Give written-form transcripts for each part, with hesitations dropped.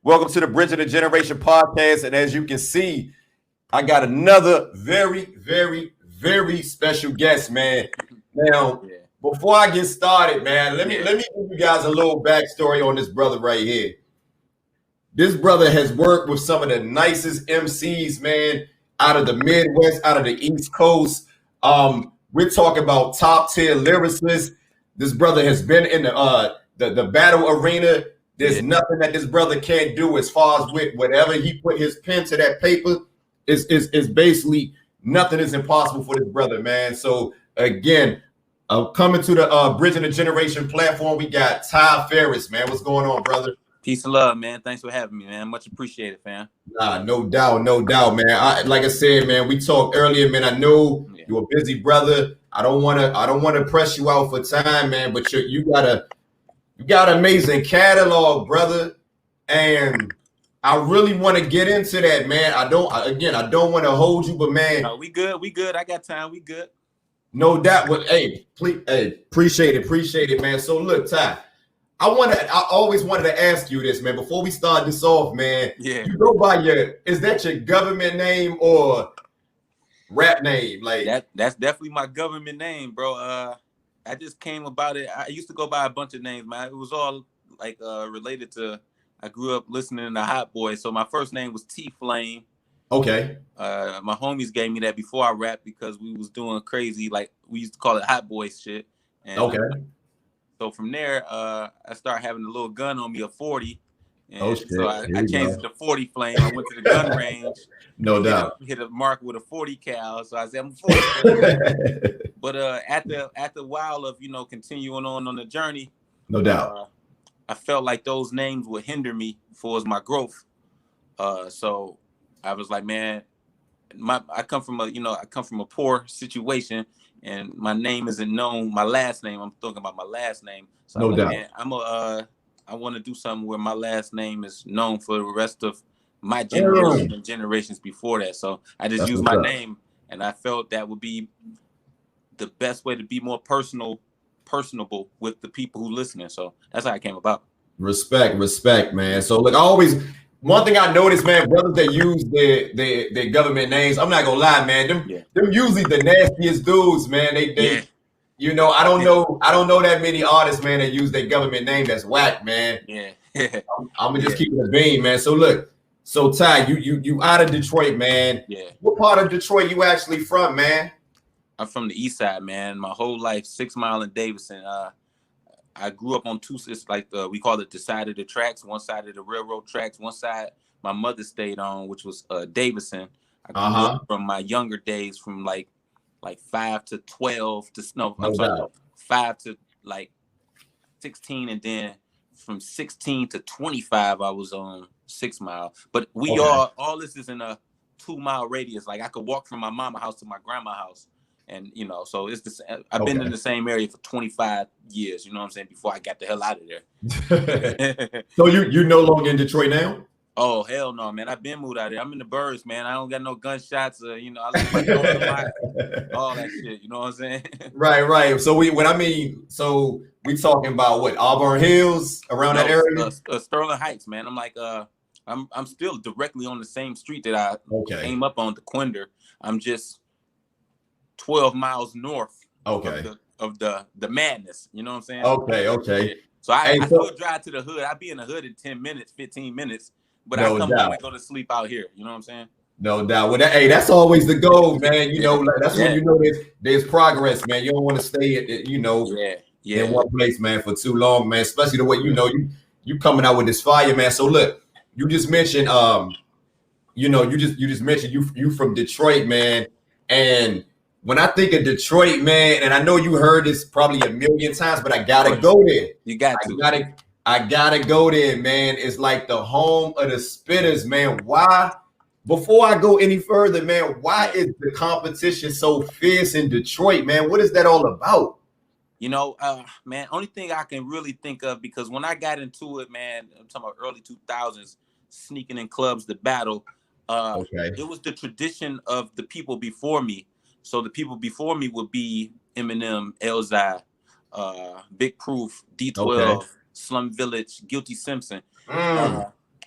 Welcome to the Bridge of the Generation podcast. And as you can see, I got another very, very, very special guest, man. Now, before I get started, man, let me give you guys a little backstory on this brother right here. This brother has worked with some of the nicest MCs, man, out of the Midwest, out of the East Coast. We're talking about top tier lyricists. This brother has been in the battle arena. There's nothing that this brother can't do as far as with whatever he put his pen to that paper. Is basically nothing is impossible for this brother, man. So again, coming to the Bridge of the Generation platform, we got Ty Farris, man. What's going on, brother? Peace and love, man. Thanks for having me, man. Much appreciated, fam. Nah, no doubt, man. Like I said, man, we talked earlier, man. I know you're a busy brother. I don't want to press you out for time, man. But you got an amazing catalog, brother, and I really want to get into that, man. I don't want to hold you, but man, no, we good. I got time. We good. No doubt. But hey, please, appreciate it, man. So look, Ty, I always wanted to ask you this, man. Before we start this off, man, you go by is that your government name or rap name? Like that's definitely my government name, bro. I just came about it. I used to go by a bunch of names, man. It was all like related to. I grew up listening to Hot Boys, so my first name was T Flame. Okay. My homies gave me that before I rapped because we was doing crazy, like we used to call it Hot Boys shit. And, okay. So from there, I started having a little gun on me, a 40. And shit. So I changed it to 40 Flame. I went to the gun range. No doubt. Hit a mark with a 40 cal. So I said, I'm 40 Flame. But after a while of, continuing on the journey. No doubt. I felt like those names would hinder me for my growth. So I was like, man, I come from a poor situation. And my name isn't known. My last name, I'm talking about my last name. So no doubt. Man, I want to do something where my last name is known for the rest of my generation and generations before that. So I just used my name, and I felt that would be the best way to be more personable with the people who listening. So that's how I came about. Respect, man. So look, one thing I noticed, man, brothers that use their government names, I'm not gonna lie, man. Them usually the nastiest dudes, man. They I don't know that many artists, man, that use their government name that's whack, man. Yeah. I'm gonna just keep it a bean, man. So look, Ty, you out of Detroit, man. Yeah. What part of Detroit you actually from, man? I'm from the east side, man. My whole life, 6 Mile and Davidson. I grew up on two, it's like we call it the side of the tracks, one side of the railroad tracks, one side my mother stayed on, which was Davidson. I grew up from my younger days from like 5 to 12 to 5 to like 16, and then from 16 to 25 I was on 6 Mile. But we all this is in a 2 mile radius. Like I could walk from my mama house to my grandma's house. And, so it's I've been in the same area for 25 years, you know what I'm saying, before I got the hell out of there. So you no longer in Detroit now? Oh, hell no, man. I've been moved out of there. I'm in the burbs, man. I don't got no gunshots or, I live like all that shit, you know what I'm saying? Right. So we talking about what, Auburn Hills, around that area? Sterling Heights, man. I'm like, I'm still directly on the same street that I came up on, the Quinder. I'm just 12 miles north of the madness, you know what I'm saying? Okay. So I still drive to the hood. I'll be in the hood in 10 minutes, 15 minutes, but I come home and go to sleep out here, you know what I'm saying? No doubt. Well, that's always the goal, man. That's when there's progress, man. You don't want to stay in one place, man, for too long, man. Especially the way you coming out with this fire, man. So look, you just mentioned you just mentioned you from Detroit, man. And when I think of Detroit, man, and I know you heard this probably a million times, but I gotta go there. You got to. I gotta go there, man. It's like the home of the spitters, man. Why? Before I go any further, man, why is the competition so fierce in Detroit, man? What is that all about? Man, only thing I can really think of, because when I got into it, man, I'm talking about early 2000s, sneaking in clubs to battle, it was the tradition of the people before me. So the people before me would be Eminem, Elzhi, Big Proof, D12, Slum Village, Guilty Simpson.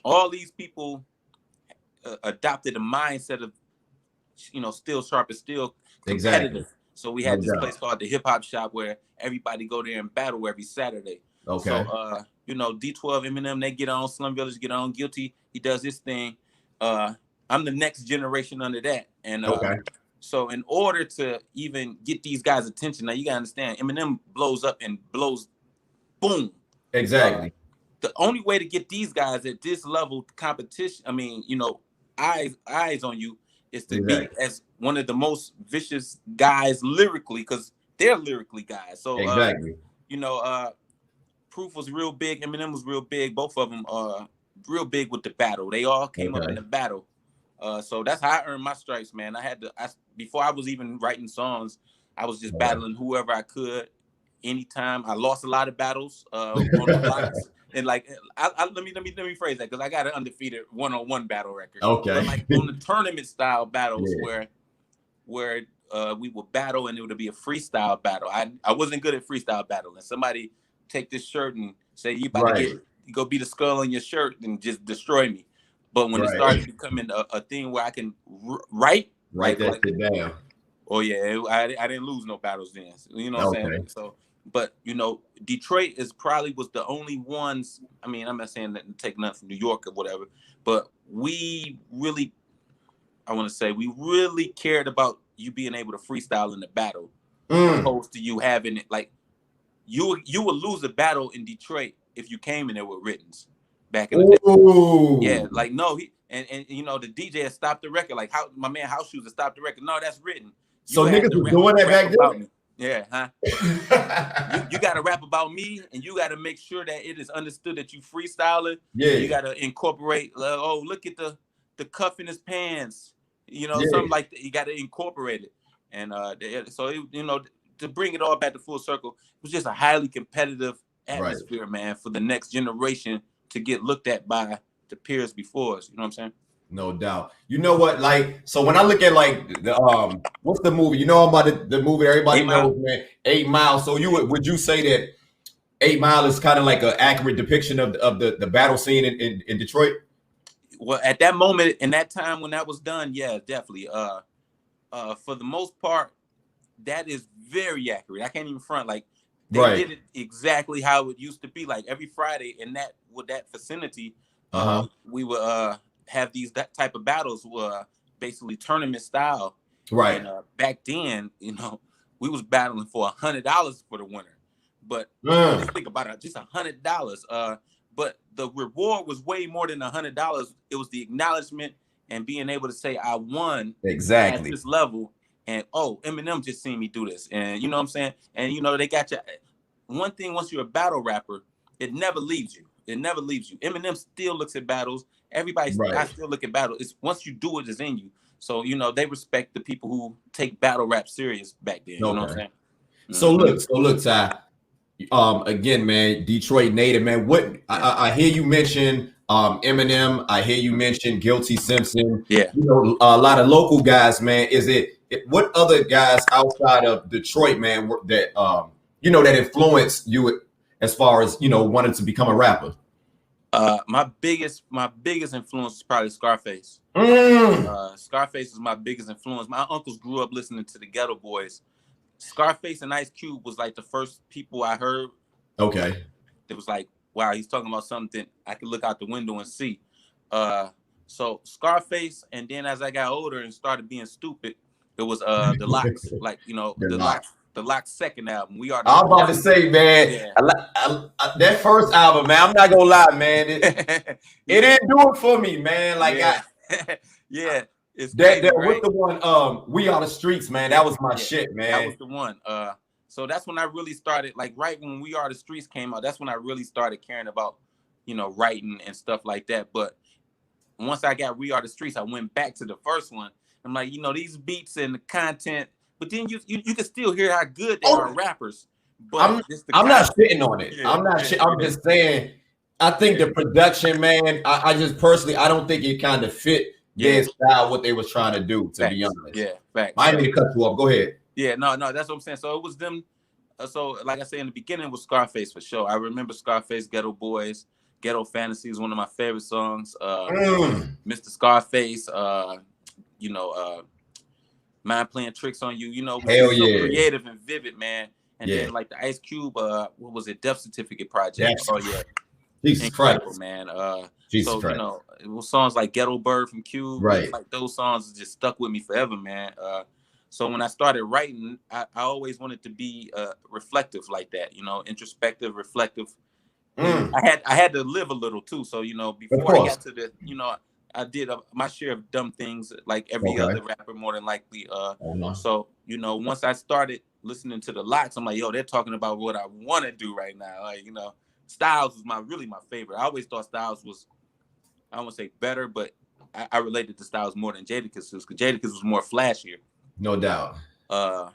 All all these people adopted a mindset of, still sharp and still competitive. Exactly. So we had this place called the Hip Hop Shop where everybody go there and battle every Saturday. Okay. So, D12, Eminem, they get on, Slum Village get on, Guilty, he does his thing. I'm the next generation under that. And so in order to even get these guys' attention, now you gotta understand, Eminem blows up and blows, boom. Exactly. The only way to get these guys at this level competition, eyes on you, is to be as one of the most vicious guys lyrically, because they're lyrically guys. So Proof was real big, Eminem was real big, both of them real big with the battle. They all came up in the battle. So that's how I earned my stripes, man. Before I was even writing songs, I was just battling whoever I could anytime. I lost a lot of battles on the blocks. And let me phrase that, because I got an undefeated one-on-one battle record. Okay. But like on the tournament style battles where we would battle and it would be a freestyle battle. I wasn't good at freestyle battling. Somebody take this shirt and say you about to go beat a skull on your shirt and just destroy me. But when it started becoming a thing where I can write that shit down. Oh yeah, I didn't lose no battles then. You know what I'm saying? So, but Detroit was the only ones. I mean, I'm not saying that to take nothing from New York or whatever, but we really cared about you being able to freestyle in the battle, opposed to you having it like you would lose a battle in Detroit if you came in there with writtens back in the day. Yeah, like no, the DJ had stopped the record, like how my man House Shoes had stopped the record. No, that's written. So niggas was doing that back then? Yeah, huh? you got to rap about me, and you got to make sure that it is understood that you freestyling. Yeah, you got to incorporate. Look at the cuff in his pants. Something like that. You got to incorporate it, and to bring it all back to full circle, it was just a highly competitive atmosphere, man, for the next generation to get looked at by the peers before us. You know what I'm saying? No doubt. You know what? Like, so when I look at like the what's the movie? You know about the movie everybody knows, man. 8 Mile. So would you say that 8 Mile is kind of like an accurate depiction of the battle scene in Detroit? Well, at that moment, in that time when that was done, yeah, definitely. For the most part, that is very accurate. I can't even front. Like, they did it exactly how it used to be. Like every Friday in that vicinity, we would have that type of battles, basically tournament style. Right. And back then, we was battling for $100 for the winner. But just think about it, just $100. But the reward was way more than $100. It was the acknowledgement and being able to say I won at this level. And Eminem just seen me do this, and you know what I'm saying. And they got you. One thing, once you're a battle rapper, it never leaves you. It never leaves you. Eminem still looks at battles. Everybody, I still look at battles. It's once you do it, it's in you. So they respect the people who take battle rap serious back then. You know what I'm saying? So look, Ty. Again, man, Detroit native, man. What I hear you mention Eminem. I hear you mention Guilty Simpson. Yeah. A lot of local guys, man. What other guys outside of Detroit, man, that that influenced you as far as wanting to become a rapper? My biggest influence is probably Scarface. Scarface is my biggest influence. My uncles grew up listening to the Ghetto Boys. Scarface and Ice Cube was like the first people I heard. Okay. It was like, wow, he's talking about something I could look out the window and see. So Scarface, and then as I got older and started being stupid, it was the Locks, like the Locks' second album. We Are. I'm about to say, man, that first album, man. I'm not gonna lie, man. It didn't do it for me, man. Like, it's that with the one. We Are the Streets, man. That was my shit, man. That was the one. So that's when I really started. Like, right when We Are the Streets came out, that's when I really started caring about, writing and stuff like that. But once I got We Are the Streets, I went back to the first one. I'm like, these beats and the content, but then you can still hear how good they are rappers. But I'm not shitting on it. Yeah, I'm just saying, I think the production, man, I just personally, I don't think it kind of fit their style, what they was trying to do, to be honest. Yeah, facts. I didn't mean to cut you off. Go ahead. Yeah, no, that's what I'm saying. So it was them. So like I said in the beginning, it was Scarface for sure. I remember Scarface, Ghetto Boys. Ghetto Fantasy is one of my favorite songs. Mr. Scarface, you know, Mind Playing Tricks on You. You know, Hell so yeah. creative and vivid, man. And then like the Ice Cube, what was it? Death Certificate Project. Oh yeah, Jesus incredible, Christ, man. Jesus so Christ. you know, it was songs like Ghetto Bird from Cube, right? Like those songs just stuck with me forever, man. So when I started writing, I always wanted to be reflective like that, you know, introspective, reflective. I had to live a little too. So, you know, before I got to the, you know, I did my share of dumb things like every other rapper, more than likely. So, you know, once I started listening to the Lox, I'm like, yo, they're talking about what I want to do right now. Like, you know, Styles was really my favorite. I always thought Styles was, I don't want to say better, but I related to Styles more than Jadakiss because Jadakiss was more flashier. No doubt.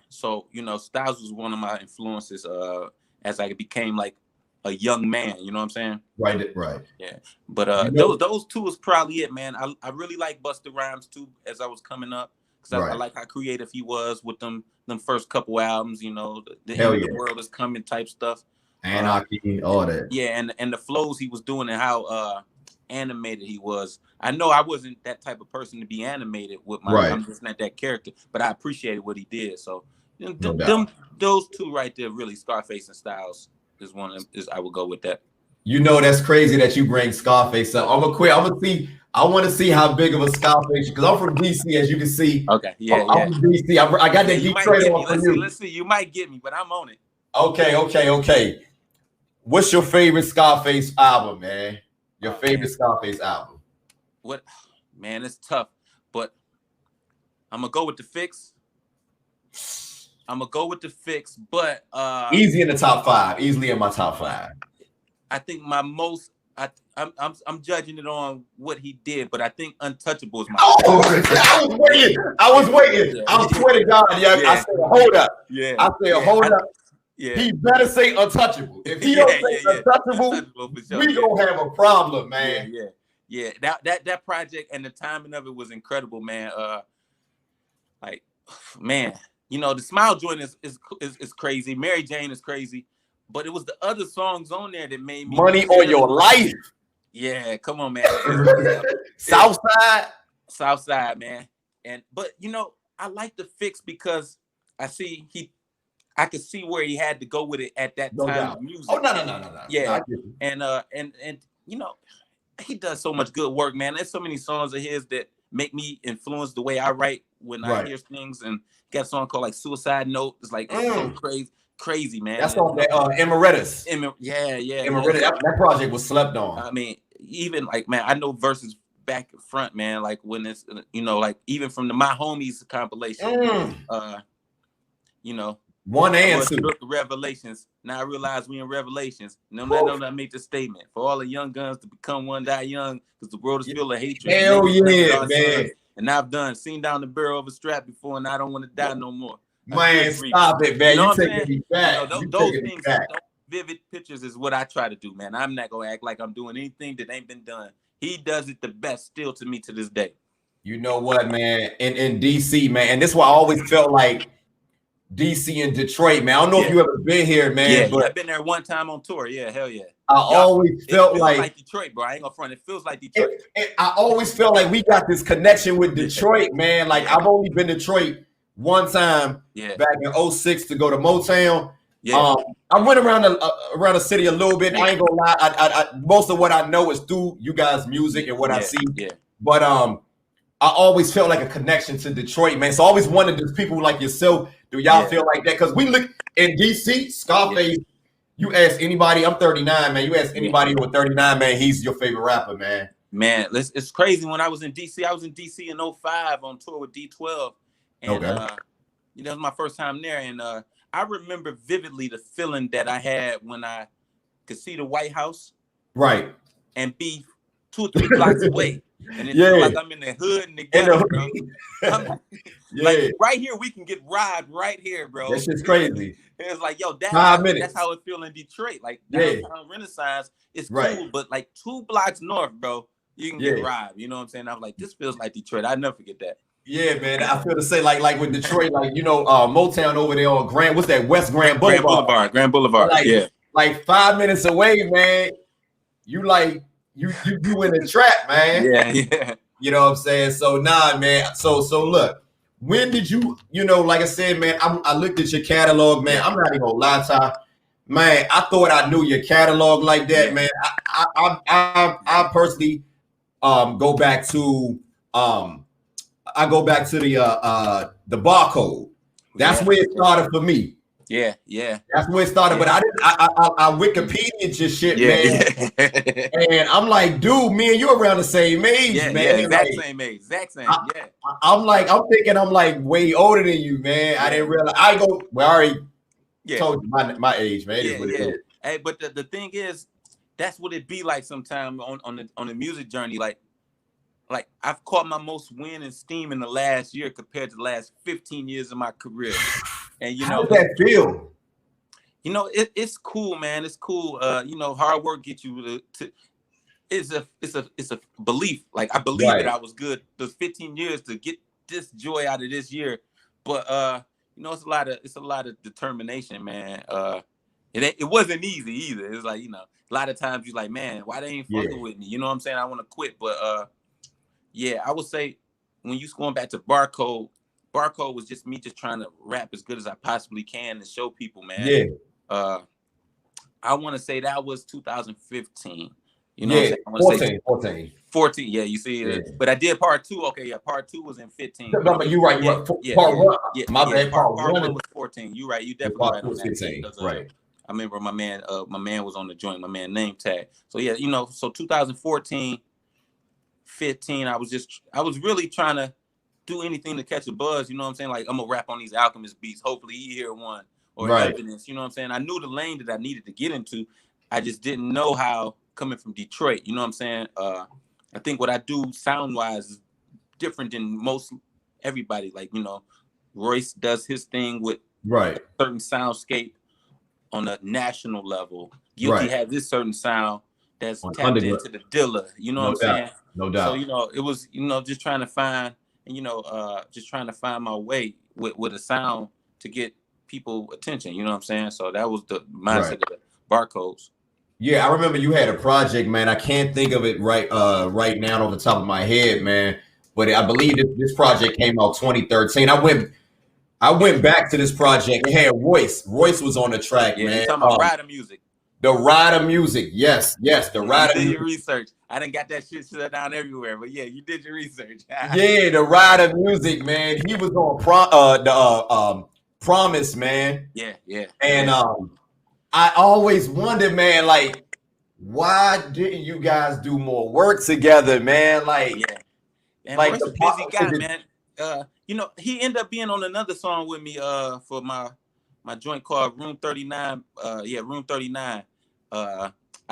So, you know, Styles was one of my influences as I became like a young man, you know what I'm saying? Right. Yeah. But those two was probably it, man. I really like Busta Rhymes too as I was coming up because I like how creative he was with them first couple albums, you know, the end of the world is coming type stuff. Anarchy, all that. Yeah, and the flows he was doing and how animated he was. I know I wasn't that type of person to be animated with my I'm just not that character, but I appreciated what he did. So those two right there, really, Scarface and Styles is one of them, I would go with that. You know, that's crazy that you bring Scarface up. I'm gonna quit. I want to see how big of a Scarface, because I'm from DC, as you can see. Okay, yeah. I'm from DC. I got that Detroit on for you. Let's see. You might get me, but I'm on it. Okay. What's your favorite Scarface album, man? Your favorite Scarface album? What, man? It's tough, but I'm gonna go with The Fix. But easy in the top 5. Easily in my top 5. I think my most. I'm judging it on what he did, but I think Untouchable is my. I was waiting. Yeah. I swear to God, I said, hold up. Yeah. I said, hold up. Yeah. He better say Untouchable. If he don't say Untouchable, sure. We gonna have a problem, man. Yeah. That project and the timing of it was incredible, man. Like, man, you know, the Smile joint is crazy. Mary Jane is crazy, but it was the other songs on there that made me Money on Your Life. Yeah, come on, man. Southside, man. But you know, I like The Fix because I could see where he had to go with it at that time of music. Oh no. Yeah, and you know, he does so much good work, man. There's so many songs of his that make me influence the way I write when I hear things. And he got a song called like Suicide Note. It's like it's so crazy, man. That's on that Emeritus. Emeritus. That project was slept on. I mean, even like, man, I know verses back and front, man. Like when it's, you know, like even from the My Homies compilation, you know. 1 and 2. The Revelations. Now I realize we in Revelations. No, I make the statement. For all the young guns to become one, die young, because the world is full of hatred. Hell yeah, man. And I've seen down the barrel of a strap before, and I don't want to die no more. Man, stop it, man. You taking me back. You know, those things, those vivid pictures is what I try to do, man. I'm not going to act like I'm doing anything that ain't been done. He does it the best still to me to this day. You know what, man? In DC, man, and this is why I always felt like DC and Detroit, man. I don't know if you ever been here, man. But I've been there one time on tour. Yeah, hell yeah. I always felt like Detroit, bro. I ain't gonna front. It feels like Detroit. I always felt like we got this connection with Detroit, man. Like I've only been to Detroit one time back in 06 to go to Motown. Yeah. I went around the city a little bit. I ain't gonna lie. I most of what I know is through you guys' music and what I see. Yeah. But I always felt like a connection to Detroit, man. So I always wondered, does people like yourself, do y'all feel like that? Because we look in DC, Scarface. You ask anybody, I'm 39, man. You ask anybody over 39, man, he's your favorite rapper, man. Man, it's crazy. When I was in DC, in 05 on tour with D12. And you know, it was my first time there. And I remember vividly the feeling that I had when I could see the White House. Right. And be 2 or 3 blocks away. And it feels like I'm in the hood and the ghetto, bro. Like right here, we can get robbed right here, bro. That's just crazy. It's like, yo, that's how it feel in Detroit. Like downtown Renaissance is cool, but like 2 blocks north, bro, you can get robbed. You know what I'm saying? I was like, this feels like Detroit. I'll never forget that. Yeah, man. I feel to say like with Detroit, like, you know, Motown over there on West Grand Boulevard. Grand Boulevard. Like 5 minutes away, man. you like you in the trap, man. Yeah, yeah. You know what I'm saying? So nah, man. So look, when did you know, like I said, man, I looked at your catalog, man. I'm not even gonna lie, Ty. Man, I thought I knew your catalog like that, man. I personally go back to I go back to the barcode. That's where it started for me. Yeah, yeah. That's where it started. But I didn't. I Wikipedia your shit, man. And I'm like, dude, me and you around the same age, man. Yeah, exact same age, exact same. Yeah. I'm thinking I'm like way older than you, man. I didn't realize. I already told you my age, man. It is what it is. Hey, but the thing is, that's what it be like sometimes on the music journey. Like I've caught my most win and steam in the last year compared to the last 15 years of my career. And how does that feel? You know, it's cool, man. It's cool. You know, hard work gets you to it's a belief. Like I believe that I was good those 15 years to get this joy out of this year. But you know, it's a lot of determination, man. It wasn't easy either. It's like, you know, a lot of times you're like, man, why they ain't fucking with me? You know what I'm saying? I want to quit. But yeah, I would say when you going back to Barcode was just me just trying to rap as good as I possibly can and show people, man. Yeah. I want to say that was 2015. You know what I'm saying? 14. Yeah, you see. But I did part 2. Okay, yeah, part 2 was in 15. No, but you're right. Part 1. My bad. Part 1 was 14. You're right. You definitely right on that. 15. Right. I remember my man was on the joint. My man Name Tag. So yeah, you know. So 2014, 15. I was really trying to do anything to catch a buzz. You know what I'm saying? Like I'm gonna rap on these Alchemist beats. Hopefully he hear one or Evidence. You know what I'm saying? I knew the lane that I needed to get into. I just didn't know how. Coming from Detroit, you know what I'm saying? I think what I do sound-wise is different than most everybody. Like, you know, Royce does his thing with certain soundscape on a national level. Guilty has this certain sound that's tapped into the Dilla. You know what I'm saying? No doubt. So, you know, it was, you know, just trying to find, and, you know, just trying to find my way with a sound to get people attention. You know what I'm saying? So that was the mindset of the Barcodes. Yeah, I remember you had a project, man. I can't think of it right now off the top of my head, man. But I believe this project came out 2013. I went back to this project. It had Royce. Royce was on the track, man. You're talking about Rider Music. The Rider Music. Yes, the Rider Music. You did your research. I didn't got that shit shut down everywhere, but yeah, you did your research. Yeah, the Rider Music, man. He was on Promise, man. Yeah. And I always wondered, man, like, why didn't you guys do more work together, man? Like, and like the busy guy, man. You know, he ended up being on another song with me for my joint called Room 39. Room 39. I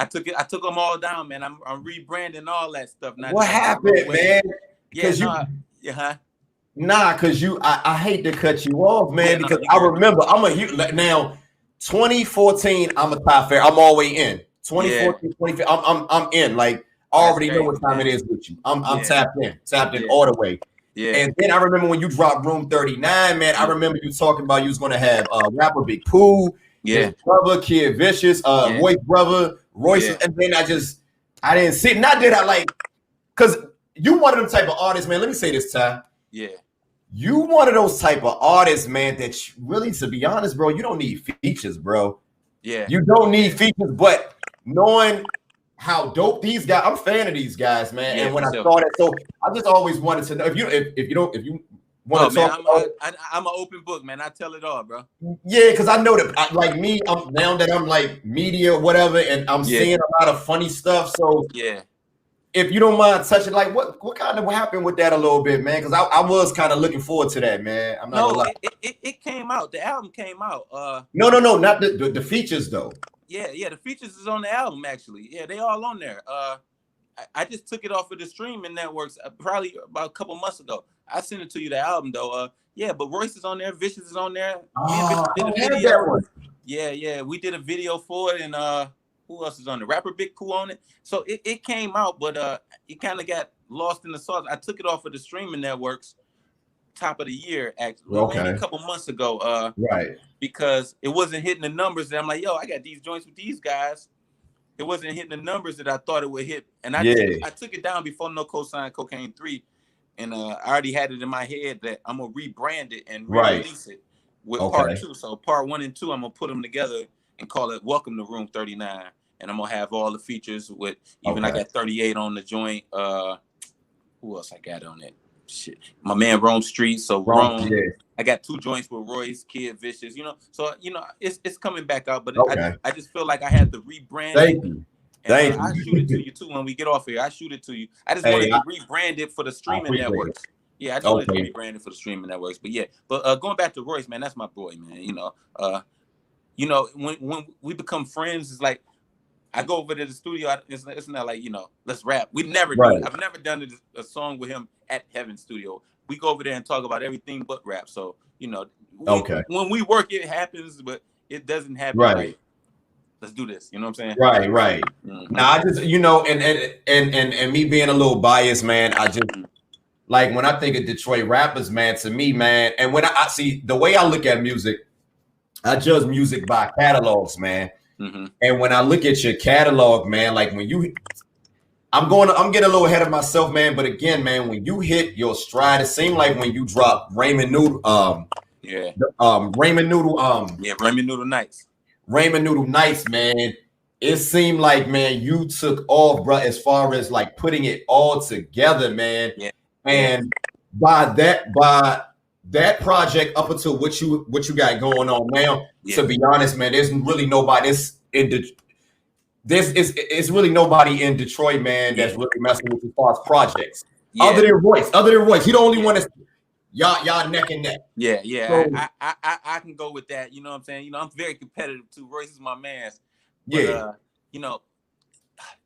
took them all down, man. I'm rebranding all that stuff now. What happened, man? Because I hate to cut you off, man, because I remember now 2014, I'm a Ty Farris. I'm all the way in. 2014, 2015, I'm in. Like, I already know what time it is with you. I'm tapped in all the way. Yeah. And then I remember when you dropped Room 39, man. I remember you talking about you was gonna have rapper Big Pooh, his brother Kid Vicious, Royce brother Royce, and then I didn't see. Not that I like, because you one of them type of artists, man. Let me say this, Ty. Yeah. You one of those type of artists, man, that really, to be honest, bro, you don't need features, bro. Yeah. You don't need features, but knowing how dope these guys, I'm a fan of these guys, man. And when I saw that, so I just always wanted to know if you want to talk. I'm an open book, man. I tell it all, bro. Yeah, because I know that, like me, now that I'm like media or whatever, and I'm seeing a lot of funny stuff. So if you don't mind touching, like what kind of happened with that a little bit, man? Because I was kind of looking forward to that, man. I'm not gonna lie. It came out. The album came out. No, not the features though. Yeah, the features is on the album actually. Yeah, they all on there. I just took it off of the streaming networks probably about a couple months ago. I sent it to you, the album though. But Royce is on there, Vicious is on there. Did a video. Yeah, we did a video for it, and who else is on the rapper Big Pooh on it? So it came out, but it kind of got lost in the sauce. I took it off of the streaming networks top of the year, actually, maybe a couple months ago. Right. Because it wasn't hitting the numbers. And I'm like, yo, I got these joints with these guys. hitting the numbers that I thought it would hit. And I took it down before No Cosign Cocaine 3. And I already had it in my head that I'm gonna rebrand it and re-release it with part 2. So part 1 and 2, I'm gonna put them together and call it Welcome to Room 39. And I'm gonna have all the features with even I got 38 on the joint. Who else I got on it? Shit. My man Rome Street. So Rome. I got 2 joints with Royce, Kid Vicious, So it's coming back out, but I just feel like I had to rebrand it. And I'll shoot it to you too when we get off here. I shoot it to you. I just wanted to rebrand it for the streaming networks. Yeah, I just wanted to rebrand it for the streaming networks. But going back to Royce, man, that's my boy, man. When we become friends, it's like I go over to the studio. It's not like let's rap. We never do it. I've never done a song with him at Heaven Studio. We go over there and talk about everything but rap. So when we work, it happens, but it doesn't happen like, let's do this. You know what I'm saying? Right. Mm-hmm. Now I just and me being a little biased, man, I just like when I think of Detroit rappers, man, to me, man, and when I see the way I look at music, I judge music by catalogs, man. Mm-hmm. And when I look at your catalog, man, like when you I'm getting a little ahead of myself, man. But again, man, when you hit your stride, it seemed like when you drop Raymond Noodle, Raymond Noodle Nights. Raymond Noodle Nights, man. It seemed like, man, you took off, bro, as far as like putting it all together, man. Yeah. And by that project up until what you got going on now, to be honest, man, there's really nobody it's really nobody in Detroit, man, that's really messing with as far as projects. Other than Royce. He the only one that's y'all neck and neck. Yeah. So, I can go with that. You know what I'm saying? I'm very competitive too. Royce is my man. But,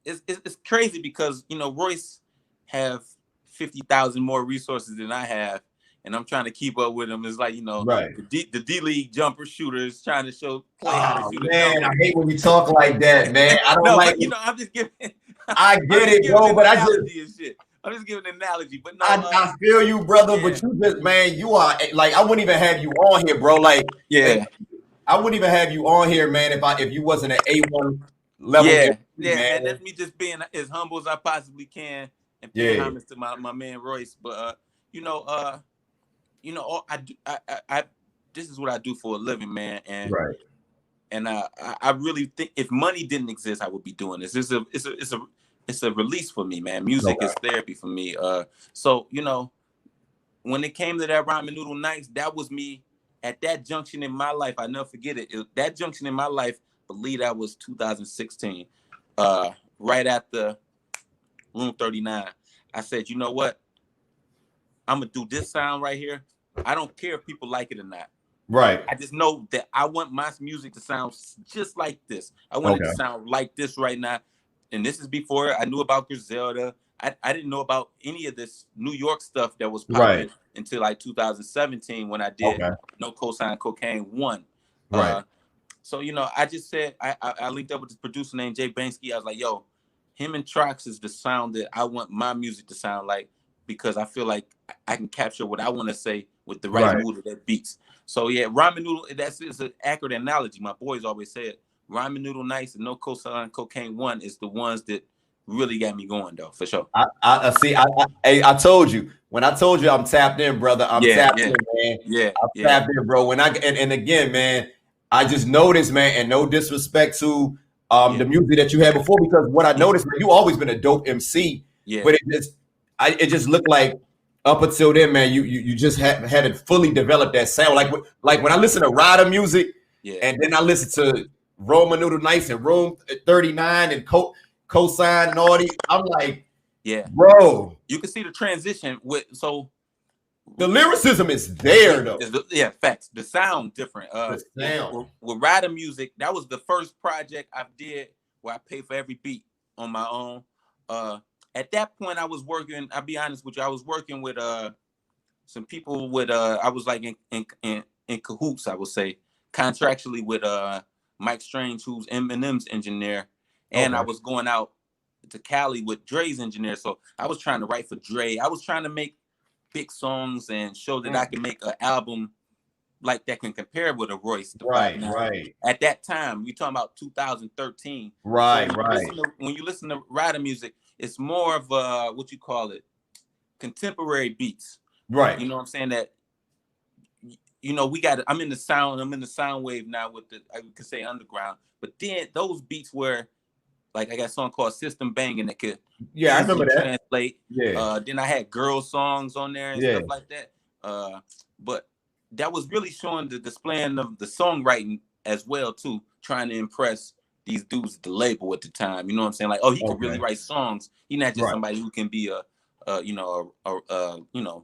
it's crazy because Royce have 50,000 more resources than I have, and I'm trying to keep up with him. It's like the D-League jumper shooters trying to play how to shoot. Man, I hate when you talk like that, man. I don't like. But, I'm just giving. I get it, bro, but I'm just giving an analogy. But no, I feel you, brother. But you just, man, you are like I wouldn't even have you on here, bro. Like, I wouldn't even have you on here, man, if you wasn't an A1 level. Man. That's me just being as humble as I possibly can and paying homage to my man Royce. But I this is what I do for a living, man. And and I really think if money didn't exist, I would be doing this. It's a release for me, man. Music is therapy for me. So when it came to that Ramen Noodle Nights, that was me at that junction in my life. I never forget it. That junction in my life, I believe that was 2016. Right after Room 39, I said, you know what? I'm gonna do this sound right here. I don't care if people like it or not. Right. I just know that I want my music to sound just like this. I want it to sound like this right now. And this is before I knew about Griselda. I didn't know about any of this New York stuff that was popping until like 2017 when I did No Cosign Cocaine 1. So, I just said, I linked up with this producer named Jay Banksky. I was like, yo, him and Trox is the sound that I want my music to sound like, because I feel like I can capture what I want to say with the right mood of that beats. So Ramen Noodle, it's an accurate analogy. My boys always say it. Ramen Noodle Nights and No Cosign Cocaine 1 is the ones that really got me going, though, for sure. I see. I told you when I told you I'm tapped in, brother. I'm tapped in, man. I'm tapped in, bro. When and again, man, I just noticed, man, and no disrespect to the music that you had before, because what I noticed, man, you always been a dope MC. But it just looked like up until then, man, you just hadn't fully developed that sound. Like when I listen to Rider music, and then I listen to Roman Noodle Nights and Room 39 and Cosign and all these, I'm like, bro, you can see the transition the lyricism is there though. Facts. The sound different. The sound. With Rider music, that was the first project I did where I paid for every beat on my own. At that point, I was working. I'll be honest with you. I was working with some people with I was like in cahoots, I would say, contractually with Mike Strange, who's Eminem's engineer, and I was going out to Cali with Dre's engineer. So I was trying to write for Dre. I was trying to make big songs and show that I can make an album like that can compare with a Royce the Right, 5'9". right, At that time, we talking about 2013. right, So right, when you listen to Ryder music, it's more of what you call it, contemporary beats. right. You know what I'm saying? That you know, I'm in the sound wave now with I could say underground. But then those beats were like I got a song called System Banging that could Yeah, I remember easily that. translate. Yeah, Then I had girl songs on there and yeah, stuff like that. But that was really showing the displaying of the songwriting as well too, trying to impress these dudes at the label at the time. You know what I'm saying? Like, oh, he could really okay, write songs. He's not just right, somebody who can be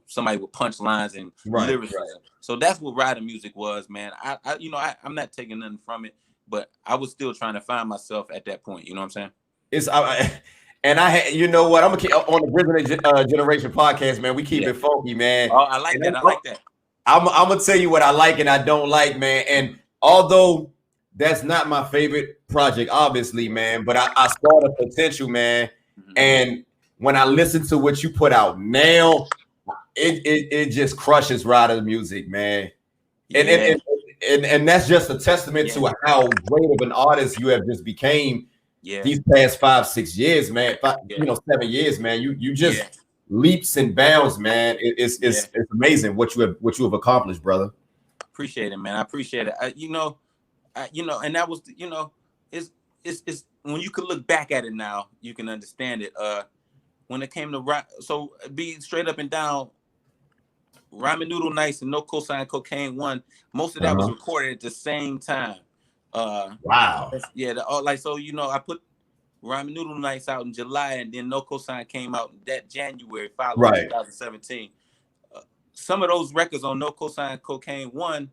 somebody with punchlines and right, lyricism. So that's what Ryder music was, man. I'm not taking nothing from it, but I was still trying to find myself at that point. You know what I'm saying? It's and I had, you know what, I'm gonna keep on the Grizzly Generation podcast, man. We keep Yeah. it funky, man. Oh, I like And that. I like that. I'm gonna tell you what I like and I don't like, man. And although that's not my favorite project, obviously, man, but I saw the potential, man. Mm-hmm. And when I listen to what you put out now, it just crushes Ryder's music, man. And, Yeah. and that's just a testament to how great of an artist you have just became these past 5-6 years, man. 7 years, man. You just leaps and bounds, man. It's amazing what you have accomplished, brother. Appreciate it, man. I appreciate it. And that was, it's when you can look back at it now, you can understand it. When it came to so be straight up and down, Ramen Noodle Nights and No Cosign Cocaine 1, most of that was recorded at the same time. Wow. Yeah, I put Ramen Noodle Nights out in July, and then No Cosign came out that January following 2017. Some of those records on No Cosign Cocaine 1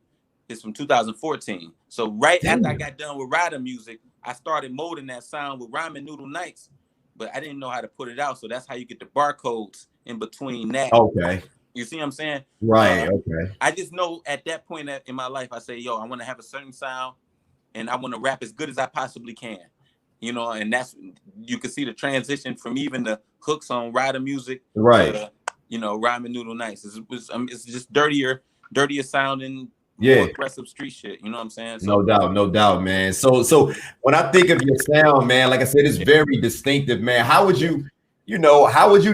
is from 2014. So after I got done with Ryder music, I started molding that sound with Ramen Noodle Nights, but I didn't know how to put it out. So that's how you get the barcodes in between that. Okay. You see what I'm saying? Right. Okay. I just know at that point in my life, I say, yo, I want to have a certain sound and I want to rap as good as I possibly can. And that's, you can see the transition from even the hooks on Ryder music. Right. To, Ramen Noodle Nights. It's just dirtier sounding, more aggressive street shit. You know what I'm saying? So, no doubt, man. So when I think of your sound, man, like I said, it's very distinctive, man. How would you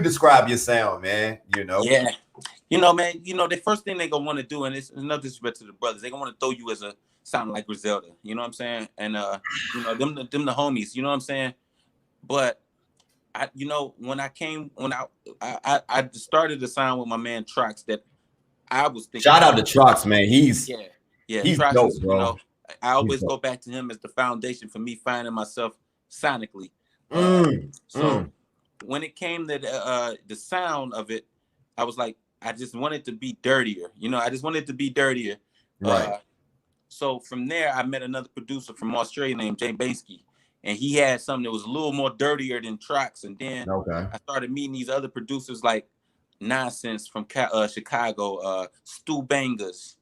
describe your sound, man? Yeah. Man, the first thing they gonna want to do, and it's no disrespect to the brothers, they gonna want to throw you as a sound like Griselda. You know what I'm saying? And them the homies. You know what I'm saying? But when I started the sound with my man Trox, that I was thinking. Shout out to Trox, man. He's Trox dope, is, bro. I always go back to him as the foundation for me finding myself sonically. So when it came to the sound of it, I was like, I just wanted to be dirtier. I just wanted to be dirtier. Right. So from there, I met another producer from Australia named Jay Bansky, and he had something that was a little more dirtier than Trox. And then I started meeting these other producers like Nonsense from Chicago, Stu Bangers,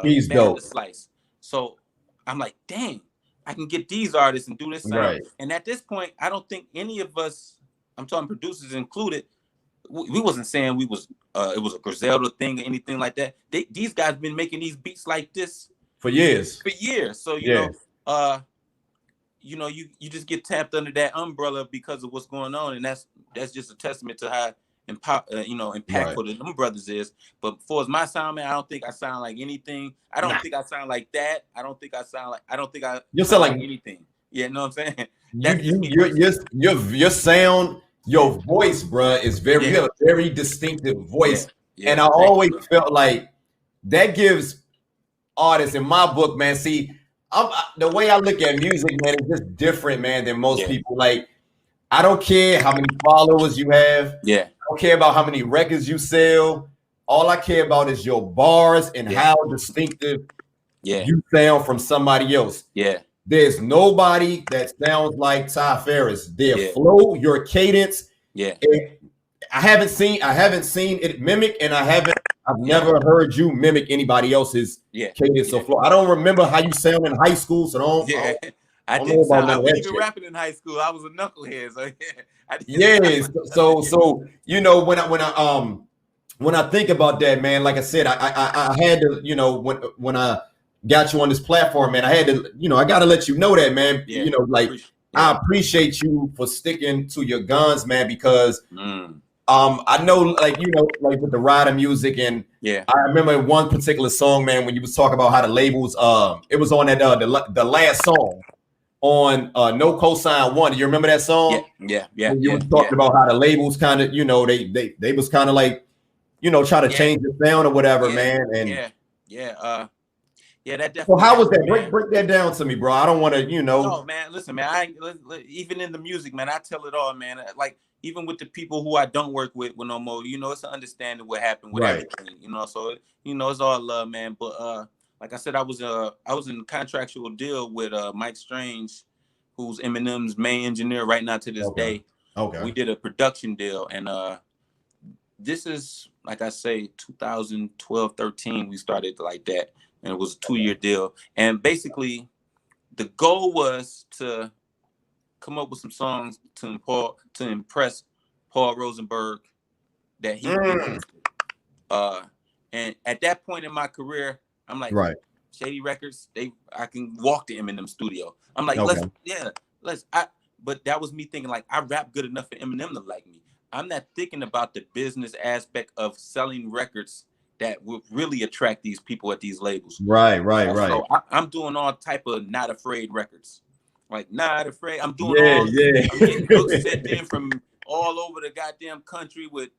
he's dope. Slice. So I'm like, dang, I can get these artists and do this sound. Right. And at this point, I don't think any of us, I'm talking producers included, we wasn't saying it was a Griselda thing or anything like that. These guys been making these beats like this for years. So you just get tapped under that umbrella because of what's going on, and that's just a testament to how impactful them brothers is. But for my sound, man, I don't think I sound like anything. I don't think I sound like that. You sound like anything. Yeah, you know what I'm saying? Your sound, your voice, bruh, is very. You have a very distinctive voice, and I always felt like that gives artists, in my book, man. See, the way I look at music, man, is just different, man, than most people. Like, I don't care how many followers you have. Yeah. I don't care about how many records you sell. All I care about is your bars and how distinctive you sound from somebody else. Yeah. There's nobody that sounds like Ty Farris. Their flow, your cadence. Yeah. I haven't seen it mimic, and I've never heard you mimic anybody else's cadence or flow. I don't remember how you sound in high school, so don't. I wasn't even rapping in high school. I was a knucklehead. So when I think about that, man, like I said, I had to, you know, when I got you on this platform, man, I had to, you know, I got to let you know that, man. Yeah, you know, like I appreciate you for sticking to your guns, man, because I know, like, you know, like with the rider music, and I remember one particular song, man, when you was talking about how the labels, it was on that the last song on No Cosign One. Do you remember that song? Yeah. When you was talking about how the labels kind of, you know, they was kind of like, you know, try to change the sound or whatever, man. And that definitely. so how was happened, that? Break that down to me, bro. I don't want to, you know. No, man, listen, man. Even in the music, man, I tell it all, man. Like even with the people who I don't work with no more, you know, it's an understanding what happened with everything, you know. So you know, it's all love, man. But like I said, I was in a contractual deal with Mike Strange, who's Eminem's main engineer right now to this day. Okay. We did a production deal, and this is, like I say, 2012, 13, we started like that. And it was a 2-year deal. And basically, the goal was to come up with some songs to impress Paul Rosenberg that he and at that point in my career, I'm like, Shady Records, I can walk to Eminem studio. I'm like, but that was me thinking like I rap good enough for Eminem to like me. I'm not thinking about the business aspect of selling records that would really attract these people at these labels. Right. So I'm doing all type of Not Afraid records. Like Not Afraid. I'm doing I'm getting hooks sent in from all over the goddamn country with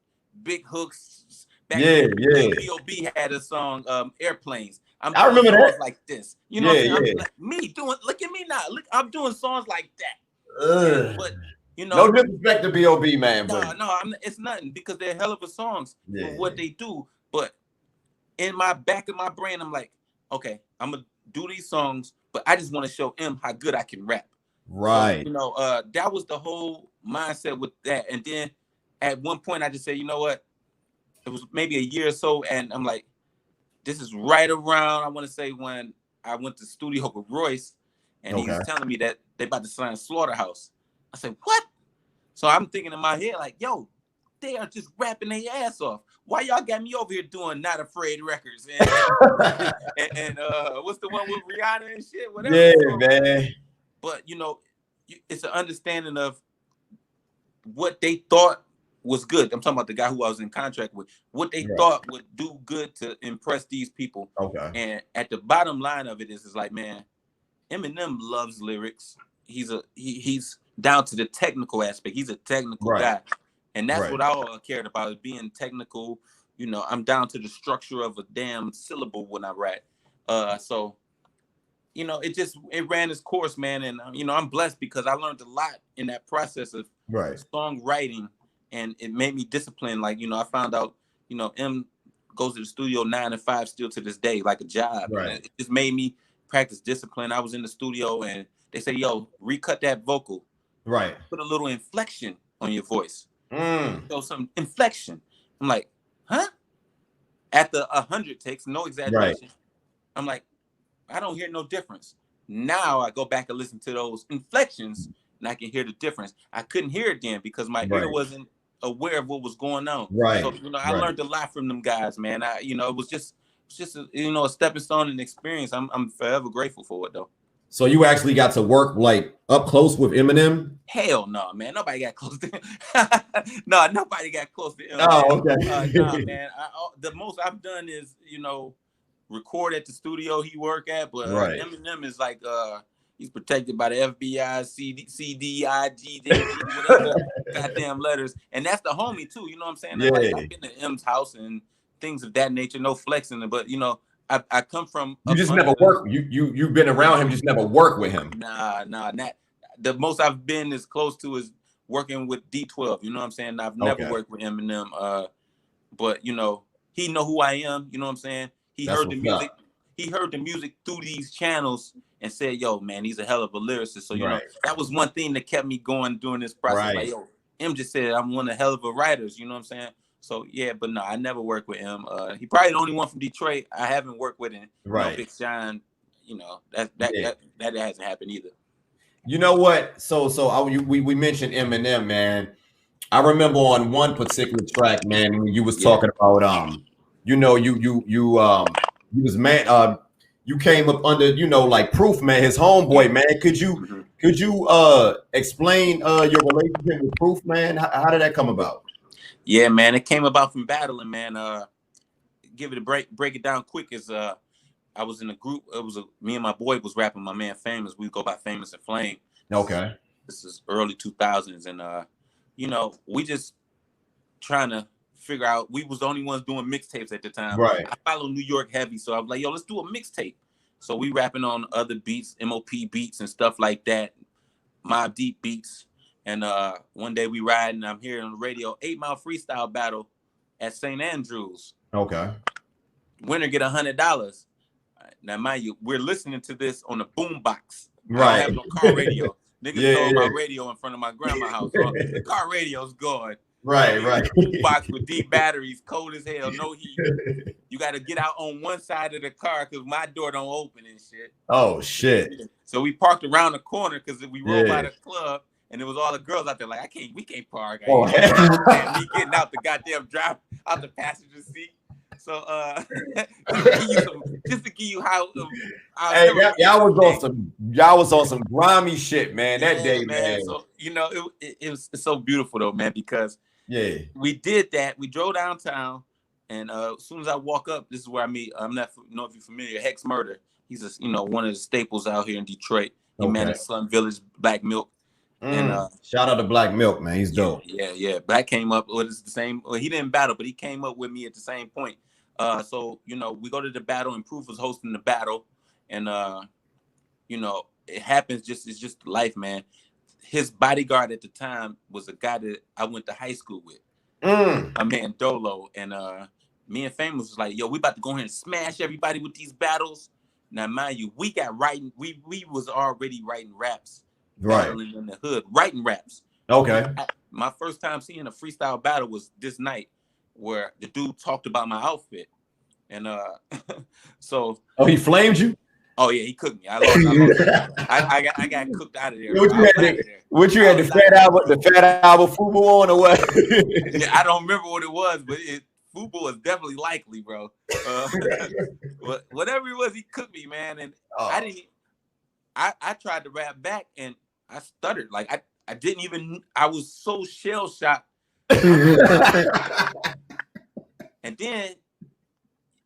big hooks. Back then, B.O.B. had a song, Airplanes. I remember songs that. Like this. You know what I'm saying? Like, look at me now. Look, I'm doing songs like that. But you know, no disrespect to B.O.B., man. It's nothing because they're hell of a songs for what they do. But in my back of my brain, I'm like, okay, I'm gonna do these songs, but I just want to show him how good I can rap. Right. So, you know, that was the whole mindset with that. And then at one point, I just said, you know what? It was maybe a year or so, and I'm like, this is right around, I want to say, when I went to studio with Royce, and he was telling me that they about to sign Slaughterhouse. I said, what? So I'm thinking in my head, like, yo, they are just rapping their ass off. Why y'all got me over here doing Not Afraid records? And what's the one with Rihanna and shit? Whatever. Yeah, man. But, you know, it's an understanding of what they thought was good. I'm talking about the guy who I was in contract with. What they thought would do good to impress these people. Okay. And at the bottom line of it is like, man, Eminem loves lyrics. He's down to the technical aspect. He's a technical guy. And that's what I all cared about, is being technical. You know, I'm down to the structure of a damn syllable when I write. So, you know, it ran its course, man. And, you know, I'm blessed because I learned a lot in that process of songwriting. And it made me disciplined. Like, you know, I found out, you know, M goes to the studio 9 to 5 still to this day, like a job. And it just made me practice discipline. I was in the studio and they say, yo, recut that vocal. Right. Put a little inflection on your voice. So some inflection. I'm like, huh? After 100 takes, no exaggeration. I'm like, I don't hear no difference. Now I go back and listen to those inflections and I can hear the difference. I couldn't hear it then because my ear wasn't aware of what was going on. So, you know, I learned a lot from them guys, man. You know, it was just a, you know, a stepping stone and experience. I'm forever grateful for it though. So you actually got to work like up close with Eminem? Hell no, man. Nobody got close to him. No, nobody got close to him. Oh, okay. Nah, man. The most I've done is, you know, record at the studio he work at, but Eminem is like he's protected by the FBI, CDIG, whatever goddamn letters, and that's the homie too. You know what I'm saying? Like, I've been to M's house and things of that nature. No flexing, but you know, I come from. You just never work. You've been around him, just never work with him. Nah. Not the most I've been as close to is working with D12. You know what I'm saying? I've never worked with Eminem. But you know, he know who I am. You know what I'm saying? He heard the music. He heard the music through these channels and said, yo, man, he's a hell of a lyricist. So, you know, that was one thing that kept me going during this process. Like, yo, M just said I'm one of the hell of a writers. You know what I'm saying? So, yeah, but no, I never worked with him. He probably the only one from Detroit I haven't worked with. In, you know, Big Sean, you know, that hasn't happened either. You know what? So we mentioned Eminem, man. I remember on one particular track, man, when you was talking about you know, you was man, you came up under, you know, like Proof, man, his homeboy, man. Could you explain your relationship with Proof, man? How did that come about? Yeah, man, it came about from battling, man. Give it a break it down quick. Is I was in a group. It was me and my boy was rapping. My man Famous. We go by Famous and Flame. Okay. This is early 2000s, and you know, we just trying to figure out. We was the only ones doing mixtapes at the time. Right. I follow New York heavy, so I was like, yo, let's do a mixtape. So we rapping on other beats, MOP beats and stuff like that, Mobb Deep beats. And one day we riding, I'm hearing on the radio, 8 Mile freestyle battle at St. Andrews. Okay. Winner get $100. Now, mind you, we're listening to this on a boom box. Right. I don't have no car radio. Niggas stole my radio in front of my grandma's house. So the car radio's gone. Right. Boom box with deep batteries, cold as hell, no heat. You got to get out on one side of the car because my door don't open and shit. Oh, shit. So we parked around the corner because we rolled by the club and it was all the girls out there like, we can't park. And me getting out the goddamn drive, out the passenger seat. So just to give you how hey, y'all was on some grimy shit, man, that day, man. So you know, it's so beautiful though, man, because we did that. We drove downtown, and as soon as I walk up, this is where I meet. I'm not know if you're familiar, Hex Murder. He's one of the staples out here in Detroit. He managed Slum Village, Black Milk. And shout out to Black Milk, man. He's dope. Yeah. Black came up with the same. Well, he didn't battle, but he came up with me at the same point. So you know, we go to the battle, and Proof was hosting the battle, and you know, it happens. It's just life, man. His bodyguard at the time was a guy that I went to high school with, my man Dolo, and me and Famous was like, yo, we about to go ahead and smash everybody with these battles. Now, mind you, we got writing. We was already writing raps, battling in the hood, writing raps. Okay. My first time seeing a freestyle battle was this night, where the dude talked about my outfit, and so he flamed you. Oh yeah, he cooked me. I lost. I got cooked out of there. What you had the Fat Albert Fubu on or what? Yeah, I don't remember what it was, but Fubu was definitely likely, bro. Whatever it was, he cooked me, man, and I didn't. I tried to rap back and I stuttered. Like I didn't even. I was so shell shocked. And then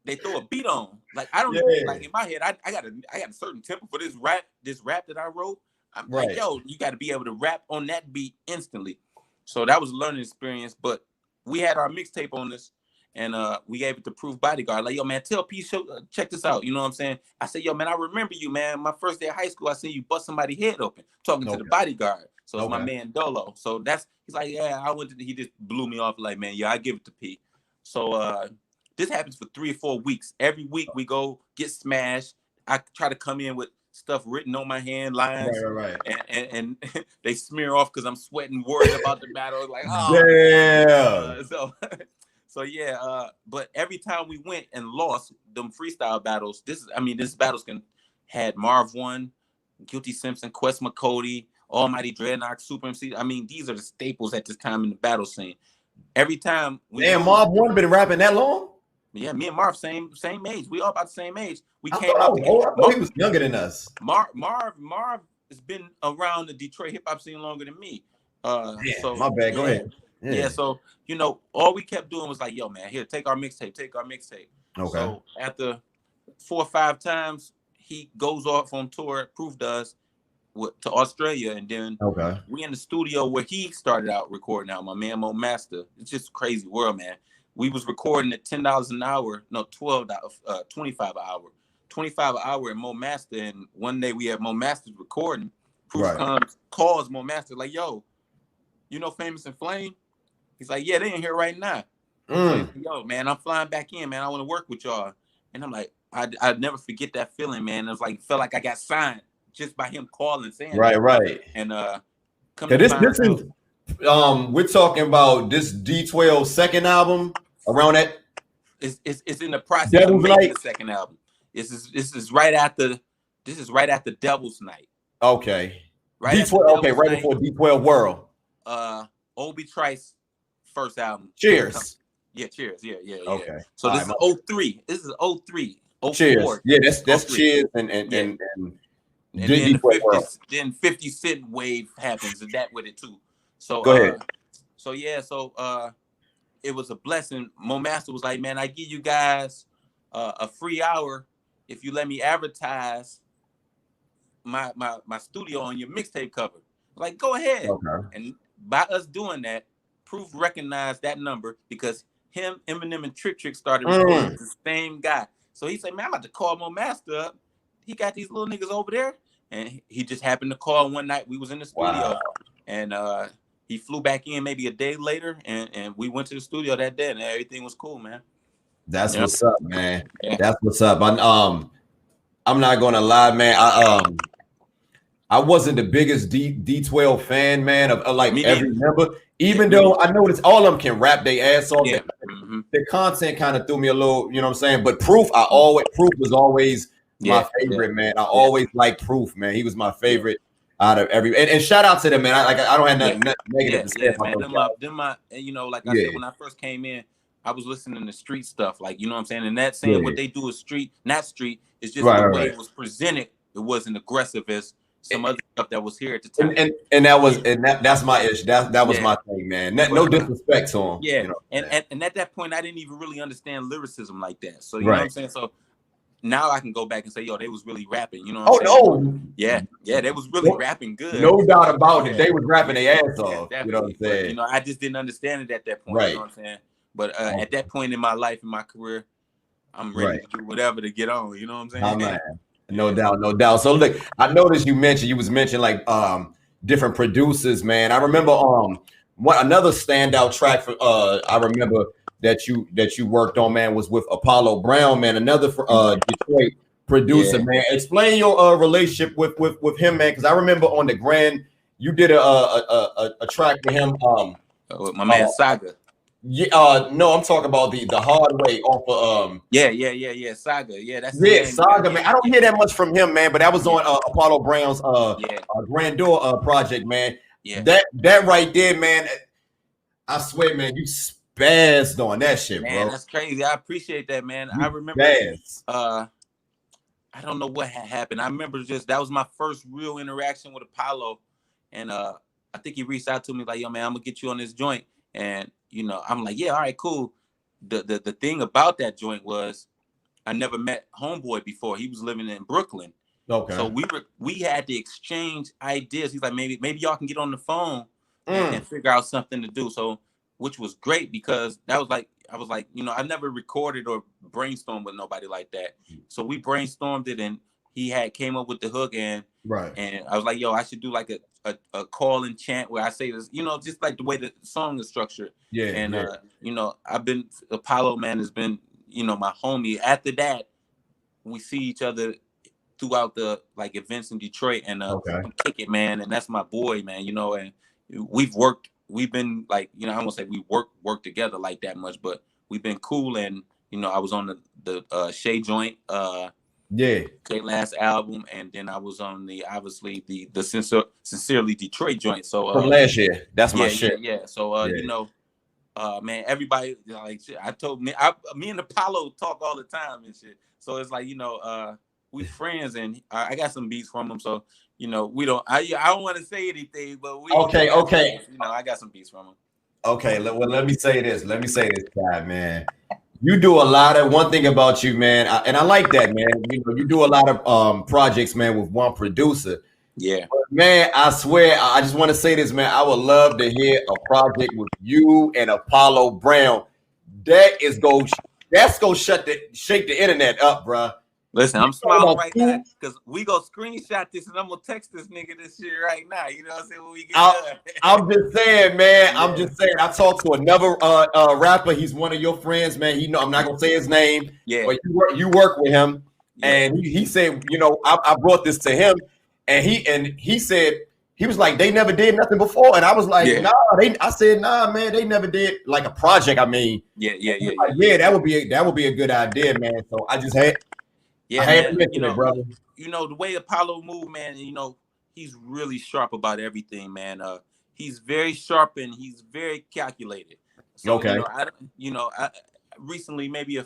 they throw a beat on. Like I don't like in my head, I got a certain tempo for this rap that I wrote. I'm like, yo, you got to be able to rap on that beat instantly. So that was a learning experience. But we had our mixtape on this, and we gave it to Proof Bodyguard. Like, yo, man, tell P, check this out. You know what I'm saying? I said, yo, man, I remember you, man. My first day of high school, I seen you bust somebody's head open talking to the bodyguard. So it's my man Dolo. So he's like, yeah, he just blew me off like, man, yeah, I give it to P. So this happens for 3 or 4 weeks. Every week we go get smashed. I try to come in with stuff written on my hand, lines, and they smear off because I'm sweating, worried about the battle. Like, but every time we went and lost them freestyle battles, this battles had Marv One, Guilty Simpson, Quest McCody, Almighty Dreadnought, Super MC. I mean, these are the staples at this time in the battle scene. Every time Marv One been rapping that long? Yeah, me and Marv same age. We all about the same age. We I came thought up together. he was younger than us. Marv has been around the Detroit hip hop scene longer than me. So my bad. Go ahead. Yeah. So you know, all we kept doing was like, yo, man, here, take our mixtape. Okay. So after 4 or 5 times, he goes off on tour. Proof does to Australia, and then we in the studio where he started out recording. Now, my man Mo Master. It's just a crazy world, man. We was recording at $10 an hour, no, $12, $25 an hour. $25 an hour in Mo Master, and one day we had Mo Master recording. Proof calls Mo Master like, yo, you know Famous and Flame? He's like, yeah, they in here right now. So like, yo, man, I'm flying back in, man. I want to work with y'all. And I'm like, I'd never forget that feeling, man. It was like, felt like I got signed just by him calling, saying that. Right. And this is we're talking about this D12 second album around that. It's in the process of making the second album. This is right after Devil's Night. Okay. Right D12. Okay, right before D12 World. Obi Trice first album. Cheers. Yeah, cheers. Yeah. Okay. So this is 03. This is 03. Cheers. 04. Yeah, that's 03. cheers and then Deep the World. 50 Cent wave happens and that with it too. So go ahead. It was a blessing. Mo Master was like, man, I give you guys a free hour if you let me advertise my studio on your mixtape cover. Like, go ahead. Okay. And by us doing that, Proof recognized that number because him, Eminem, and Trick started recording with the same guy. So he said, man, I'm about to call Mo Master up. He got these little niggas over there. And he just happened to call one night. We was in the studio. And he flew back in maybe a day later. And we went to the studio that day. And everything was cool, man. That's what's up, man. Yeah. That's what's up. I'm not going to lie, man. I wasn't the biggest D12 fan, man, of like every member. Even though I noticed all of them can rap their ass off. The content kind of threw me a little, you know what I'm saying? But Proof was always my favorite, man. I always liked Proof, man. He was my favorite out of every. And shout out to them, man. I don't have nothing negative to say about them. You know, like I said, when I first came in, I was listening to street stuff, like, you know what I'm saying? And that's saying what they do is street, not street. It's just the way it was presented. It wasn't aggressive as some other stuff that was here at the time. And that's my issue. That was my thing, man. No disrespect to him. Yeah. You know and at that point, I didn't even really understand lyricism like that. So you know what I'm saying? So now I can go back and say, yo, they was really rapping. You know what I'm saying? Yeah, they was really rapping good. No doubt about it. They was rapping their ass off. You know what I'm saying? But, you know, I just didn't understand it at that point. You know what I'm saying? But at that point in my life, in my career, I'm ready to do whatever to get on. You know what I'm saying? Oh, man. No doubt. So look, I noticed you was mentioning like different producers, man. I remember another standout track for I remember that you worked on, man, was with Apollo Brown, man, another Detroit producer, man. Explain your relationship with him, man, because I remember on the Grand you did a track with him. With my man Saga. Yeah, no, I'm talking about the Hard Way off of Saga. Yeah, that's Saga, man. I don't hear that much from him, man, but that was on Apollo Brown's Grandeur project, man. Yeah, that right there, man. I swear, man, you spazzed on that shit, man, bro. That's crazy. I appreciate that, man. I remember I don't know what had happened. I remember that was my first real interaction with Apollo, and I think he reached out to me like, yo, man, I'm gonna get you on this joint. And you know, I'm like, yeah, all right, cool. The thing about that joint was I never met Homeboy before. He was living in Brooklyn. Okay. So we had to exchange ideas. He's like, maybe y'all can get on the phone and figure out something to do. So, which was great because I was like, you know, I never recorded or brainstormed with nobody like that. So we brainstormed it, and he came up with the hook, and I was like, yo, I should do like a call and chant where I say this, you know, just like the way the song is structured. Yeah. And you know, Apollo, man, has been, you know, my homie. After that, we see each other throughout the like events in Detroit, and we kick it, man. And that's my boy, man. You know, and we've been like, you know, I won't say we work together like that much, but we've been cool. And you know, I was on the Shay joint. Their last album, and then I was on the Sincerely Detroit joint. So from last year, that's my shit. Yeah. So you know, man, everybody like shit. I told me and Apollo talk all the time and shit. So it's like, you know, we friends, and I got some beats from him. So you know, I don't want to say anything, but okay. You know, I got some beats from him. Okay, let me say this. Guy, man. You do a lot of one thing about you, man, and I like that, man. You know, you do a lot of projects, man, with one producer. Yeah, but, man. I swear, I just want to say this, man. I would love to hear a project with you and Apollo Brown. That's gonna shake the internet up, bro. Listen, I'm smiling right now because we go screenshot this, and I'm gonna text this nigga this shit right now. You know what I'm saying? When we get done. I'm just saying, man. I'm just saying. I talked to another rapper. He's one of your friends, man. I'm not gonna say his name. Yeah. But you work with him, and he said, you know, I brought this to him, and he said he was like, they never did nothing before, and I was like, nah. I said, nah, man. They never did like a project. I mean, yeah. Like, that would be a good idea, man. So I just had. Yeah, I had to mention it, brother. You know, the way Apollo moved, man, you know, he's really sharp about everything, man. he's very sharp and he's very calculated. So Okay. I recently, maybe I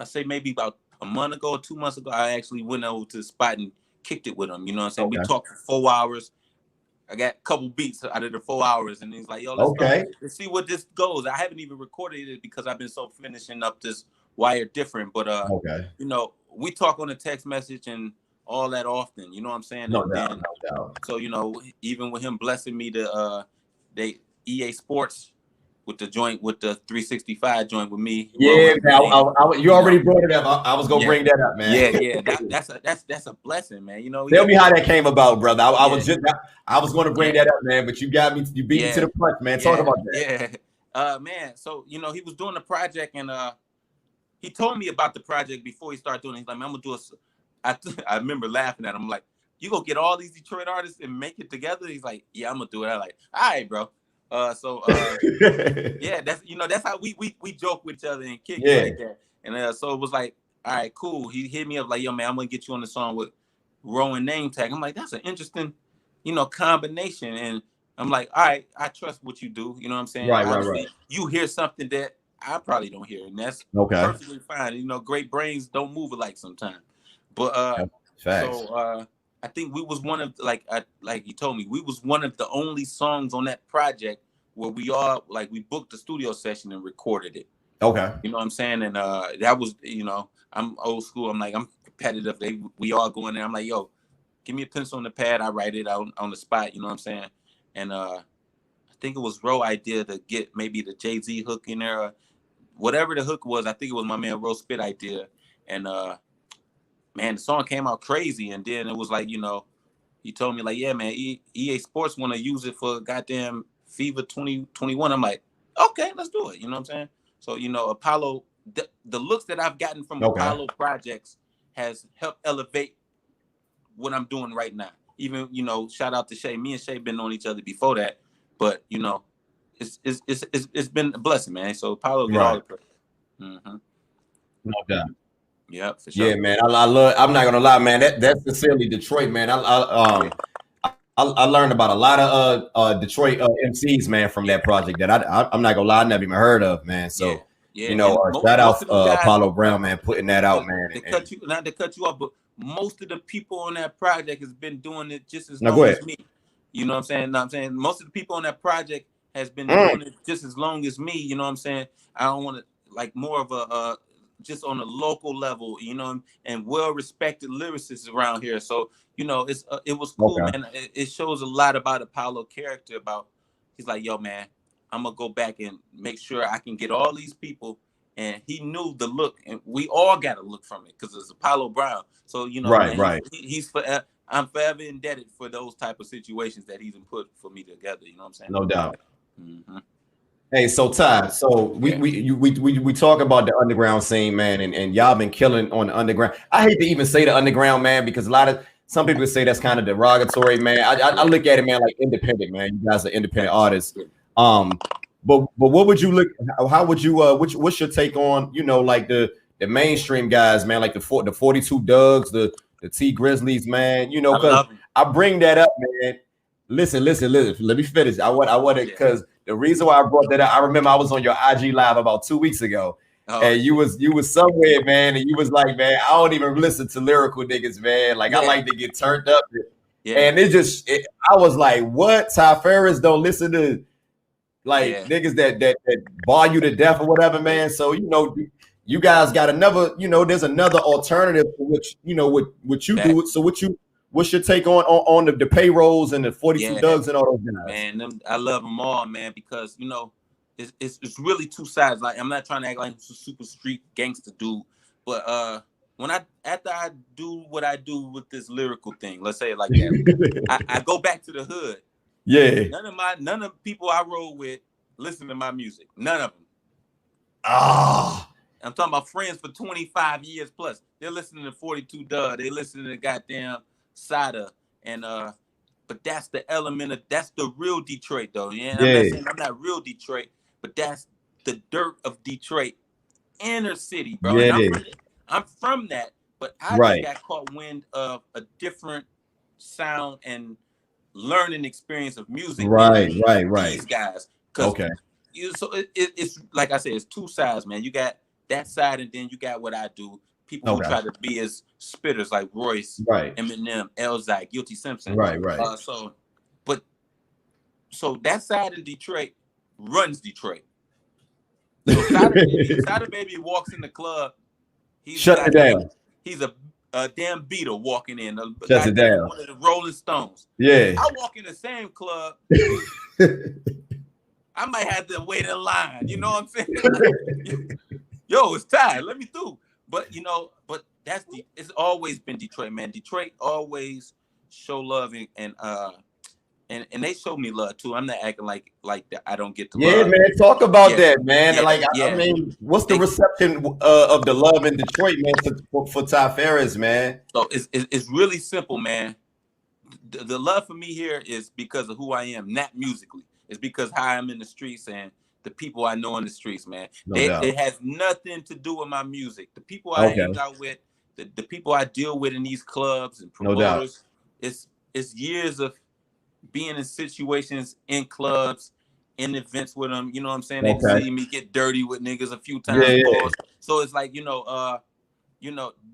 say maybe about a month ago or 2 months ago, I actually went over to the spot and kicked it with him. You know what I'm saying? Okay. We talked for 4 hours. I got a couple beats out of the 4 hours, and he's like, "Yo, let's see what this goes." I haven't even recorded it because I've been so finishing up this Wired Different. But we talk on the text message and all that often. You know what I'm saying? No doubt. So even with him blessing me to they EA Sports with the joint, with the 365 joint with me. Yeah, you already brought it up. I was gonna bring that up, man. Yeah. That's a blessing, man. Tell me how that came about, brother. I was going to bring that up, man, but you beat me to the punch, man. Talk about that. Yeah. Man. So he was doing the project, and he told me about the project before he started doing it. He's like, man, I'm gonna do I remember laughing at him. I'm like, you gonna get all these Detroit artists and make it together? He's like, yeah, I'm gonna do it. I'm like, all right, bro. That's that's how we joke with each other and kick it like that. And so it was like, all right, cool. He hit me up like, yo, man, I'm gonna get you on the song with Rowan Name Tag. I'm like, that's an interesting, combination. And I'm like, all right, I trust what you do. You know what I'm saying? Right. You hear something that I probably don't hear, and that's perfectly fine. Great brains don't move alike sometimes. But I think we was one of, like you told me, we was one of the only songs on that project where we all we booked a studio session and recorded it. Okay. You know what I'm saying? And that was, I'm old school. I'm like, I'm competitive. We all go in there. I'm like, yo, give me a pencil and a pad. I write it out on the spot. You know what I'm saying? And I think it was Ro idea to get maybe the Jay-Z hook in there. Whatever the hook was, I think it was my man Ro Spit idea. And man, the song came out crazy. And then it was like, he told me like, yeah, man, EA Sports want to use it for goddamn FIFA 2021. I'm like, okay, let's do it. You know what I'm saying? So, Apollo, the looks that I've gotten from Apollo projects has helped elevate what I'm doing right now. Even, shout out to Shay. Me and Shay been on each other before that. But, it's been a blessing, man. So Apollo get all the credit. Mm-hmm. No doubt. Yeah, for sure. Yeah, man. I'm not gonna lie, man. That's sincerely Detroit, man. I learned about a lot of Detroit MCs, man, from that project that I'm not gonna lie, I never even heard of, man. So shout out Apollo Brown, man, putting that out, man. Not to cut you off, but most of the people on that project has been doing it just as long as me. You know what I'm saying? Most of the people on that project has been doing it just as long as me. You know what I'm saying? I don't want to more of a just on a local level, and well-respected lyricists around here. So, it was cool, man. It shows a lot about Apollo character. He's like, yo, man, I'm gonna go back and make sure I can get all these people. And he knew the look, and we all got a look from it because it's Apollo Brown. So, man, he's forever. I'm forever indebted for those type of situations that he's put for me together. You know what I'm saying? No doubt. Mm-hmm. Hey, so Ty, we talk about the underground scene, man, and y'all been killing on the underground. I hate to even say the underground, man, because some people say that's kind of derogatory, man. I look at it, man, like independent, man. You guys are independent artists. But what would you look? How would you? What's your take on like the mainstream guys, man, like the 42 Dougs, the T Grizzlies, man. Because I bring that up, man. Listen. Let me finish. I want it because the reason why I brought that up, I remember I was on your IG live about 2 weeks ago, and you was somewhere, man, and you was like, man, I don't even listen to lyrical niggas, man. Like I like to get turned up, and I was like, what? Ty Farris don't listen to niggas that bar you to death or whatever, man. So you guys got another, there's another alternative for which what you do. So what's your take on the payrolls and the 42 Dougs and all those guys? Man, I love them all, man, because it's really two sides. Like I'm not trying to act like I'm a super street gangster dude, but after I do what I do with this lyrical thing, let's say it like that, I go back to the hood. Yeah. None of the people I roll with listen to my music. None of them. I'm talking about friends for 25 years plus. They're listening to 42 Doug. They listening to goddamn Sada. And but that's the element of that's the real Detroit though. Yeah. I'm not saying I'm not real Detroit, but that's the dirt of Detroit, inner city, bro. Yeah. And I'm from that, but I just got caught wind of a different sound and learning experience of music Right, than right, right. these guys. Because Okay. It's like I said, it's two sides, man. You got that side, and then you got what I do. People who Okay. try to be as spitters like Royce, Right. Eminem, Elzhi, Guilty Simpson. Right, right. So that side of Detroit runs Detroit. So Sada Baby walks in the club. Shut it down. He's a damn Beatle walking in. Shuts it down. One of the Rolling Stones. Yeah. I walk in the same club. I might have to wait in line. You know what I'm saying? Yo, it's Ty. Let me through. But it's always been Detroit, man. Detroit always show love and they show me love too. I'm not acting like that. I don't get the love. Yeah, man. Talk about that, man. I mean, what's the reception of the love in Detroit, man, for Ty Farris, man? So it's really simple, man. The love for me here is because of who I am, not musically. It's because how I'm in the streets and the people I know in the streets, man. It has nothing to do with my music. The people I hang out with, the people I deal with in these clubs and promoters, it's years of being in situations in clubs, in events with them. You know what I'm saying? They see me get dirty with niggas a few times. Yeah. So it's like,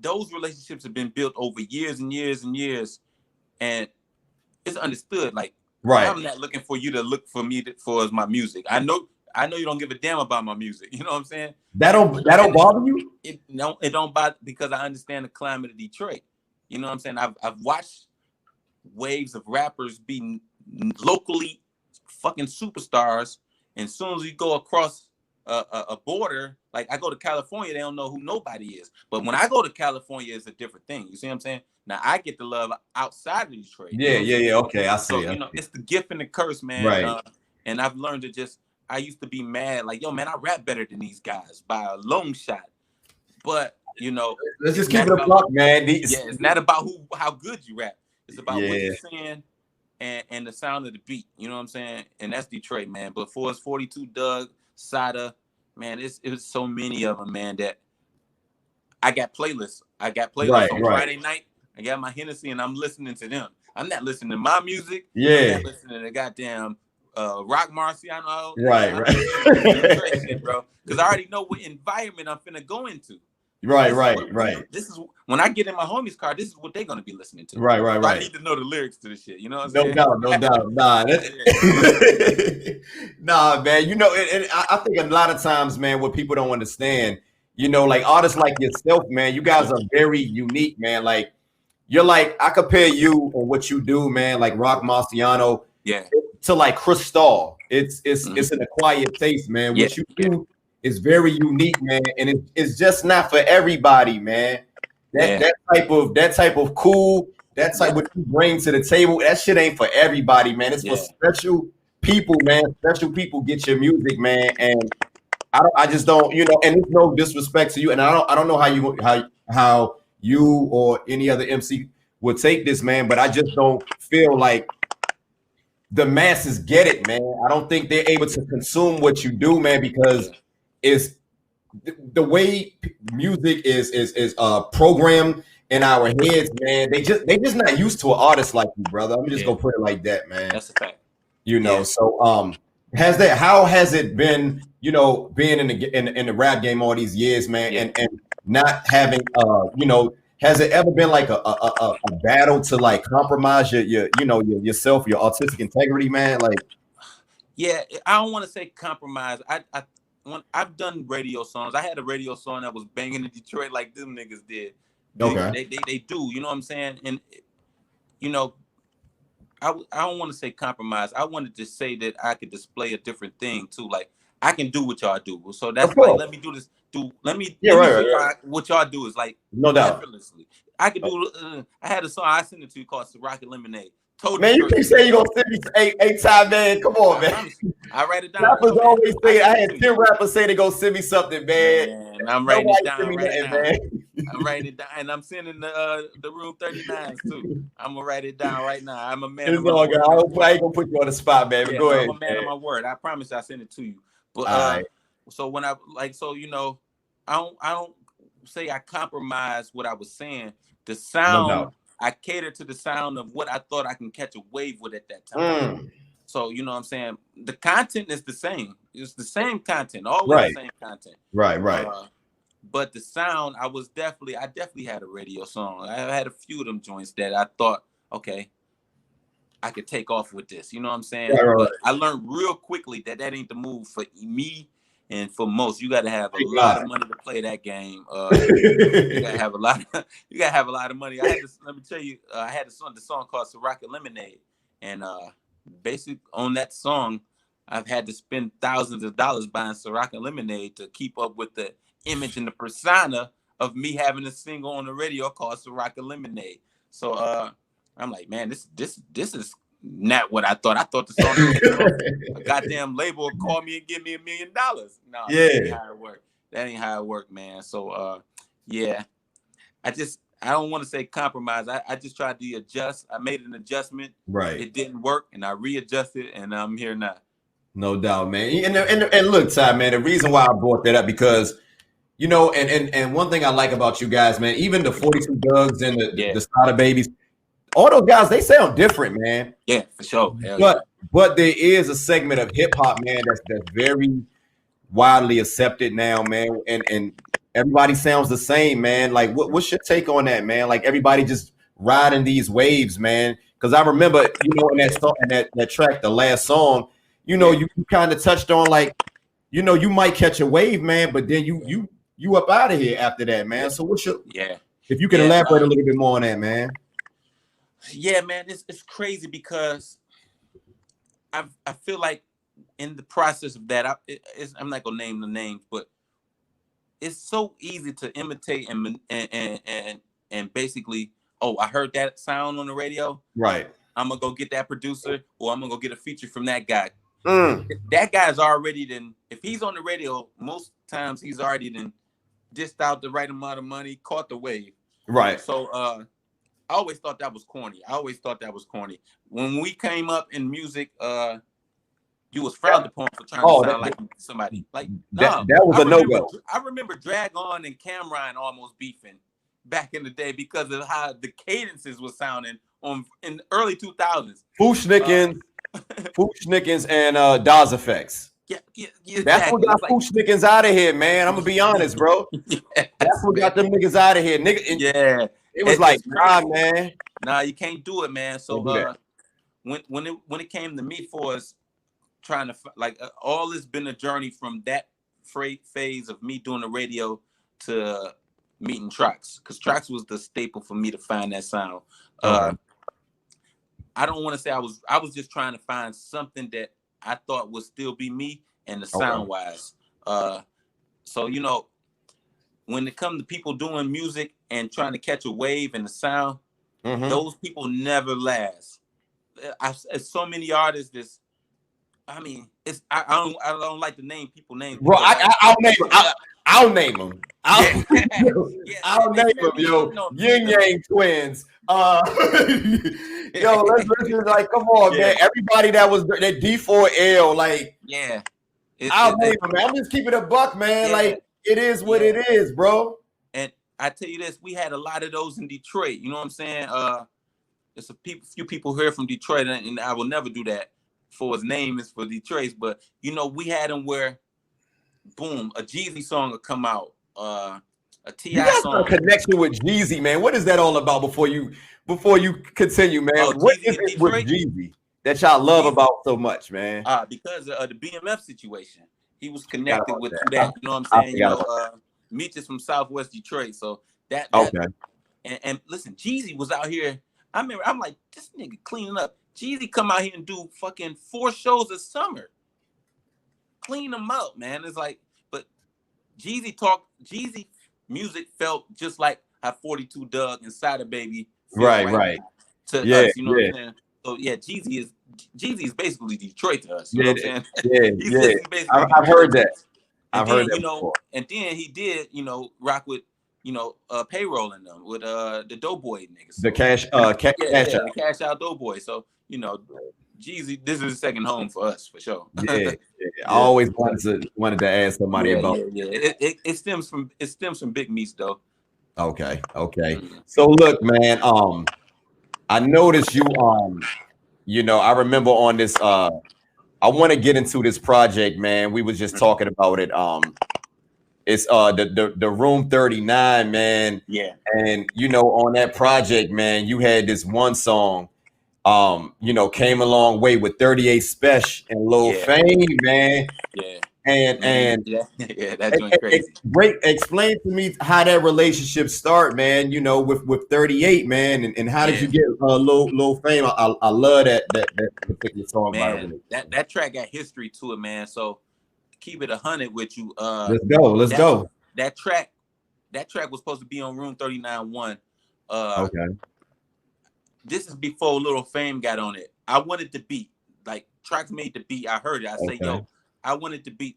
those relationships have been built over years and years and years. And it's understood. Like, I'm not looking for you to look for me for my music. I know you don't give a damn about my music. You know what I'm saying? That don't bother you? It don't bother because I understand the climate of Detroit. You know what I'm saying? I've watched waves of rappers be locally fucking superstars, and as soon as you go across a border, like I go to California, they don't know who nobody is. But when I go to California, it's a different thing. You see what I'm saying? Now I get the love outside of Detroit. Yeah. Okay, I see. So it's the gift and the curse, man. Right. And I've learned to I used to be mad, like, yo, man, I rap better than these guys by a long shot. But let's just keep it a buck, man. It's not about how good you rap. It's about what you're saying and the sound of the beat. You know what I'm saying? And that's Detroit, man. But for us, 42 Doug, Sada, man, it was so many of them, man, that I got playlists. On Friday night. I got my Hennessy and I'm listening to them. I'm not listening to my music. Yeah. I'm not listening to goddamn Rock Marciano. Right. Shit, bro. Because I already know what environment I'm finna go into. Right. This is when I get in my homie's car. This is what they're gonna be listening to. Right. I need to know the lyrics to the shit. You know what I'm saying? No doubt. Nah, nah, man. And I think a lot of times, man, what people don't understand, like artists like yourself, man, you guys are very unique, man. Like you're like I compare you and what you do, man, like Rock Marciano, to like Cristal. It's an acquired taste, man. What you do is very unique, man, and it's just not for everybody, man. That type of cool, that type what you bring to the table, that shit ain't for everybody, man. It's for special people, man. Special people get your music, man. And I just don't, and it's no disrespect to you, and I don't know how you or any other MC would take this, man, but I just don't feel like the masses get it, man. I don't think they're able to consume what you do, man, because it's the way music is programmed in our heads, man. They just not used to an artist like you, brother. I'm just gonna put it like that, man. That's a fact. So how has it been, being in the rap game all these years, man, and not having has it ever been like a battle to like compromise yourself, your artistic integrity, man? Like, I don't want to say compromise. I've done radio songs. I had a radio song that was banging in Detroit like them niggas did. They do, you know what I'm saying? And I don't want to say compromise. I wanted to say that I could display a different thing too. Like I can do what y'all do. So that's like, let me do this. What y'all do is like no doubt. Effortlessly. I could do. I had a song I sent it to you called Rocket Lemonade. Man, you keep saying you gonna send me eight time, man. Come on, man. I write it down. Rappers always say I had 10 rappers say they gonna send me something, man. And I'm writing it down right now. Man. I'm writing it down, and I'm sending the Room 39s too. I'm gonna write it down right now. I'm a man. It's all good. I ain't gonna put you on the spot, man. Go ahead. I'm a man of my word. I promise I send it to you. But so when I I don't say I compromised what I was saying. The sound I catered to the sound of what I thought I can catch a wave with at that time. So you know what I'm saying? The content is the same. It's the same content, always the same content. Right. But the sound, I definitely had a radio song. I had a few of them joints that I thought, okay, I could take off with this. You know what I'm saying? But I learned real quickly that ain't the move for me and for most. You got to have a lot of money to play that game. You got to have a lot. You got to have a lot of money. Let me tell you, I had the song called Ciroc Lemonade, and basically on that song, I've had to spend thousands of dollars buying Ciroc Lemonade to keep up with the image and the persona of me having a single on the radio called Ciroc Lemonade. So I'm like, man, this is not what I thought. I thought the song a goddamn label would call me and give me $1 million. No, that ain't how it worked. That ain't how it worked, man. So yeah. I don't want to say compromise. I just tried to adjust. I made an adjustment. Right. It didn't work, and I readjusted, and I'm here now. No doubt, man. And look, Ty, man, the reason why I brought that up because, you know, and one thing I like about you guys, man, even the 42 Dougs and the Starter Babies, all those guys, they sound different, man. Yeah, for sure. But there is a segment of hip hop, man, that's very widely accepted now, man, and everybody sounds the same, man. Like, what's your take on that, man? Like, everybody just riding these waves, man. Because I remember, you know, in that song, in that track, the last song, you know, you kind of touched on, like, you know, you might catch a wave, man, but then you up out of here after that, man. So what's your if you can elaborate a little bit more on that, man? Yeah, man, it's crazy because I feel like in the process of that, I'm not gonna name the names, but it's so easy to imitate and basically, I heard that sound on the radio. Right. I'm gonna go get that producer, or I'm gonna go get a feature from that guy. That guy's already if he's on the radio, most times he's already dished out the right amount of money, caught the wave. Right. So I always thought that was corny. When we came up in music, you was frowned upon for trying to sound like somebody. Like that was a no-go. I remember Drag On and Cameron almost beefing back in the day because of how the cadences was sounding in the early 2000s. Fushnikins and Dawes Effects. Yeah, that's what got Fushnikins out of here, man. I'm gonna be honest, bro. That's what got them niggas out of here, nigga. It was like, nah, man. Nah, you can't do it, man. So when it came to me for us trying to all it's been a journey from that phase of me doing the radio to meeting Trax, because Trax was the staple for me to find that sound. I don't want to say I was just trying to find something that I thought would still be me and the sound wise. So you know, when it comes to people doing music and trying to catch a wave and the sound, those people never last. It's so many artists that's, I mean, I don't like to name people names. Bro, I'll name them. I'll name them. I'll name them, yo. Yin Yang Twins. Yo, let's just like, come on, man. Everybody that was that D4L, like, I'll name them, man. I'm just keeping a buck, man. Like, it is what it is, bro. And I tell you this, we had a lot of those in Detroit. You know what I'm saying? There's few people here from Detroit, and I will never do that for his name is for Detroit. But you know, we had them where, boom, a Jeezy song would come out, a T.I. song. A connection with Jeezy, man. What is that all about? Before you continue, man. What is it with Jeezy that y'all love about so much, man? Because of the BMF situation, he was connected with that. You know what I'm saying? You know, Meech is from Southwest Detroit, so that and listen, Jeezy was out here. I remember, I'm like, this nigga cleaning up. Jeezy come out here and do fucking 4 shows a summer. Clean them out, man. It's like, but Jeezy music felt just like how 42 Doug and Cider Baby right to us, you know what I'm saying? So yeah, Jeezy is basically Detroit to us. You know what I'm saying? I've heard that. I've heard that, you know, before. And then he did, you know, rock with, you know, Payroll in them with the Doughboy niggas. So, the cash the Cash Out Doughboy. So, you know, Jeezy, this is a second home for us for sure. I always wanted to ask somebody about. It stems from Big Meats though. Okay. So look, man. I noticed you. I remember on this. I want to get into this project, man. We was just talking about it. It's the Room 39, man. Yeah. And on that project, man, you had this one song. Came a long way with 38 Special and Lil Fame, man. Yeah. And yeah, that's crazy. Great. Explain to me how that relationship start, man. With 38, man, and how did you get Lil Fame? I love that particular song, man. by the way. That track got history to it, man. So keep it 100 with you. Let's go. That track was supposed to be on Room 39-1. Okay. This is before Lil Fame got on it. I wanted the beat. Like, Trax made the beat. I heard it. I said, yo, I wanted the beat.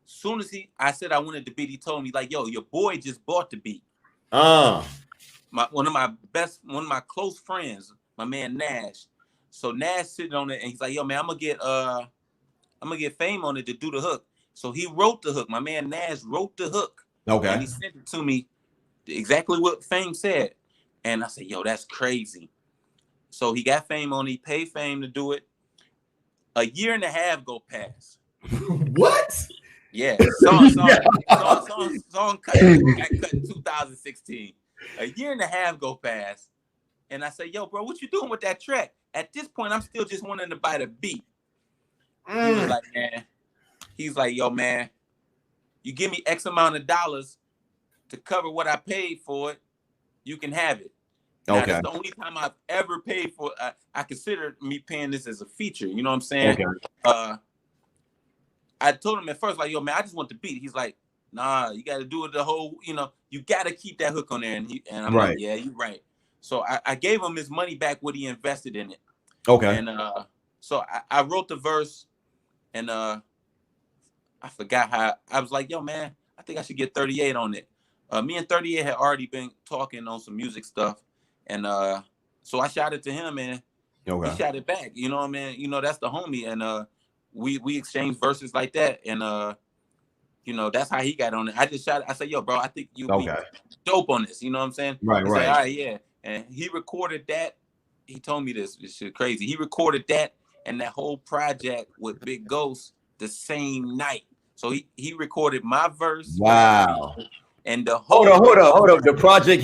Soon as I said I wanted the beat, he told me, like, yo, your boy just bought the beat. One of my close friends, my man Nash. So Nash sitting on it and he's like, yo, man, I'm gonna get Fame on it to do the hook. So he wrote the hook. My man Nash wrote the hook. Okay. And he sent it to me exactly what Fame said. And I said, yo, that's crazy. So he got Fame on it. He paid Fame to do it. A year and a half go past. What? Yeah. Song cut in 2016. A year and a half go past. And I say, yo, bro, what you doing with that track? At this point, I'm still just wanting to buy the beat. He was like, man. He's like, yo, man, you give me X amount of dollars to cover what I paid for it, you can have it. Now, that's the only time I've ever paid for I consider me paying this as a feature. You know what I'm saying? Okay. I told him at first, like, yo, man, I just want the beat. He's like, nah, you got to do it the whole, you got to keep that hook on there. And I'm like, yeah, you're right. So I gave him his money back, what he invested in it. Okay. And so I wrote the verse, and I forgot how. I was like, yo, man, I think I should get 38 on it. Me and 38 had already been talking on some music stuff. And so I shot it to him, and he shot it back. You know what I mean? That's the homie. And we exchanged verses like that. And that's how he got on it. I just shot it. I said, yo, bro, I think you'll be dope on this. You know what I'm saying? Right. Said, all right, yeah. And he recorded that. He told me this shit crazy. He recorded that and that whole project with Big Ghost the same night. So he recorded my verse. Wow. And the whole hold up. The project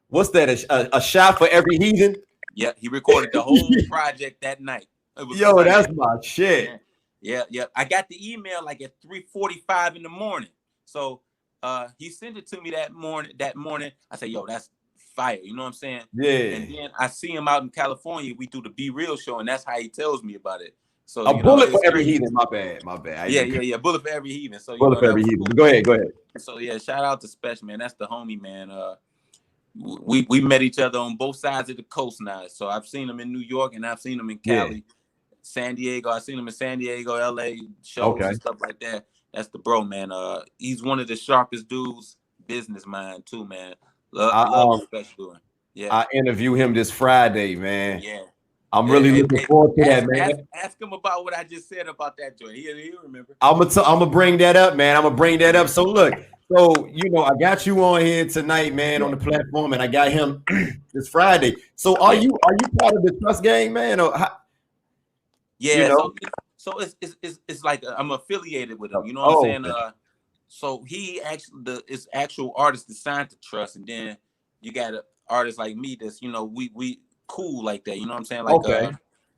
what's that? A shot for every heathen? Yeah, he recorded the whole project that night. Yo, that's my shit. Yeah. I got the email like at 3:45 in the morning. So he sent it to me that morning. I said, yo, that's fire. You know what I'm saying? Yeah. And then I see him out in California. We do the Be Real show, and that's how he tells me about it. So a bullet for every heathen. My bad. Yeah. Bullet for every heathen. So bullet for every heathen. Cool. Go ahead. So yeah, shout out to Special, man. That's the homie, man. We met each other on both sides of the coast now. So I've seen him in New York and I've seen him in Cali, San Diego. I've seen him in San Diego, LA shows and stuff like that. That's the bro, man. He's one of the sharpest dudes, business mind too, man. Love Special. Yeah. I interview him this Friday, man. Yeah. I'm really looking forward to that, man. Ask him about what I just said about that joint. He'll remember. I'm gonna bring that up, man. So look, I got you on here tonight, man, on the platform, and I got him this Friday. So are you part of the Trust Gang, man? Or how, yeah. So it's like I'm affiliated with him. You know what I'm saying? Okay. So he actually it's actual artists that signed to Trust, and then you got artists like me that's we cool like that. You know what I'm saying? Like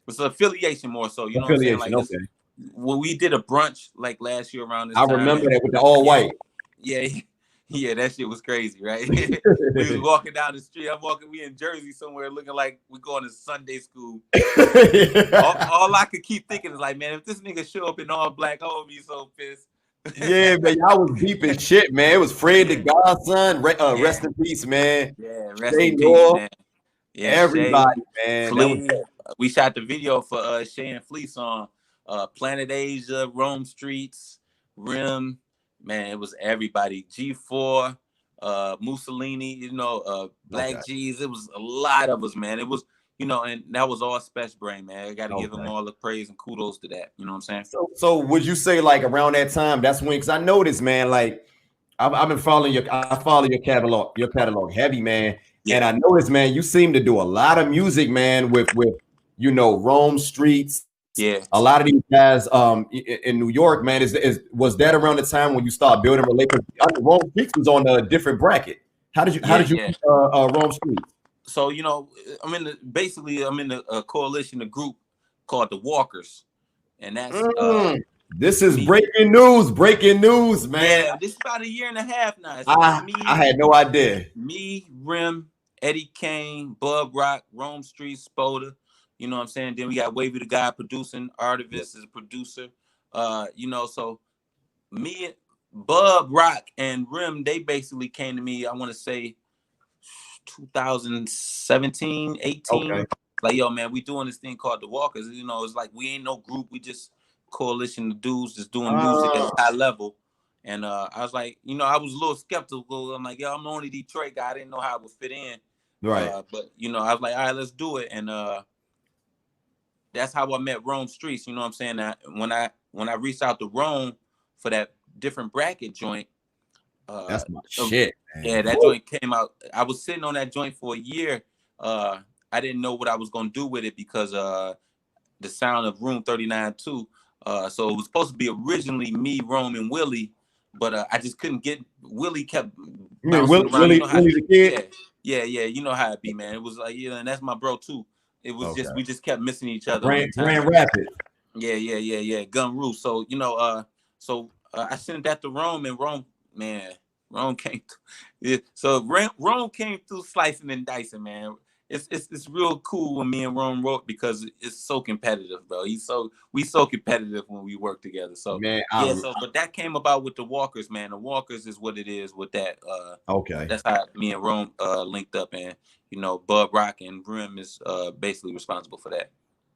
it's an affiliation more so. You know what I'm saying? Like when we did a brunch like last year around this time. I remember that with the all white. Yeah, that shit was crazy, right? We was walking down the street. We in Jersey somewhere looking like we going to Sunday school. all I could keep thinking is like, man, if this nigga show up in all black, I would be so pissed. Yeah, man, I was deep in shit, man. It was Fred the Godson. Rest in peace, man. Yeah, rest in peace, man. Yeah, everybody, Shay, man. We shot the video for Shay and Flea song, Planet Asia, Rome Streets, Rim. Man, it was everybody. G4, Mussolini, Black G's. It was a lot of us, man. It was, and that was all Special Brain, man. I got to give him all the praise and kudos to that. You know what I'm saying? So would you say like around that time, that's when, because I noticed, man, like I've been following I follow your catalog heavy, man. And I noticed, man, you seem to do a lot of music, man, with Rome Streets. Yeah. A lot of these guys in New York, man, was that around the time when you start building relationships? Rome Streets was on a different bracket. How did you Rome Streets? So I'm in the coalition, a group called the Walkers, and that's this is breaking news, man. Yeah, this is about a year and a half now. I had no idea. Me, Rim, Eddie Kane, Bub Rock, Rome Street, Spoda. You know what I'm saying? Then we got Wavy the guy producing, Artivist is a producer. So me, Bub Rock, and Rim, they basically came to me, I want to say 2017, 18. Okay. Like, yo, man, we doing this thing called the Walkers. It's like we ain't no group. We just coalition of dudes just doing music at a high level. And I was like, I was a little skeptical. I'm like, yo, I'm the only Detroit guy. I didn't know how it would fit in. Right. But I was like, all right, let's do it. And that's how I met Rome Streets. You know what I'm saying? When I reached out to Rome for that different bracket joint. That's my shit, man. Yeah, that joint came out. I was sitting on that joint for a year. I didn't know what I was gonna do with it because the sound of Room 39 too. So it was supposed to be originally me, Rome, and Willie, but I just couldn't get. Willie kept bouncing around. Willie the kid. Yeah. You know how it be, man. It was like, and that's my bro too. It was just we just kept missing each other. Grand Rapids. Yeah. Gun Roof. So I sent that to Rome, and Rome came through. So Rome came through slicing and dicing, man. It's real cool when me and Rome wrote because it's so competitive, bro. We so competitive when we work together. So man, but that came about with the Walkers, man. The Walkers is what it is with that. Okay. That's how me and Rome linked up, and Bub Rock and Brim is basically responsible for that.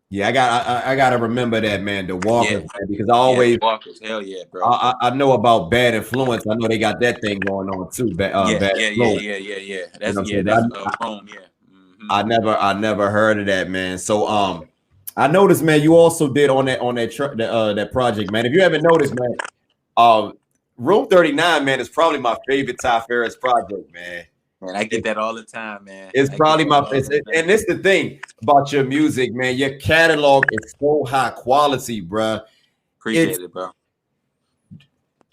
Yeah, I gotta remember that, man. The Walkers, man, because I always Walkers, hell yeah, bro. I know about Bad Influence. I know they got that thing going on too. Bad Influence. Yeah. That's Rome, yeah. Mm-hmm. I never heard of that, man. So I noticed, man, you also did on that project, man. If you haven't noticed, man, Room 39, man, is probably my favorite Ty Farris project, man. Man, I get that all the time, man. It's probably and it's the thing about your music, man. Your catalog is so high quality, bro. Appreciate it, bro.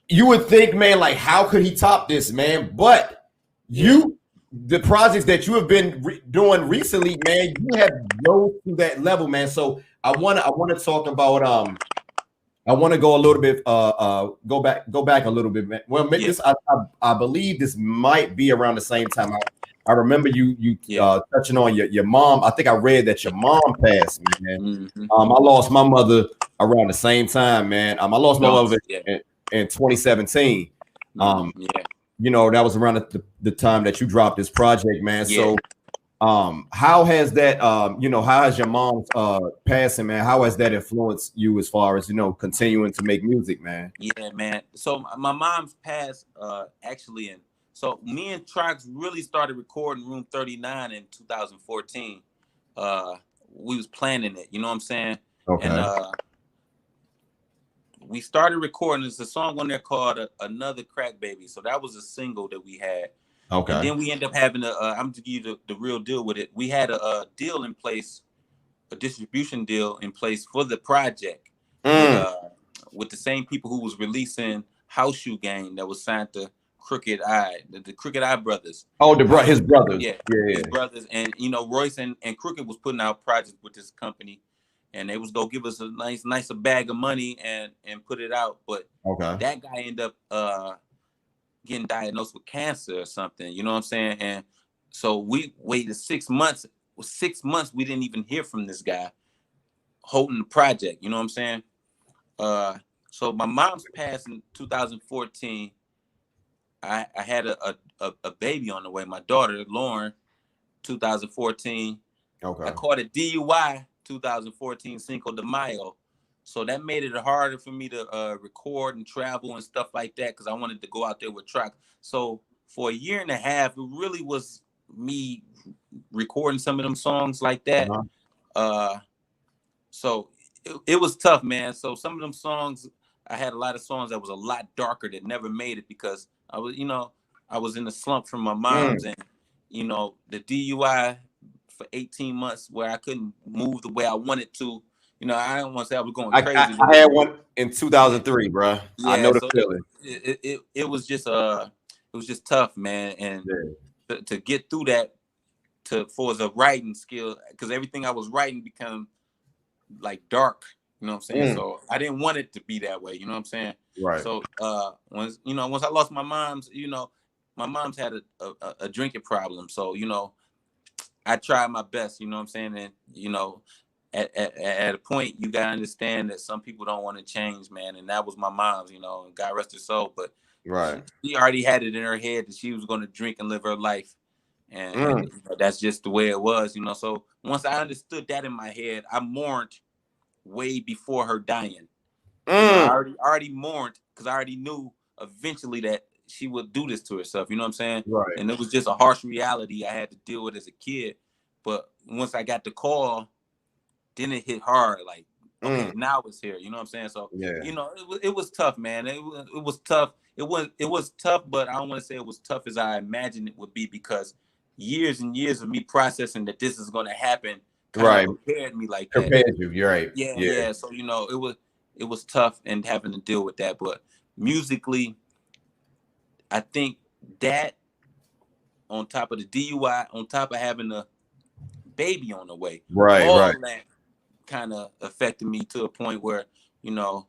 You would think, man, like, how could he top this, man? But the projects that you have been doing recently, man, you have rose to that level, man. So I want to talk about I want to go a little bit go back a little bit, man. Well, this I believe this might be around the same time. I remember you touching on your mom. I think I read that your mom passed, man. Mm-hmm. I lost my mother around the same time, man. I lost my mother in 2017. That was around the time that you dropped this project, man. So how has that how has your mom's passing, man, how has that influenced you as far as continuing to make music, man? Yeah, man. So my mom's passed actually so me and Trax really started recording Room 39 in 2014. We was planning it, you know what I'm saying? Okay. And we started recording. There's a song on there called Another Crack Baby. So that was a single that we had. Okay. And then we end up having I'm to give you the real deal with it. We had a deal in place, a distribution deal in place for the project with the same people who was releasing House Shoe Gang that was signed to Crooked Eye, the Crooked Eye brothers. Oh, his brothers. Yeah. His brothers. And Royce and Crooked was putting out projects with this company, and they was gonna give us a nice bag of money and put it out. But that guy ended up getting diagnosed with cancer or something, you know what I'm saying? And so we waited 6 months. 6 months we didn't even hear from this guy holding the project, you know what I'm saying? So my mom's passed in 2014. I had a baby on the way, my daughter Lauren, 2014. Okay. I caught a DUI 2014 Cinco de Mayo. So that made it harder for me to record and travel and stuff like that because I wanted to go out there with Trax. So for a year and a half, it really was me recording some of them songs like that. So it was tough, man. So some of them songs, I had a lot of songs that was a lot darker that never made it because I was in a slump from my mom's and you know, the DUI for 18 months where I couldn't move the way I wanted to. You know, I don't want to say I was going crazy. I had one in 2003, bro. I know the So feeling. it was just tough, man. And to get through that for the writing skill, because everything I was writing become like dark. You know what I'm saying? So I didn't want it to be that way. You know what I'm saying? Right. So once I lost my mom's, you know, my mom's had a drinking problem. So, you know, I tried my best, you know what I'm saying? And, you know, at a point, you got to understand that some people don't want to change, man. And that was my mom's, you know, and God rest her soul. But she already had it in her head that she was going to drink and live her life. And you know, that's just the way it was, you know. So once I understood that in my head, I mourned way before her dying. You know, I already mourned because I already knew eventually that she would do this to herself. You know what I'm saying? Right. And it was just a harsh reality I had to deal with as a kid. But once I got the call, then it hit hard. Like, okay, now it's here. You know what I'm saying? So, you know, it was tough, man. It was tough. It was tough, but I don't want to say it was tough as I imagined it would be, because years and years of me processing that this is going to happen kind of prepared me like that. Prepared you. You're right. Yeah. So, you know, it was tough and having to deal with that. But musically, I think that on top of the DUI, on top of having a baby on the way, all that kind of affected me to a point where, you know,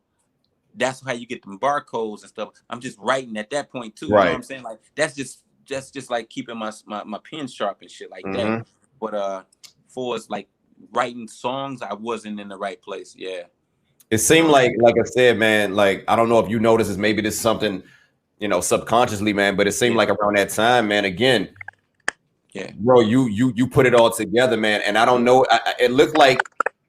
that's how you get them barcodes and stuff. I'm just writing at that point too. You know what I'm saying? Like that's just like keeping my pen sharp and shit like that. But for us like writing songs, I wasn't in the right place. Yeah. It seemed like I said, man, like I don't know if you notice this, maybe this is something, you know, subconsciously, man, but it seemed like around that time, man, again, bro, you put it all together, man. And I don't know, it looked like,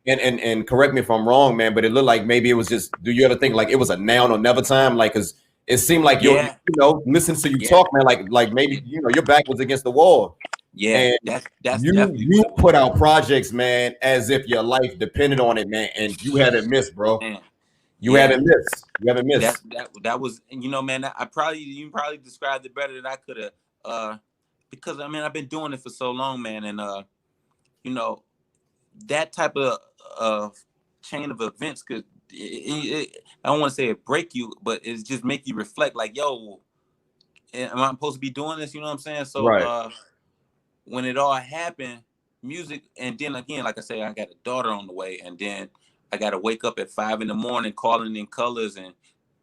and correct me if I'm wrong, man, but it looked like maybe it was just, do you ever think like it was a now or never time? Like, cause it seemed like you know, listen to you talk, man, like maybe, you know, your back was against the wall. Yeah, and that's you put out projects, man, as if your life depended on it, man, and you haven't missed, bro. Man. You haven't missed. You haven't missed. That was, you know, man. You probably described it better than I could have, because I mean I've been doing it for so long, man, and you know, that type of chain of events could, I don't want to say it break you, but it's just make you reflect. Like, yo, am I supposed to be doing this? You know what I'm saying? So, when it all happened, music, and then again, like I say, I got a daughter on the way, and then I got to wake up at 5 a.m, calling in colors and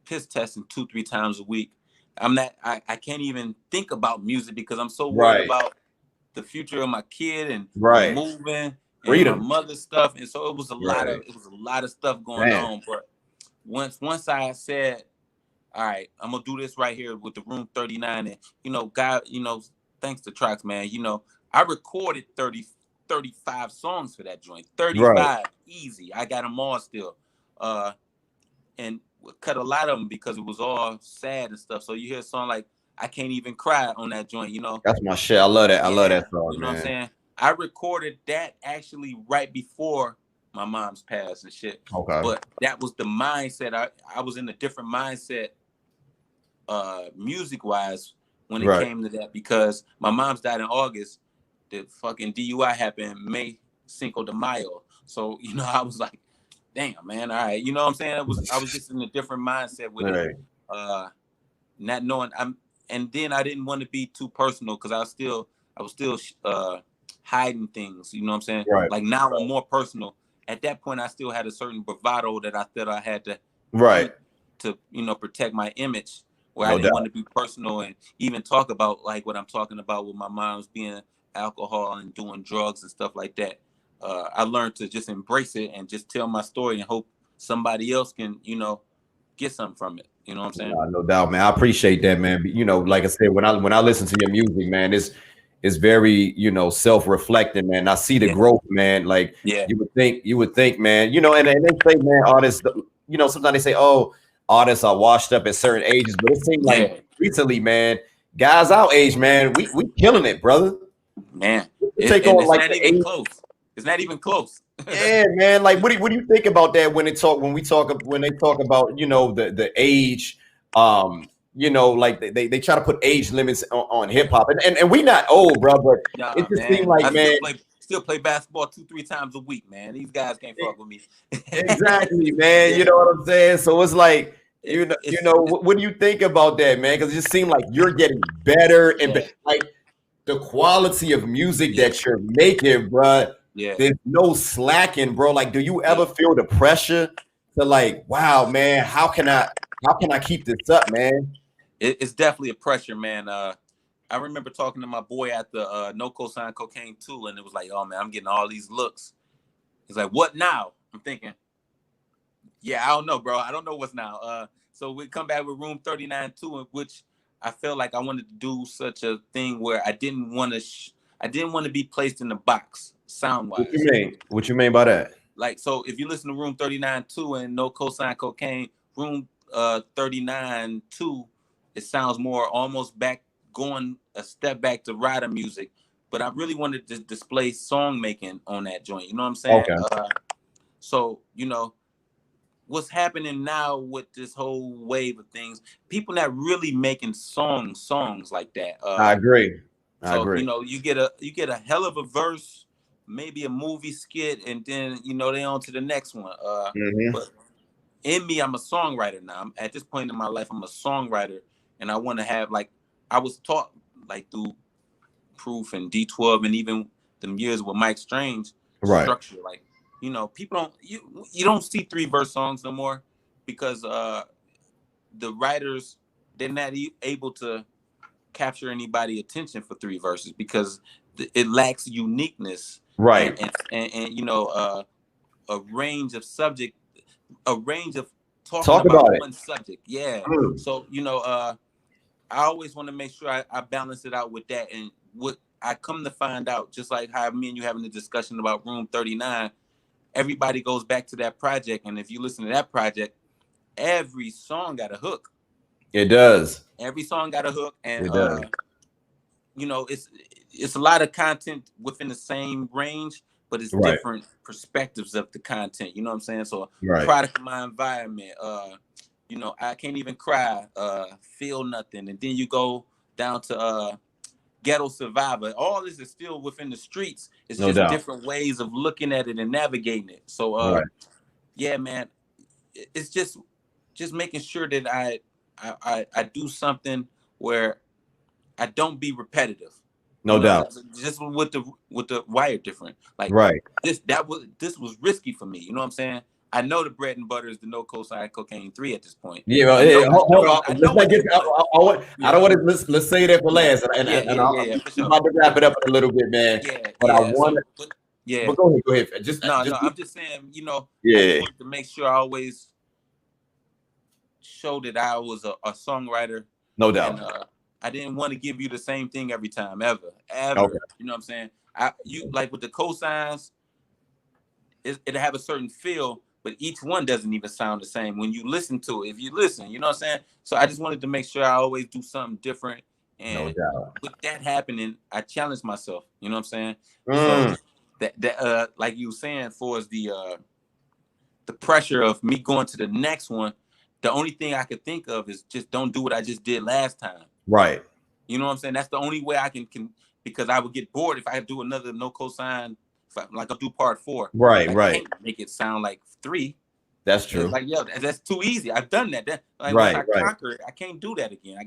piss testing 2-3 times a week. I can't even think about music because I'm so worried about the future of my kid and moving and my mother's stuff. And so it was a lot of stuff going on. But once I said, all right, I'm gonna do this right here with the Room 39, and you know, God, you know, thanks to Tracks, man, you know, I recorded 35 songs for that joint. 35 easy. I got them all still. And cut a lot of them because it was all sad and stuff. So you hear a song like I Can't Even Cry on that joint, you know. That's my shit. I love that. I love that song, you know what I'm saying? I recorded that actually right before my mom's passed and shit. Okay. But that was the mindset. I was in a different mindset music wise when it came to that, because my mom's died in August. The fucking DUI happened May Cinco de Mayo. So, you know, I was like, damn, man, all right. You know what I'm saying? I was just in a different mindset with it. Not knowing and then I didn't want to be too personal because I was still hiding things, you know what I'm saying? Like now I'm more personal. At that point I still had a certain bravado that I thought I had to you know, protect my image, where I didn't want to be personal and even talk about like what I'm talking about with my mom's being alcohol and doing drugs and stuff like that. I learned to just embrace it and just tell my story and hope somebody else can, you know, get something from it. You know what I'm saying? No doubt, man. I appreciate that, man. But, you know, like I said, when I listen to your music, man, it's very, you know, self-reflecting, man. I see the growth, man. Like you would think, man, you know, and they say, man, artists, you know, sometimes they say, oh, artists are washed up at certain ages, but it seems like recently, man, guys our age, man, we killing it, brother. Man, it's not even close. It's not even close. Yeah, man. Like, what do you think about that when they talk about, you know, the age, you you know, like they try to put age limits on hip hop, and we not old, bro, but it just seems like, I still play basketball 2-3 times a week, man. These guys can't fuck with me. Exactly, man. You know what I'm saying? So it's like, what do you think about that, man? Because it just seems like you're getting better and like the quality of music that you're making, bro. There's no slacking, bro. Like, do you ever feel the pressure to like, wow, man, how can I keep this up, man? It's definitely a pressure, man. I remember talking to my boy at the No Cosign Cocaine 2, and it was like, oh man, I'm getting all these looks. He's like, what now? I'm thinking, yeah, I don't know, bro. I don't know what's now. So we come back with Room 39 2, in which I felt like I wanted to do such a thing where I didn't want to be placed in the box sound wise. What you mean by that? Like, so if you listen to Room 39 2 and No Cosign Cocaine, Room 39 2, it sounds more almost back, going a step back to Rider music, but I really wanted to display song making on that joint. You know what I'm saying? Okay. So, you know, what's happening now with this whole wave of things, people not really making songs like that. I agree. You know, you get a hell of a verse, maybe a movie skit, and then, you know, they on to the next one. But in me, I'm a songwriter now. I'm at this point in my life, I'm a songwriter, and I want to have, like, I was taught, like, through Proof and D12 and even the years with Mike Strange, structure. Like, you know, people you don't see 3-verse songs no more because the writers, they're not able to capture anybody attention for 3 verses because it lacks uniqueness. Right. And you know, a range of talking about one subject. Yeah. So, you know, I always want to make sure I balance it out with that. And what I come to find out, just like how me and you having the discussion about Room 39, everybody goes back to that project. And if you listen to that project, every song got a hook. It does. Every song got a hook. And, it does. You know, it's a lot of content within the same range, but it's different perspectives of the content. You know what I'm saying? So product of my environment, you know, I can't even cry, feel nothing. And then you go down to Ghetto Survivor. All this is still within the streets. It's just different ways of looking at it and navigating it. So yeah, man, it's just making sure that I do something where I don't be repetitive. No doubt. Just with the wire different. Like this was risky for me. You know what I'm saying? I know the bread and butter is the No Cosign Cocaine 3 at this point. Yeah, well, I don't want to. Let's say that for last, and I'm about to wrap it up a little bit, man. But I want to. But go ahead. Just I'm just saying, you know, I want to make sure I always show that I was a songwriter. No doubt. And, I didn't want to give you the same thing every time, ever. You know what I'm saying? You like with the cosigns, it'll have a certain feel, but each one doesn't even sound the same when you listen to it. If you listen, you know what I'm saying? So I just wanted to make sure I always do something different. And with that happening, I challenged myself. You know what I'm saying? So that like you were saying, for us the pressure of me going to the next one, the only thing I could think of is just don't do what I just did last time. Right. You know what I'm saying? That's the only way I can because I would get bored if I do another No Cosign, like I'll do part 4. Right. I can't make it sound like 3. That's true. It's like, yo, that's too easy. I've done that. Once I conquer it, I can't do that again.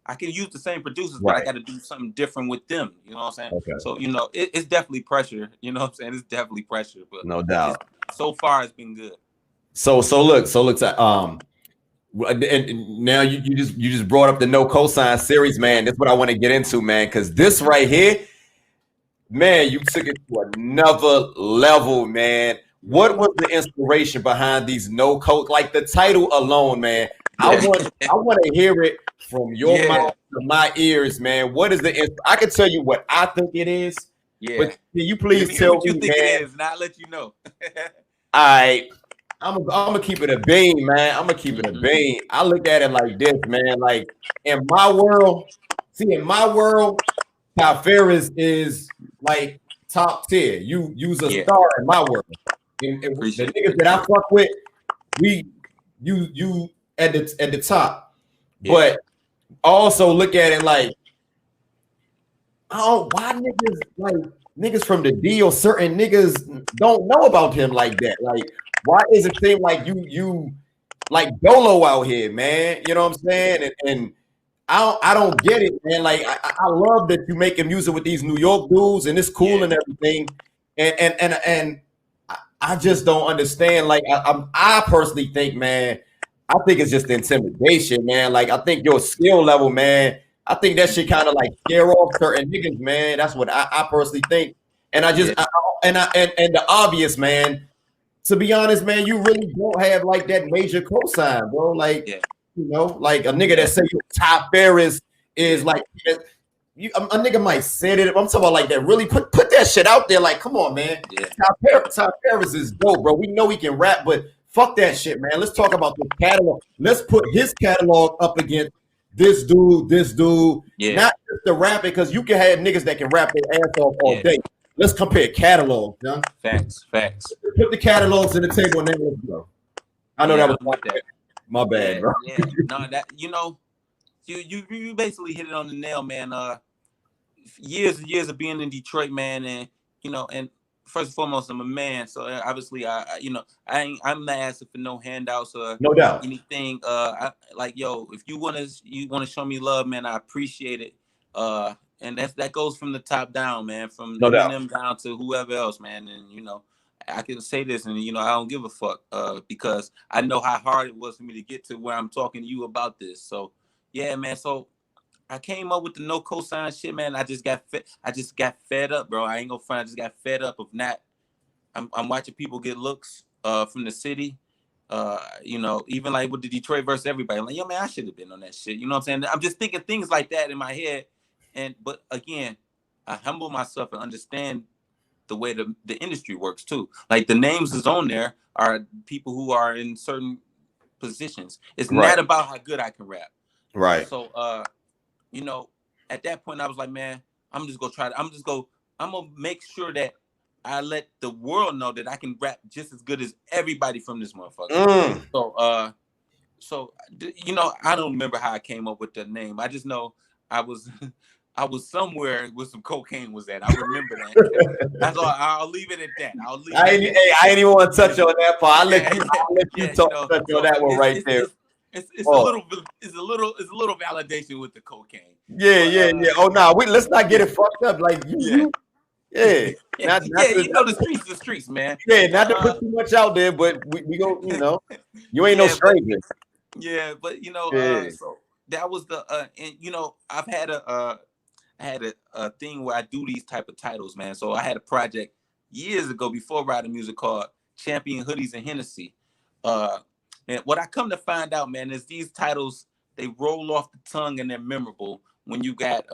I can use the same producers, but I got to do something different with them. You know what I'm saying? Okay. So, you know, it's definitely pressure. You know what I'm saying? It's definitely pressure. But no doubt. So far, it's been good. So look at and now you just brought up the No Cosign series, man. That's what I want to get into, man, because this right here, man, you took it to another level, man. What was the inspiration behind these No Code? Like the title alone, man. I want to hear it from your mouth to my ears, man. What is I can tell you what I think it is. Yeah. But can you please tell me, you think man? It is, and I'll let you know. I'm gonna keep it a bean, man. I'm gonna keep it a bean. I look at it like this, man. Like in my world, Ty Farris is like top tier. You's a star in my world. And the niggas that I fuck with, you at the top. But also look at it like, oh, why niggas from the D or certain niggas don't know about him like that? Like, why is it seem like you like Dolo out here, man? You know what I'm saying? And I don't get it, man. Like I love that you making music with these New York dudes and it's cool and everything. And I just don't understand. Like I personally think, man, I think it's just intimidation, man. Like I think your skill level, man. I think that shit kind of like scare off certain niggas, man. That's what I personally think. And I just and the obvious, man. To be honest, man, you really don't have like that major cosign, bro. Like, you know, like a nigga that say Ty Farris is like a nigga might say it. I'm talking about like that. Really put that shit out there. Like, come on, man. Ty Farris is dope, bro. We know he can rap, but fuck that shit, man. Let's talk about the catalog. Let's put his catalog up against this dude. Not just the rapping, because you can have niggas that can rap their ass off all day. Let's compare catalogs, huh? Facts. Put the catalogs in the table and then let's go. I know that was my bad, bro. No, that you basically hit it on the nail, man. Years and years of being in Detroit, man, and and first and foremost, I'm a man, so obviously, I'm not asking for no handouts or no doubt anything. If you wanna show me love, man, I appreciate it. And that goes from the top down, man, from Eminem down to whoever else, man. And I can say this, and I don't give a fuck, because I know how hard it was for me to get to where I'm talking to you about this. So, yeah, man. So I came up with the no cosign shit, man. I just got fed up, bro. I ain't gonna front. I just got fed up of not. I'm watching people get looks from the city. Even like with the Detroit versus everybody. I'm like, yo, man, I should have been on that shit. You know what I'm saying? I'm just thinking things like that in my head. But again, I humble myself and understand the way the industry works too. Like the names is on there are people who are in certain positions. It's not about how good I can rap. Right. So at that point I was like, man, I'm gonna make sure that I let the world know that I can rap just as good as everybody from this motherfucker. So I don't remember how I came up with the name. I just know I was I was somewhere where some cocaine was at. I remember that. That's all. I'll leave it at that. I ain't even want to touch on that part. I'll let you touch on that one right there. It's a little validation with the cocaine. Yeah. Oh no, let's not get it fucked up. Like the streets, man. Yeah, not to put too much out there, but we go. You ain't no stranger. But so that was the and I've had I had a thing where I do these type of titles, man. So I had a project years ago before writing music called Champion Hoodies and Hennessy. And what I come to find out, man, is these titles, they roll off the tongue and they're memorable when you got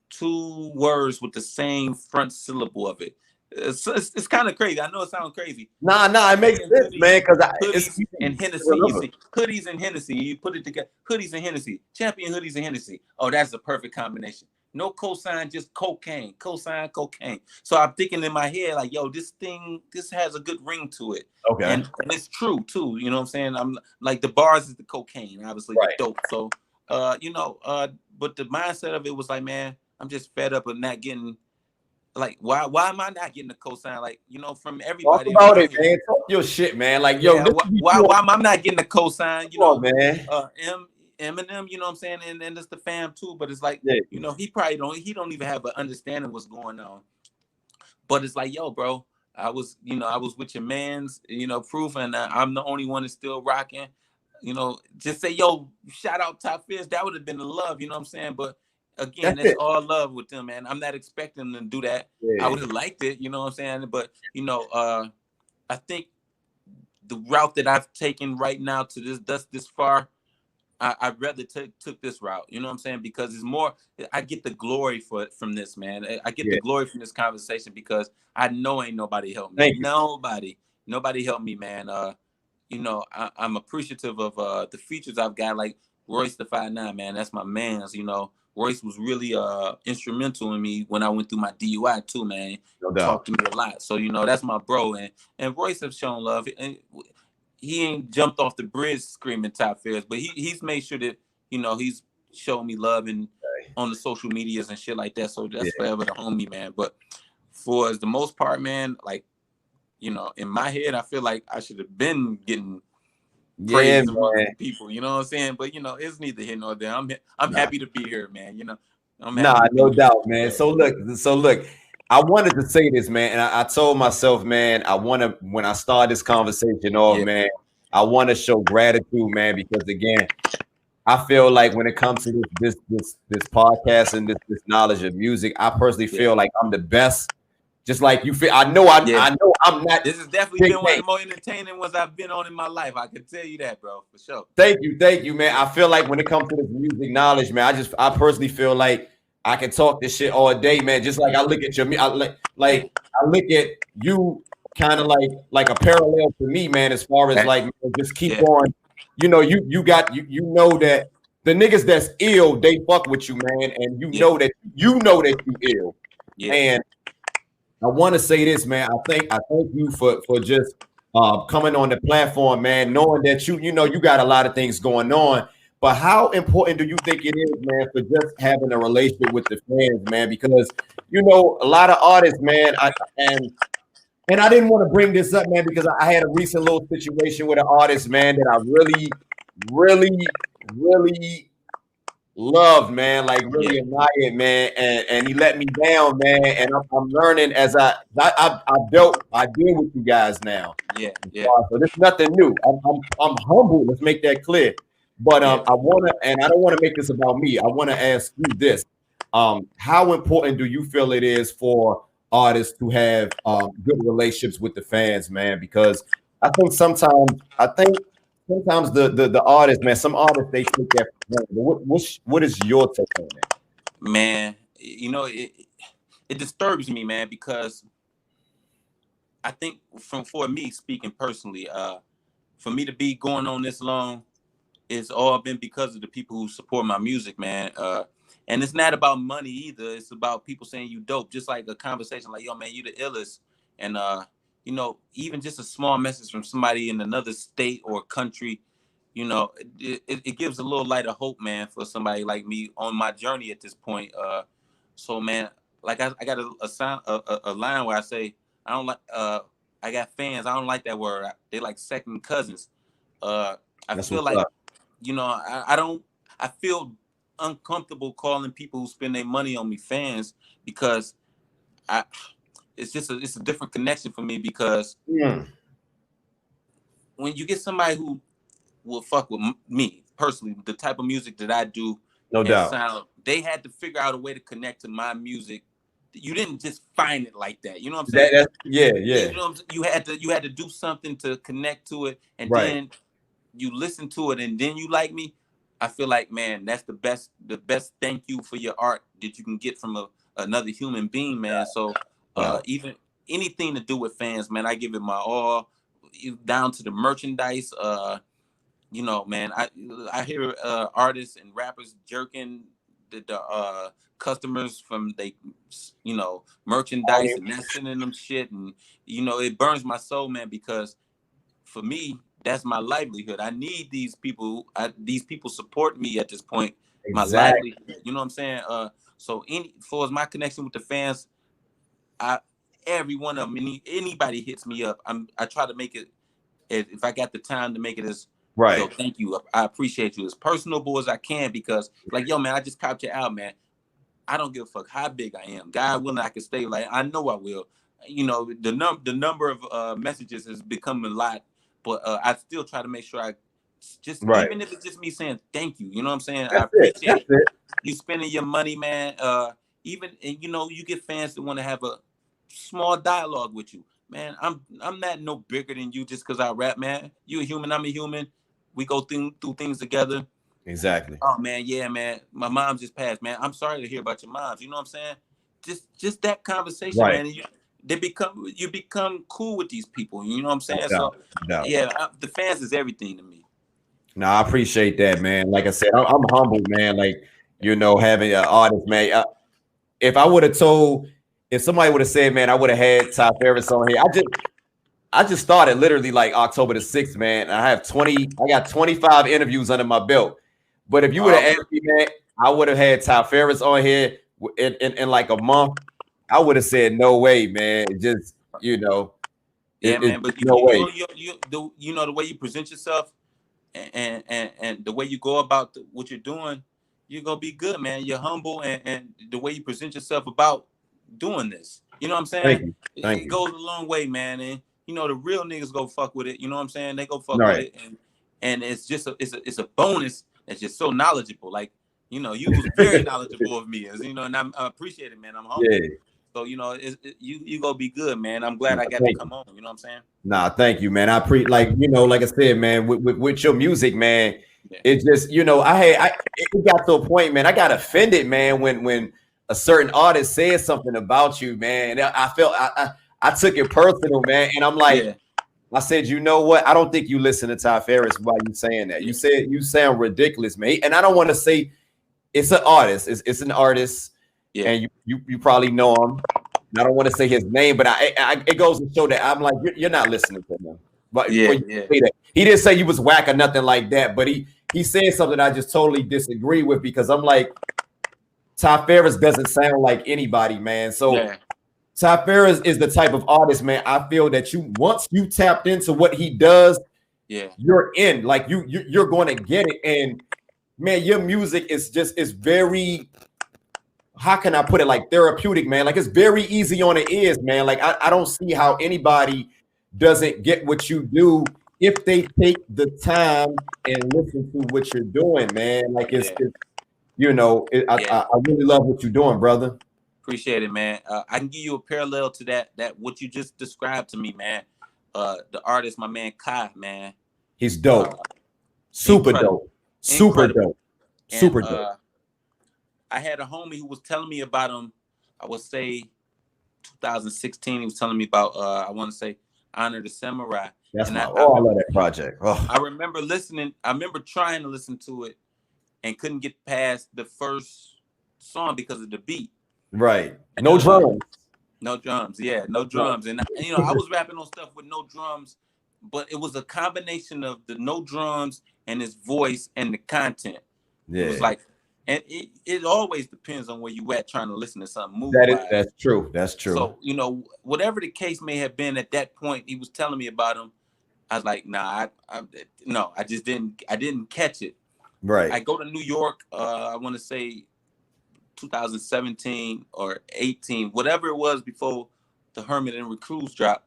two words with the same front syllable of it. It's kind of crazy. I know it sounds crazy. Nah, it makes sense, man. Because hoodies and Hennessy. You see, hoodies and Hennessy. You put it together. Hoodies and Hennessy. Champion hoodies and Hennessy. Oh, that's a perfect combination. No cosign, just cocaine. Cosign, cocaine. So I'm thinking in my head, like, yo, this has a good ring to it. Okay. And it's true too. You know what I'm saying? I'm like, the bars is the cocaine, obviously the dope. So but the mindset of it was like, man, I'm just fed up of not getting. Like, why am I not getting a cosign? Like, from everybody. Talk about it, man. Talk your shit, man. Like, yo, why am I not getting a cosign? Man. Eminem, you know what I'm saying, and it's the fam too. But it's like, he probably don't even have an understanding what's going on. But it's like, yo, bro, I was with your man's, proof, and I'm the only one that's still rocking. Just say, yo, shout out Ty Farris. That would have been the love, you know what I'm saying? But again, it's all love with them, man. I'm not expecting them to do that. Yeah. I would have liked it, you know what I'm saying? But I think the route that I've taken right now to this far, I'd rather took this route, you know what I'm saying? Because it's more, I get the glory from this, man. I get the glory from this conversation because I know ain't nobody helped me. Nobody helped me, man. I'm appreciative of the features I've got, like Royce the 5'9", man. That's my man's, Royce was really instrumental in me when I went through my DUI too, man. No doubt. Talked to me a lot. So, that's my bro. And Royce have shown love. And he ain't jumped off the bridge screaming Ty Farris, but he's made sure that, you know, he's showing me love and on the social medias and shit like that. So that's forever the homie, man. But for the most part, man, like, you know, in my head, I feel like I should have been getting praise among the people, you know what I'm saying? But you know, it's neither here nor there. I'm happy to be here, man. You know, I'm happy to be no here. doubt, man. So look, I wanted to say this, man, and I told myself, man, I want to, when I start this conversation off, man, I want to show gratitude, man, because again, I feel like when it comes to this podcast and this knowledge of music, I personally feel like I'm the best. Just like you feel, I know I'm not. This has definitely been one of the more entertaining ones I've been on in my life. I can tell you that, bro, for sure. Thank you, man. I feel like when it comes to this music knowledge, man, I personally feel like I can talk this shit all day, man. Just like I look at I look at you kind of like a parallel to me, man, as far as like, man, just keep on. You know, you know that the niggas that's ill, they fuck with you, man, and you know that you ill. And I want to say this, man. I thank you for just coming on the platform, man, knowing that you know you got a lot of things going on. But how important do you think it is, man, for just having a relationship with the fans, man? Because you know, a lot of artists, man, and I didn't want to bring this up, man, because I had a recent little situation with an artist, man, that I really, really, really loved, man, like really admired, man, and he let me down, man. And I'm learning as I deal with you guys now. So there's nothing new. I'm humble. Let's make that clear. But I don't want to make this about me. I want to ask you this: how important do you feel it is for artists to have good relationships with the fans, man? Because I think sometimes the artists, man, some artists, they take that for granted. What is your take on that? Man, you know, it disturbs me, man, because I think for me, speaking personally, for me to be going on this long, it's all been because of the people who support my music, man. And it's not about money either. It's about people saying you dope. Just like a conversation like, yo, man, you the illest. And, you know, even just a small message from somebody in another state or country, you know, it gives a little light of hope, man, for somebody like me on my journey at this point. So, man, like I got a line where I say, I don't like, I got fans. I don't like that word. They like second cousins. I feel like, you know, I feel uncomfortable calling people who spend their money on me fans, because it's a different connection for me, because when you get somebody who will fuck with me personally, the type of music that I do, no doubt, they had to figure out a way to connect to my music. You didn't just find it like that. You know what I'm saying? Yeah. You know what I'm saying? You had to do something to connect to it, and then you listen to it, and then you like me. I feel like, man, that's the best thank you for your art that you can get from another human being, man. So even anything to do with fans, man, I give it my all, down to the merchandise. You know, man, I hear artists and rappers jerking the customers from you know, merchandise, and that's sending them shit, and you know, it burns my soul, man, because for me, that's my livelihood. I need these people. These people support me at this point. My livelihood. You know what I'm saying? So for as my connection with the fans, every one of them, anybody hits me up, I try to make it, if I got the time to make it as yo, thank you. I appreciate you, as personable as I can, because like, yo, man, I just copped your album, man. I don't give a fuck how big I am. God willing, I can stay. Like, I know I will. You know, the number of messages has become a lot, but I still try to make sure I just, even if it's just me saying thank you. You know what I'm saying? I appreciate you spending your money, man. And you know, you get fans that want to have a small dialogue with you, man. I'm not no bigger than you just because I rap, man. You a human, I'm a human. We go through things together. Exactly. Oh man, yeah, man. My mom just passed, man. I'm sorry to hear about your moms. You know what I'm saying? Just that conversation, man. And you become cool with these people. You know what I'm saying? The fans is everything to me. No, I appreciate that, man. Like I said, I'm humbled, man. Like, you know, having an artist, man. If somebody would have said, man, I would have had Ty Farris on here. I just started literally like October the 6th, man. I got 25 interviews under my belt. But if you would have asked me, man, I would have had Ty Farris on here in like a month. I would have said no way, man. Just man. But no way. You know the way you present yourself and the way you go about what you're doing, you're gonna be good, man. You're humble, and the way you present yourself about doing this, you know what I'm saying? Thank you. It goes a long way, man. And you know the real niggas go fuck with it. You know what I'm saying? They go fuck Right. with it, and it's just it's a bonus. That's just so knowledgeable. Like you was very knowledgeable of me, as you know, and I appreciate it, man. I'm humble. Yeah. So you gonna be good, man. I'm glad I got to come on. You know what I'm saying? Nah, thank you, man. I like I said, man, with your music, man. Yeah. It's just it got to a point, man. I got offended, man, when a certain artist said something about you, man. I felt I took it personal, man, and I'm like, I said, you know what? I don't think you listen to Ty Farris while you saying that. You said you sound ridiculous, man. And I don't want to say it's an artist. It's an artist. Yeah. And you probably know him. I don't want to say his name, but it goes to show that I'm like, you're not listening to him. But say that. He didn't say you was whack or nothing like that, but he said something I just totally disagree with, because I'm like, Ty Farris doesn't sound like anybody, man. So Ty Farris is the type of artist, man. I feel that once you tapped into what he does, you're in. Like you're going to get it. And man, your music is very, how can I put it, like therapeutic, man. Like it's very easy on the ears, man. Like I don't see how anybody doesn't get what you do if they take the time and listen to what you're doing, man. Like I really love what you're doing, brother. Appreciate it, man. I can give you a parallel to that what you just described to me, man. The artist, my man Kai, man. He's dope. Super dope. Super dope. Super dope. I had a homie who was telling me about him. I would say 2016. He was telling me about I want to say Honor the Samurai. That's I love that project. Oh. I remember listening. I remember trying to listen to it and couldn't get past the first song because of the beat. Right. No drums. No drums. Yeah, no drums. And I was rapping on stuff with no drums, but it was a combination of the no drums and his voice and the content. Yeah. It was like, and it always depends on where you at trying to listen to something. That's true. That's true. So, whatever the case may have been at that point, he was telling me about him. I was like, nah, I just didn't catch it. Right. I go to New York, I want to say 2017 or 18, whatever it was before the Hermit and Recruits dropped.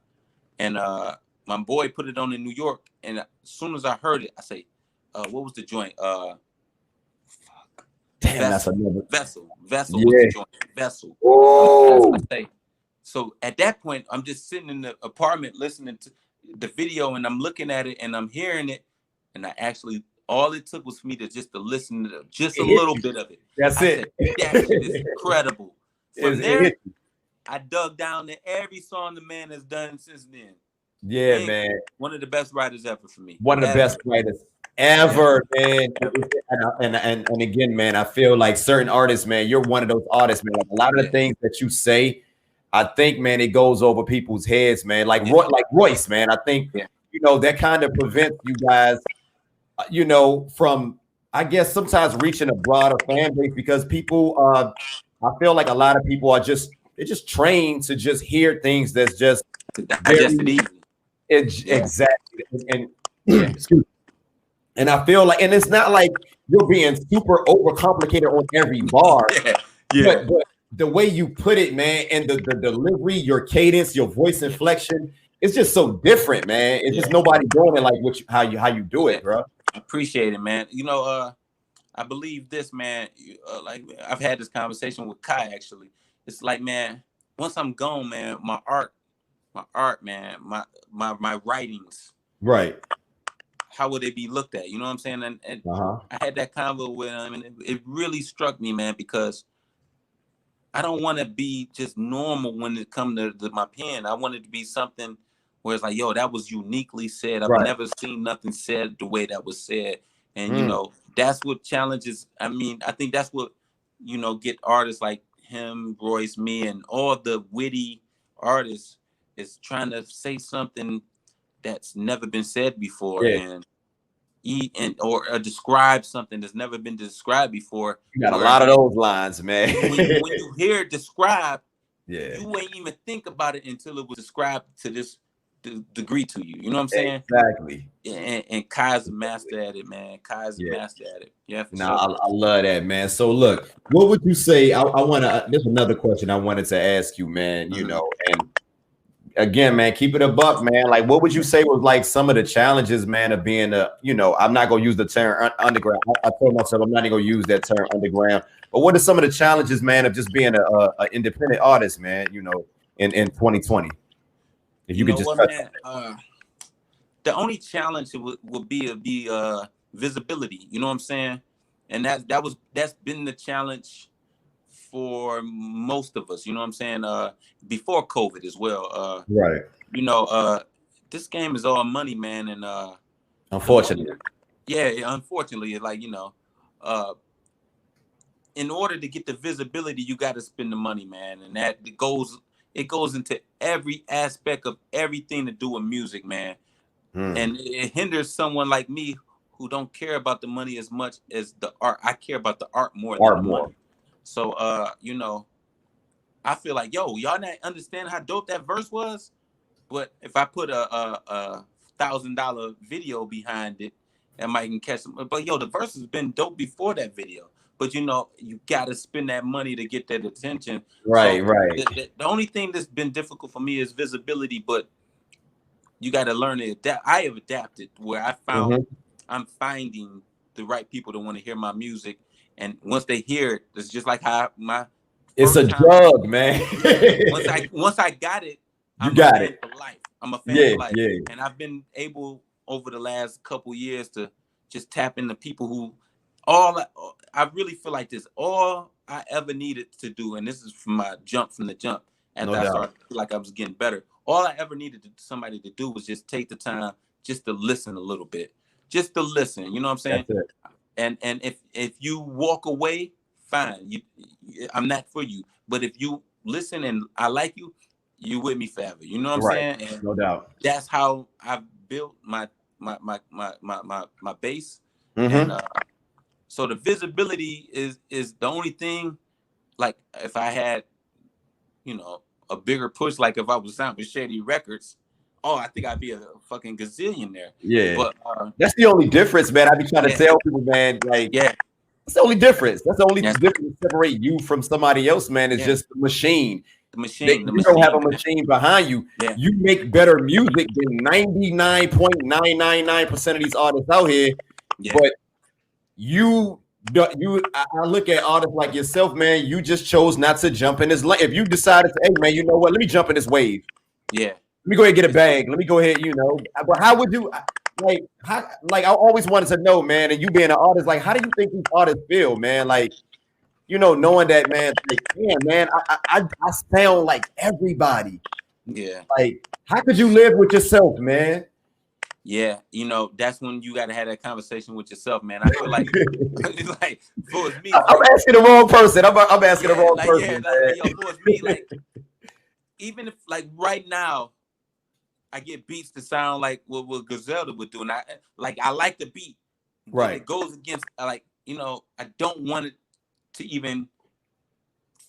And my boy put it on in New York. And as soon as I heard it, I say, what was the joint? Damn, that's another Vessel was the joint. Vessel. Oh. So at that point, I'm just sitting in the apartment listening to the video, and I'm looking at it and I'm hearing it. And I actually, all it took was for me to listen to just a little bit of it. That's it. Said, that shit is incredible. From there, I dug down to every song the man has done since then. Yeah, man. One of the best writers ever for me. One of the best writers ever, man. And again, man, I feel like certain artists, man, you're one of those artists, man. Like a lot of the things that you say, I think, man, it goes over people's heads, man. Like Royce, man. I think that kind of prevents you guys, from, I guess, sometimes reaching a broader fan base, because people, I feel like a lot of people are they're just trained to just hear things that's just easy. Exactly. And excuse me. And I feel like, and it's not like you're being super overcomplicated on every bar. But the way you put it, man, and the delivery, your cadence, your voice inflection, it's just so different, man. It's just nobody doing it like how you do it, bro. I appreciate it, man. I believe this, man. Like I've had this conversation with Kai actually. It's like, man, once I'm gone, man, my art, man, my writings, right? How would they be looked at? You know what I'm saying? And I had that convo with him, and it really struck me, man, because I don't want to be just normal when it comes to my pen. I want it to be something where it's like, yo, that was uniquely said. I've never seen nothing said the way that was said. And, that's what challenges. I mean, I think that's what, get artists like him, Royce, me, and all the witty artists is trying to say something that's never been said before. And or describe something that's never been described before. You got a lot of those lines, man. when you hear it described, yeah, you ain't even think about it until it was described to this degree to you. You know what I'm saying? Exactly. And Kai's a master at it, man. Kai's a master at it. Yeah, for sure. I love that, man. So look, what would you say? I want to. There's another question I wanted to ask you, man. You know, and again, man, keep it a buck, man. Like, what would you say was like some of the challenges, man, of being a, you know, I'm not gonna use the term underground. I told myself I'm not even gonna use that term underground. But what are some of the challenges, man, of just being a independent artist, man? You know, in 2020, if you could just touch man. The only challenge would be visibility. You know what I'm saying? And that's been the challenge for most of us. You know what I'm saying? Before COVID as well. Right. You know, this game is all money, man, and unfortunately. Unfortunately, like, you know, in order to get the visibility, you got to spend the money, man, and that it goes into every aspect of everything to do with music, man. And it hinders someone like me who don't care about the money as much as the art. I care about the art more than the money. So, you know, I feel like, y'all not understand how dope that verse was. But if I put a $1,000 video behind it, I might can catch them. But the verse has been dope before that video. But you know, you gotta spend that money to get that attention. Right, so The only thing that's been difficult for me is visibility, but you got to learn to adapt. I have adapted where I found I'm finding the right people to want to hear my music, and once they hear it, it's just like how it's a drug, man. once I got it, I'm a fan for life. I'm a fan for life, and I've been able over the last couple years to just tap into people who I really feel like this all I ever needed to do, and this is from my jump from the jump. After I started to feel like I was getting better, all I ever needed somebody to do was just take the time just to listen a little bit, just to listen. You know what I'm saying? And if you walk away, fine. I'm not for you. But if you listen and I like you, you with me forever. You know what I'm saying? And no doubt. That's how I've built my base. And so the visibility is the only thing. Like if I had, you know, a bigger push, like if I was signed with Shady Records, I think I'd be a fucking gazillionaire. Yeah, but that's the only difference, man. I be trying to tell people, man, like, that's the only difference. That's the only difference to separate you from somebody else, man. Is just the machine. You don't have a machine behind you. You make better music than 99.999% of these artists out here. But I look at artists like yourself, man. You just chose not to jump in this lane. If you decided to, hey, man, you know what? Let me jump in this wave. Let me go ahead and get a bag. Let me go ahead, you know. But how would you, like I always wanted to know, man, and you being an artist, like, how do you think these artists feel, man? Like, you know, knowing that, man, like, damn, man, I sound like everybody. Like, how could you live with yourself, man? Yeah, you know, that's when you got to have that conversation with yourself, man. I feel like, like for me, I'm asking the wrong person. I'm asking the wrong person. For me, like, even if, like, right now, I get beats to sound like what Griselda would do, and I like the beat, but it goes against, like, you know, I don't want it to even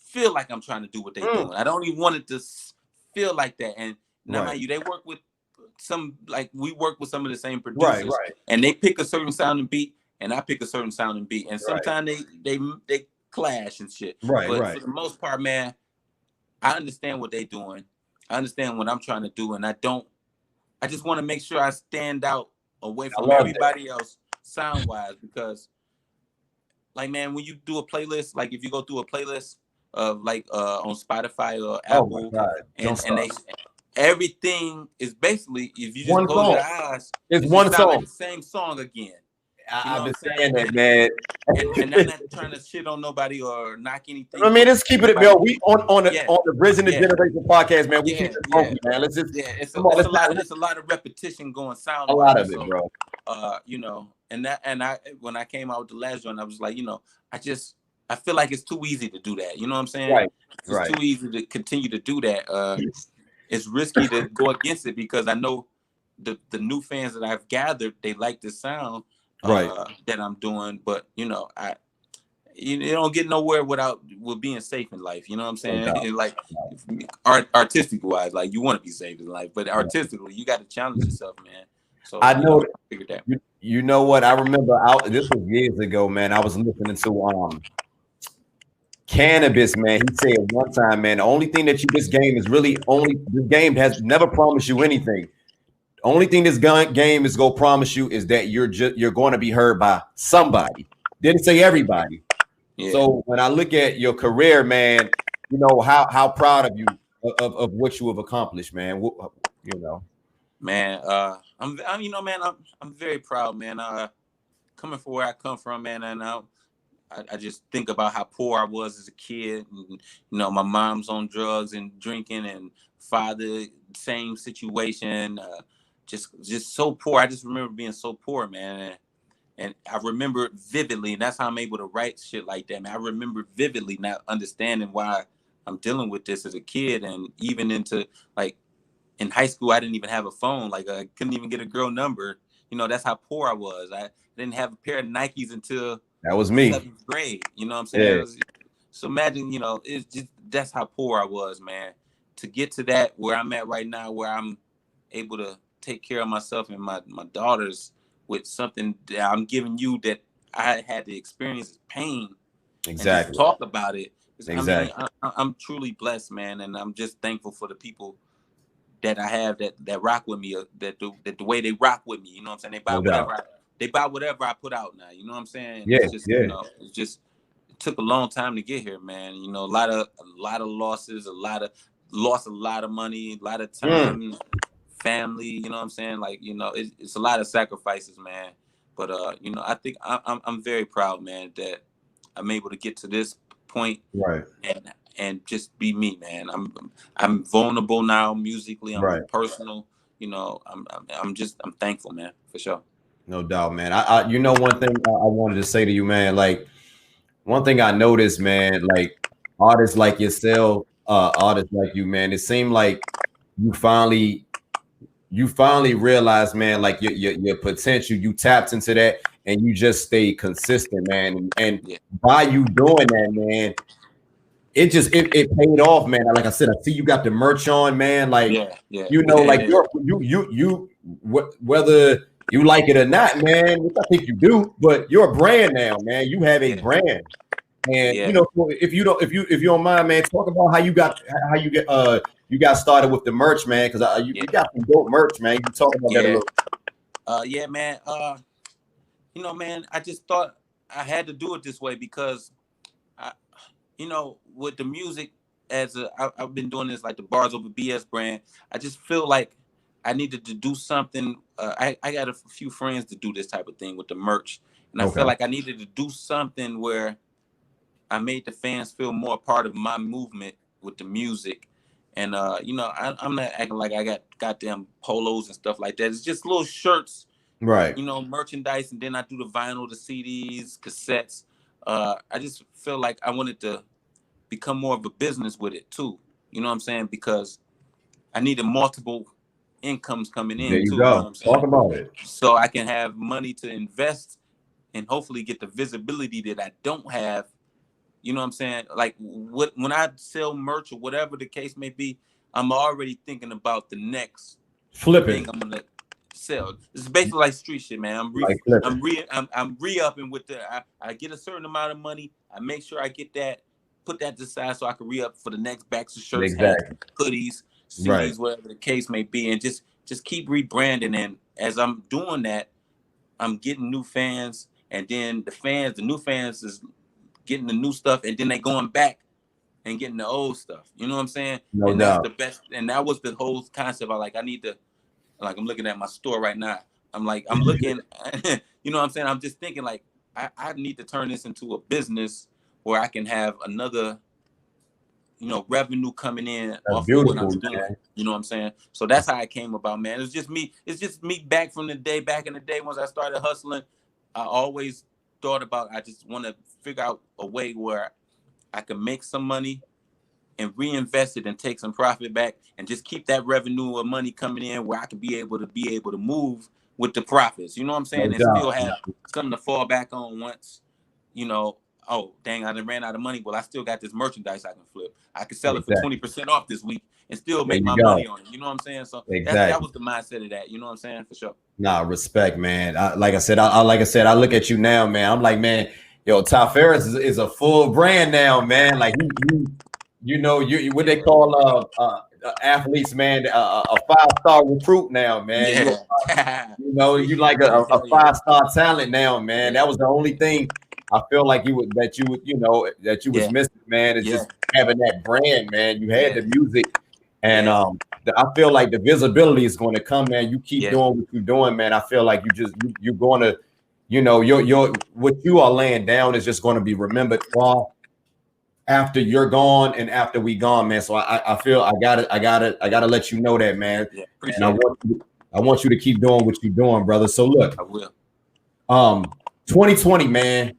feel like I'm trying to do what they're doing. I don't even want it to feel like that. And now, mind you, they work with we work with some of the same producers, and they pick a certain sounding beat, and I pick a certain sounding beat, and sometimes they clash and shit. But for the most part, man, I understand what they're doing. I understand what I'm trying to do, and I just want to make sure I stand out away from everybody else sound wise, because, like, man, when you do a playlist, like if you go through a playlist of like on Spotify or Apple, and everything is basically, if you just close your eyes, it's one song, like the same song again. I've been saying that, man. And I'm not trying to shit on nobody or knock anything. I mean, let's keep it, Bill. We on the Bridging the Generation podcast, man. We keep it funky, man. Let's just it's a lot of repetition going sound. A lot of it, bro. You know, and I when I came out with the last one, I was like, you know, I feel like it's too easy to do that. You know what I'm saying? It's too easy to continue to do that. It's risky to go against it, because I know the new fans that I've gathered, they like the sound. Right. that I'm doing. But you know, you don't get nowhere with being safe in life. You know what I'm saying? Like artistic wise, like you want to be safe in life, but artistically, you got to challenge yourself, man. So I know. Figured that. You know what? I remember this was years ago, man. I was listening to Cannabis, man. He said one time, man, the only thing that this game has never promised you anything. The only thing this game is gonna promise you is that you're going to be heard by somebody. Didn't say everybody. Yeah. So when I look at your career, man, you know how proud of you of what you have accomplished, man. You know, man. I'm you know, man. I'm very proud, man. Coming from where I come from, man, and I just think about how poor I was as a kid. And, you know, my mom's on drugs and drinking, and father, same situation. Just so poor. I just remember being so poor, man. And I remember it vividly, and that's how I'm able to write shit like that, man. I remember vividly not understanding why I'm dealing with this as a kid, and even into like in high school, I didn't even have a phone. Like I couldn't even get a girl number. You know, that's how poor I was. I didn't have a pair of Nikes until that was me. 7th grade. You know what I'm saying? Yeah. So imagine, you know, it's just that's how poor I was, man. To get to that where I'm at right now, where I'm able to take care of myself and my daughters with something that I'm giving you that I had to experience pain. Exactly. And just talk about it. Exactly. I mean, I'm truly blessed, man, and I'm just thankful for the people that I have that rock with me, that the way they rock with me. You know what I'm saying? They buy whatever I put out now. You know what I'm saying? Yeah, it's just, you know, it took a long time to get here, man. You know, a lot of losses, lost a lot of money, a lot of time, family. You know what I'm saying? Like, you know, it's a lot of sacrifices, man. But you know, I think I'm very proud, man, that I'm able to get to this point, right? And just be me, man. I'm vulnerable now musically. I'm personal. You know, I'm thankful, man, for sure. No doubt, man. I you know, one thing I wanted to say to you, man, like one thing I noticed, man, like artists like yourself, artists like you, man, it seemed like you finally realized, man, like your potential, you tapped into that and you just stayed consistent, man. And by you doing that, man, it paid off, man. Like I said, I see you got the merch on, man. Like, you know, like whether you like it or not, man, which I think you do, but you're a brand now, man. You have a brand. And you know, if you don't mind, man, talk about how you got started with the merch, man, because you got some dope merch, man. You talk about that a little. Yeah, man. You know, man, I just thought I had to do it this way because you know, with the music, I've been doing this like the Bars Over BS brand. I just feel like I needed to do something. I got a few friends to do this type of thing with the merch, and I felt like I needed to do something where I made the fans feel more a part of my movement with the music. And you know, I'm not acting like I got goddamn polos and stuff like that. It's just little shirts, right? You know, merchandise, and then I do the vinyl, the CDs, cassettes. I just feel like I wanted to become more of a business with it too. You know what I'm saying? Because I needed multiple incomes coming in. There you too. go. You know what I'm saying? Talk about it. So I can have money to invest and hopefully get the visibility that I don't have. You know what I'm saying? Like when I sell merch or whatever the case may be, I'm already thinking about the next thing I'm gonna sell. It's basically like street shit, man. I'm re-upping with I get a certain amount of money. I make sure I get that, put that to the side so I can re-up for the next backs of shirts, hats, hoodies, CDs, whatever the case may be, and just keep rebranding. And as I'm doing that, I'm getting new fans, and then the new fans is getting the new stuff, and then they going back and getting the old stuff. You know what I'm saying? No doubt. That's the best. And that was the whole concept. I need to, like, I'm looking at my store right now. I'm looking, you know what I'm saying? I'm just thinking like, I need to turn this into a business where I can have another, you know, revenue coming in off of what I'm doing. Man. You know what I'm saying? So that's how it came about, man. It's just me back in the day, once I started hustling, I always thought about, I just want to figure out a way where I can make some money and reinvest it and take some profit back and just keep that revenue or money coming in where I can be able to move with the profits. You know what I'm saying? No And doubt. still have something to fall back on once, you know, oh, dang, I done ran out of money. Well, I still got this merchandise I can flip. I can sell it for 20% off this week and still make my money on it. You know what I'm saying? So that was the mindset of that. You know what I'm saying? For sure. Nah, respect, man. Like I said, I look at you now, man. I'm like, man, yo, Ty Farris is a full brand now, man. Like you know, you what they call athletes, man, a 5-star recruit now, man. Yeah. You know, you like a 5-star talent now, man. That was the only thing I feel like you was missing, man. Is just having that brand, man. You had the music, and I feel like the visibility is going to come, man. You keep doing what you're doing, man. I feel like you're going to, you know, your what you are laying down is just going to be remembered far after you're gone and after we gone, man. So I feel I gotta let you know that, man. Yeah, appreciate and I want you to keep doing what you're doing, brother. So look, I will. 2020, man.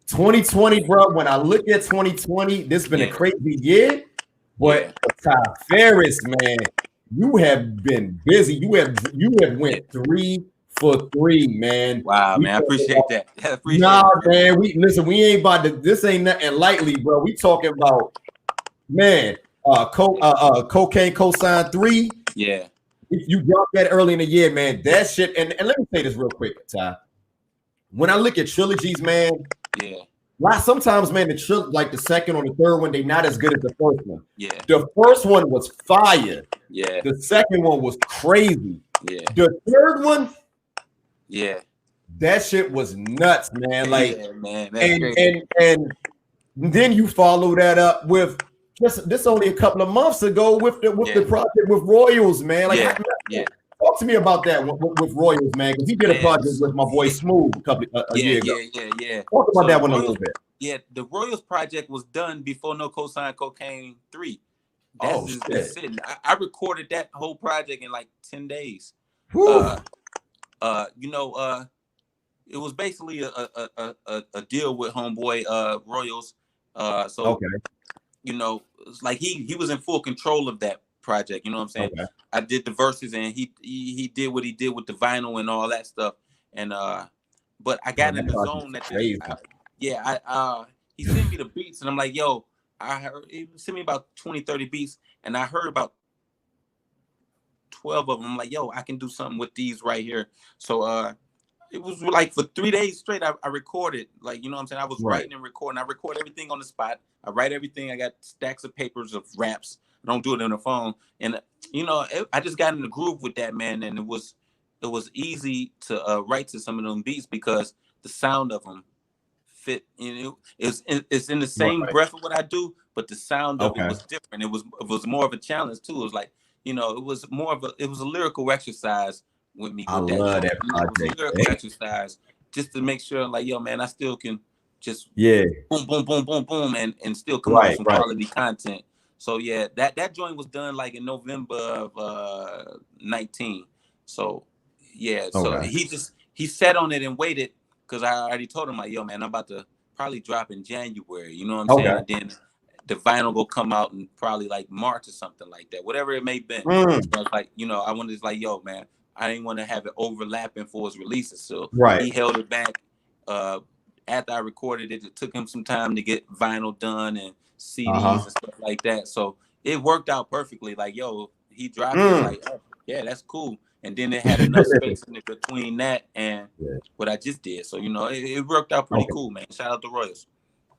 2020, bro. When I look at 2020, this has been a crazy year. But Ty Farris, man, you have been busy. You have went 3 for 3, man. Wow, man, I appreciate that. Man. We ain't about to. This ain't nothing lightly, bro. We talking about, man. Cocaine Cosign 3. Yeah. You dropped that early in the year, man. That shit. And let me say this real quick, Ty. When I look at trilogies, man. Sometimes, man, like the second or the third one, they not as good as the first one. Yeah. The first one was fire. Yeah. The second one was crazy. Yeah. The third one, that shit was nuts, man. Like, man, and then you follow that up with this only a couple of months ago with the project with Royals, man. Like, talk to me about that with Royals, man, because he did a project with my boy Smooth a year ago. Yeah. Talk about that one a little bit. Yeah, the Royals project was done before No Cosign Cocaine 3. That's sitting. I recorded that whole project in like 10 days. You know, it was basically a deal with homeboy Royals. You know, it's like he was in full control of that project. You know what I'm saying? Okay. I did the verses and he did what he did with the vinyl and all that stuff. And but I got in the zone that he sent me the beats and I'm like, yo, I heard he sent me about 20-30 beats and I heard about 12 of them. I'm like, yo, I can do something with these right here. So it was like for 3 days straight I recorded, like, you know what I'm saying? I was writing and recording. I record everything on the spot. I write everything. I got stacks of papers of raps. I don't do it on the phone. And you know, I just got in the groove with that, man, and it was easy to write to some of them beats because the sound of them fit. You know, it's in the same breath of what I do, but the sound of it was different. It was more of a challenge too. It was like, you know, it was a lyrical exercise with me. I love that project. It was a lyrical exercise just to make sure, like, yo, man, I still can just boom, boom, boom, boom, boom, and still come up with some quality content. So yeah, that joint was done like in November of 19. So yeah, so he sat on it and waited because I already told him, like, yo, man, I'm about to probably drop in January. You know what I'm saying? And then the vinyl will come out in probably like March or something like that, whatever it may have been. So I was like, you know, I wanted to like, yo, man, I didn't want to have it overlapping for his releases. So he held it back. After I recorded it, it took him some time to get vinyl done and CDs and stuff like that. So it worked out perfectly. Like, yo, he dropped it like, oh, yeah, that's cool. And then it had enough space in between that and what I just did. So, you know, it worked out pretty cool, man. Shout out to Royals.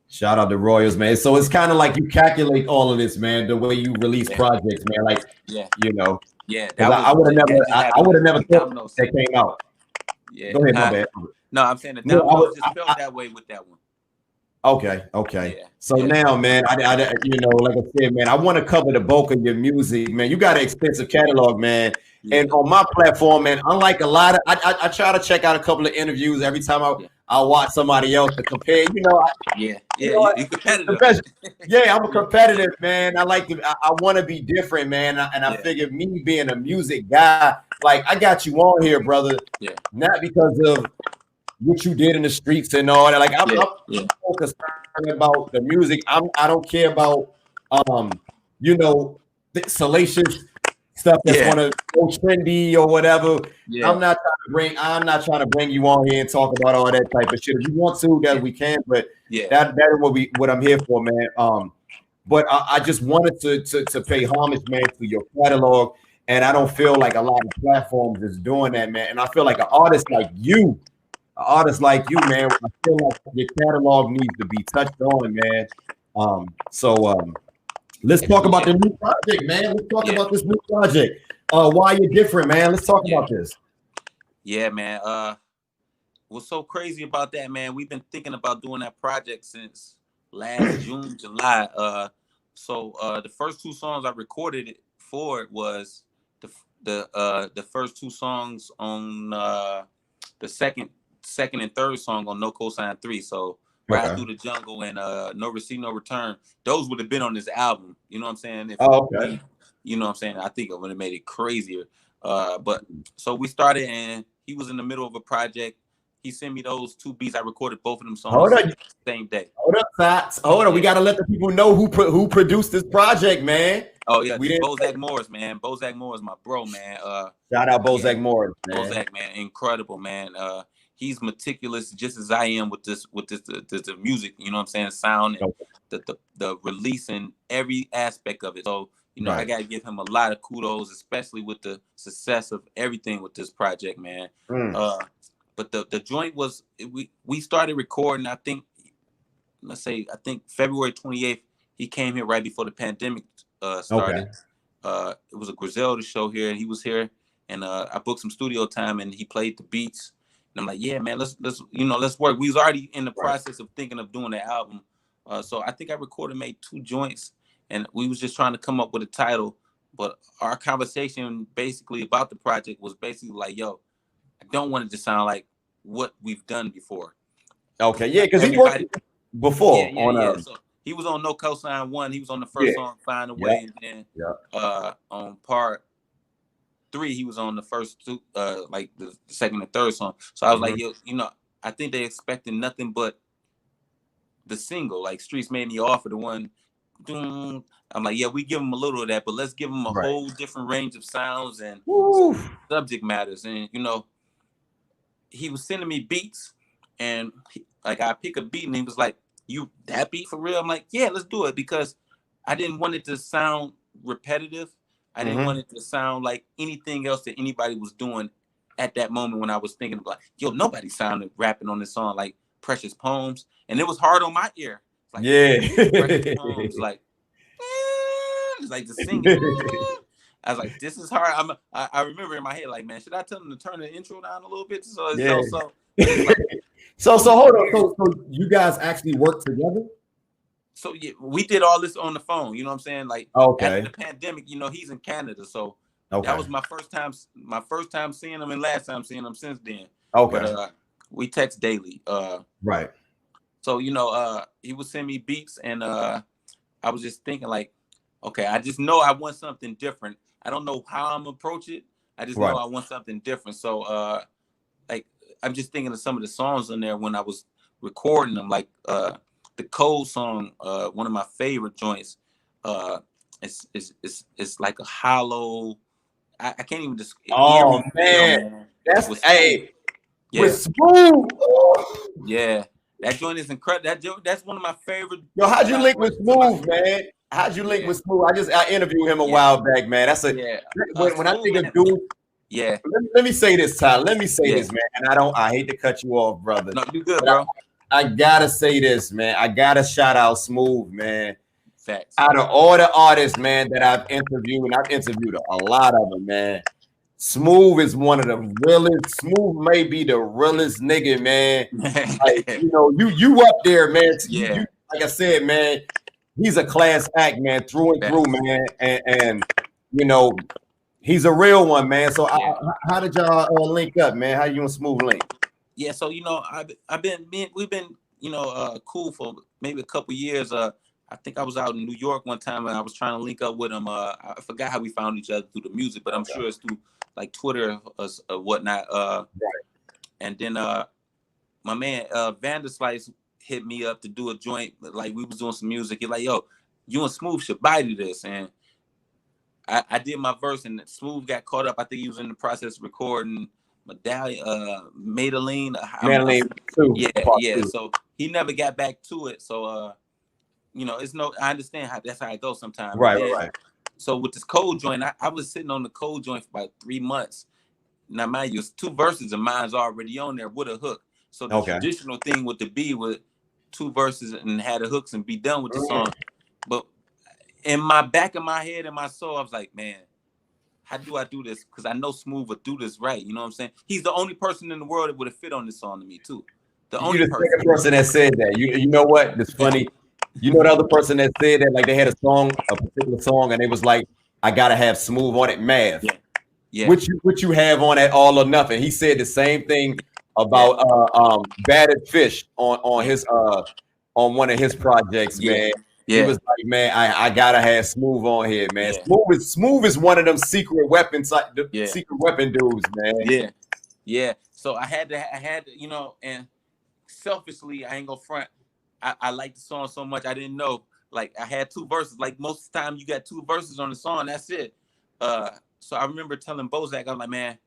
Shout out to Royals, man. So it's kind of like you calculate all of this, man, the way you release projects, man. Like, you know. Yeah. I would have never thought that came out. Yeah. Go ahead, my bad. No, I'm saying the dominoes just felt that way with that one. Okay. Yeah. So now, man, I you know, like I said, man, I want to cover the bulk of your music, man. You got an extensive catalog, man. Yeah. And on my platform, man, unlike a lot of, I try to check out a couple of interviews every time I watch somebody else to compare. You know, you're competitive. I'm a competitive, man. I like to, I want to be different, man. And I figured me being a music guy, like I got you on here, brother. Yeah. Not because of what you did in the streets and all that. Like I'm so concerned about the music. I don't care about you know, the salacious stuff that's gonna go trendy or whatever. Yeah. I'm not trying to bring you on here and talk about all that type of shit. If you want to, that we can, but that is what I'm here for, man. But I just wanted to pay homage, man, to your catalog. And I don't feel like a lot of platforms is doing that, man. And I feel like an artist like you, man, I feel like your catalog needs to be touched on, man. Let's talk about the new project, man. Let's talk about this new project. Why you're different, man. Let's talk about this. Yeah, man. What's so crazy about that, man? We've been thinking about doing that project since last June, July. So the first 2 songs I recorded for it was the first 2 songs on the second and third song on No Cosign 3. So Ride Through the Jungle and No Receipt, No Return. Those would have been on this album. You know what I'm saying? You know what I'm saying? I think it would have made it crazier. But so we started, and he was in the middle of a project. He sent me those 2 beats. I recorded both of them songs the same day. Hold up, Tots. Hold on. We got to let the people know who produced this project, man. Oh, yeah. Bozak Morris, man. Bozak Morris, my bro, man. Shout out Bozak Morris, man. Bozak, man. Incredible, man. He's meticulous just as I am with the music, you know what I'm saying? Sound and the release and every aspect of it. So, you know, I got to give him a lot of kudos, especially with the success of everything with this project, man. But the joint was, we started recording, I think February 28th, he came here right before the pandemic started. It was a Griselda show here, and he was here, and I booked some studio time, and he played the beats. And I'm like, yeah, man, let's work. We was already in the process of thinking of doing the album. So I think I made 2 joints, and we was just trying to come up with a title. But our conversation basically about the project was basically like, yo, I don't want it to sound like what we've done before. Okay, yeah, because he worked before. So he was on No Cosign 1. He was on the first song, Find a Way, and then on part 3, he was on the first 2, like the second and third song. So I was like, yo, you know, I think they expected nothing but the single. Like Streets Made Me Offer, the one. I'm like, yeah, we give him a little of that, but let's give him a whole different range of sounds and subject matters. And you know, he was sending me beats, and I pick a beat, and he was like, "You that beat for real?" I'm like, "Yeah, let's do it," because I didn't want it to sound repetitive. I didn't want it to sound like anything else that anybody was doing at that moment when I was thinking about, yo, nobody sounded rapping on this song like Precious Poems, and it was hard on my ear. Like, Precious Poems, like, it's like the singing. I was like, this is hard. I remember in my head, like, man, should I tell them to turn the intro down a little bit? So hold on. So you guys actually work together? So yeah, we did all this on the phone. You know what I'm saying? Like after the pandemic, you know, he's in Canada, so that was my first time seeing him, and last time seeing him since then. But we text daily. So you know, he would send me beats, and I was just thinking like, okay, I just know I want something different. I don't know how I'm gonna approach it. I just know I want something different. So like I'm just thinking of some of the songs in there when I was recording them, like the Cold song, one of my favorite joints. It's like a hollow. I can't even describe. Oh man, that's with Smooth. Yeah, that joint is incredible. That's one of my favorite. Yo, how'd you link with Smooth, man? How'd you link with Smooth? I interviewed him a while back, man. That's when I think of dude. Yeah. Let me say this, Ty. Let me say this, man. And I hate to cut you off, brother. No, you good, bro. I gotta say this, man. I gotta shout out Smooth, man. Facts. Out of all the artists, man, that I've interviewed, and I've interviewed a lot of them, man. Smooth is one of the realest. Smooth may be the realest nigga, man. Like, you know, you up there, man. You, like I said, man, he's a class act, man, through and through, man. And you know, he's a real one, man. So how did y'all link up, man? How you and Smooth link? Yeah, so you know, we've been you know cool for maybe a couple years. I think I was out in New York one time and I was trying to link up with him. I forgot how we found each other through the music, but I'm sure it's through like Twitter or whatnot. And then my man Vanderslice hit me up to do a joint. Like we was doing some music. He's like, yo, you and Smooth should body this. And I did my verse and Smooth got caught up. I think he was in the process of recording Madeline. Madeline too. Yeah. So he never got back to it. So you know, I understand how that's how it goes sometimes. Right. So with this cold joint, I was sitting on the cold joint for about 3 months. Now, mind you, it's 2 verses of mine's already on there with a hook. So the traditional thing would be with 2 verses and had the hooks and be done with the song. But in my back of my head and my soul, I was like, man, how do I do this? Because I know Smooth would do this right. You know what I'm saying? He's the only person in the world that would have fit on this song to me too. You're the second person that said that. You know what? It's funny. You know the other person that said that, like they had a particular song, and they was like, I gotta have Smooth on it, Math. Yeah. What you have on at All or Nothing. He said the same thing about Battered Fish on his on one of his projects, man. He was like, man, I gotta have Smooth on here, man. Smooth is one of them secret weapons, secret weapon dudes, man. Yeah. So I had to, you know, and selfishly, I ain't gonna front. I like the song so much. I didn't know, like, I had 2 verses. Like most of the time, you got 2 verses on the song. That's it. So I remember telling Bozak, I'm like, man,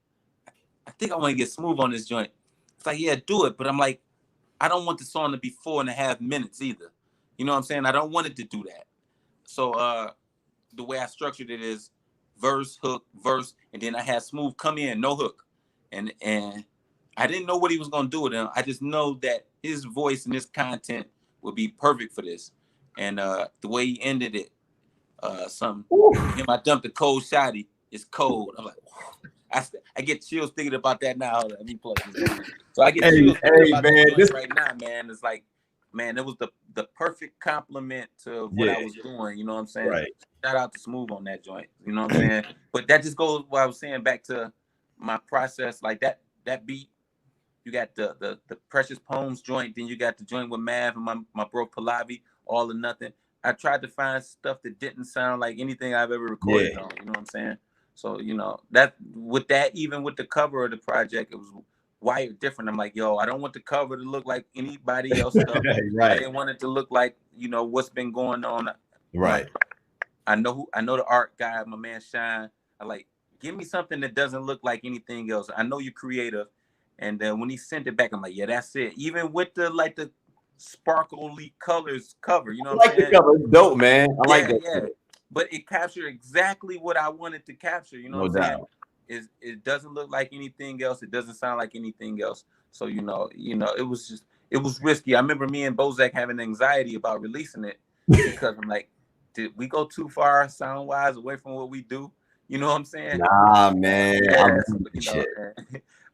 I think I want to get Smooth on this joint. It's like, yeah, do it. But I'm like, I don't want the song to be 4.5 minutes either. You know what I'm saying? I don't want it to do that. So the way I structured it is verse, hook, verse, and then I had Smooth come in, no hook. And I didn't know what he was going to do with him. I just know that his voice and his content would be perfect for this. And the way he ended it, I dumped a cold shotty. It's cold. I'm like, I get chills thinking about that now. Let me plug this in. So I get chills thinking about this right now, man. It's like, man, it was the perfect compliment to what I was doing. You know what I'm saying? Right. Shout out to Smooth on that joint. You know what I'm saying? But that just goes what I was saying back to my process. Like that beat, you got the Precious Poems joint, then you got the joint with Mav and my bro Pallavi, All or Nothing. I tried to find stuff that didn't sound like anything I've ever recorded on. You know what I'm saying? So, you know, even with the cover of the project, it was wired different. I'm like, yo, I don't want the cover to look like anybody else stuff. Right. I didn't want it to look like, you know, what's been going on. Right. I know the art guy, my man Shine. I like, give me something that doesn't look like anything else. I know you're creative. And then when he sent it back, I'm like, yeah, that's it. Even with the sparkly colors cover, you know what I'm saying? The cover. It's dope, man. I like that. Yeah. But it captured exactly what I wanted to capture. You know what I'm saying? It doesn't look like anything else. It doesn't sound like anything else. So, you know, it was risky. I remember me and Bozak having anxiety about releasing it because I'm like, did we go too far sound wise away from what we do? You know what I'm saying? Nah, man.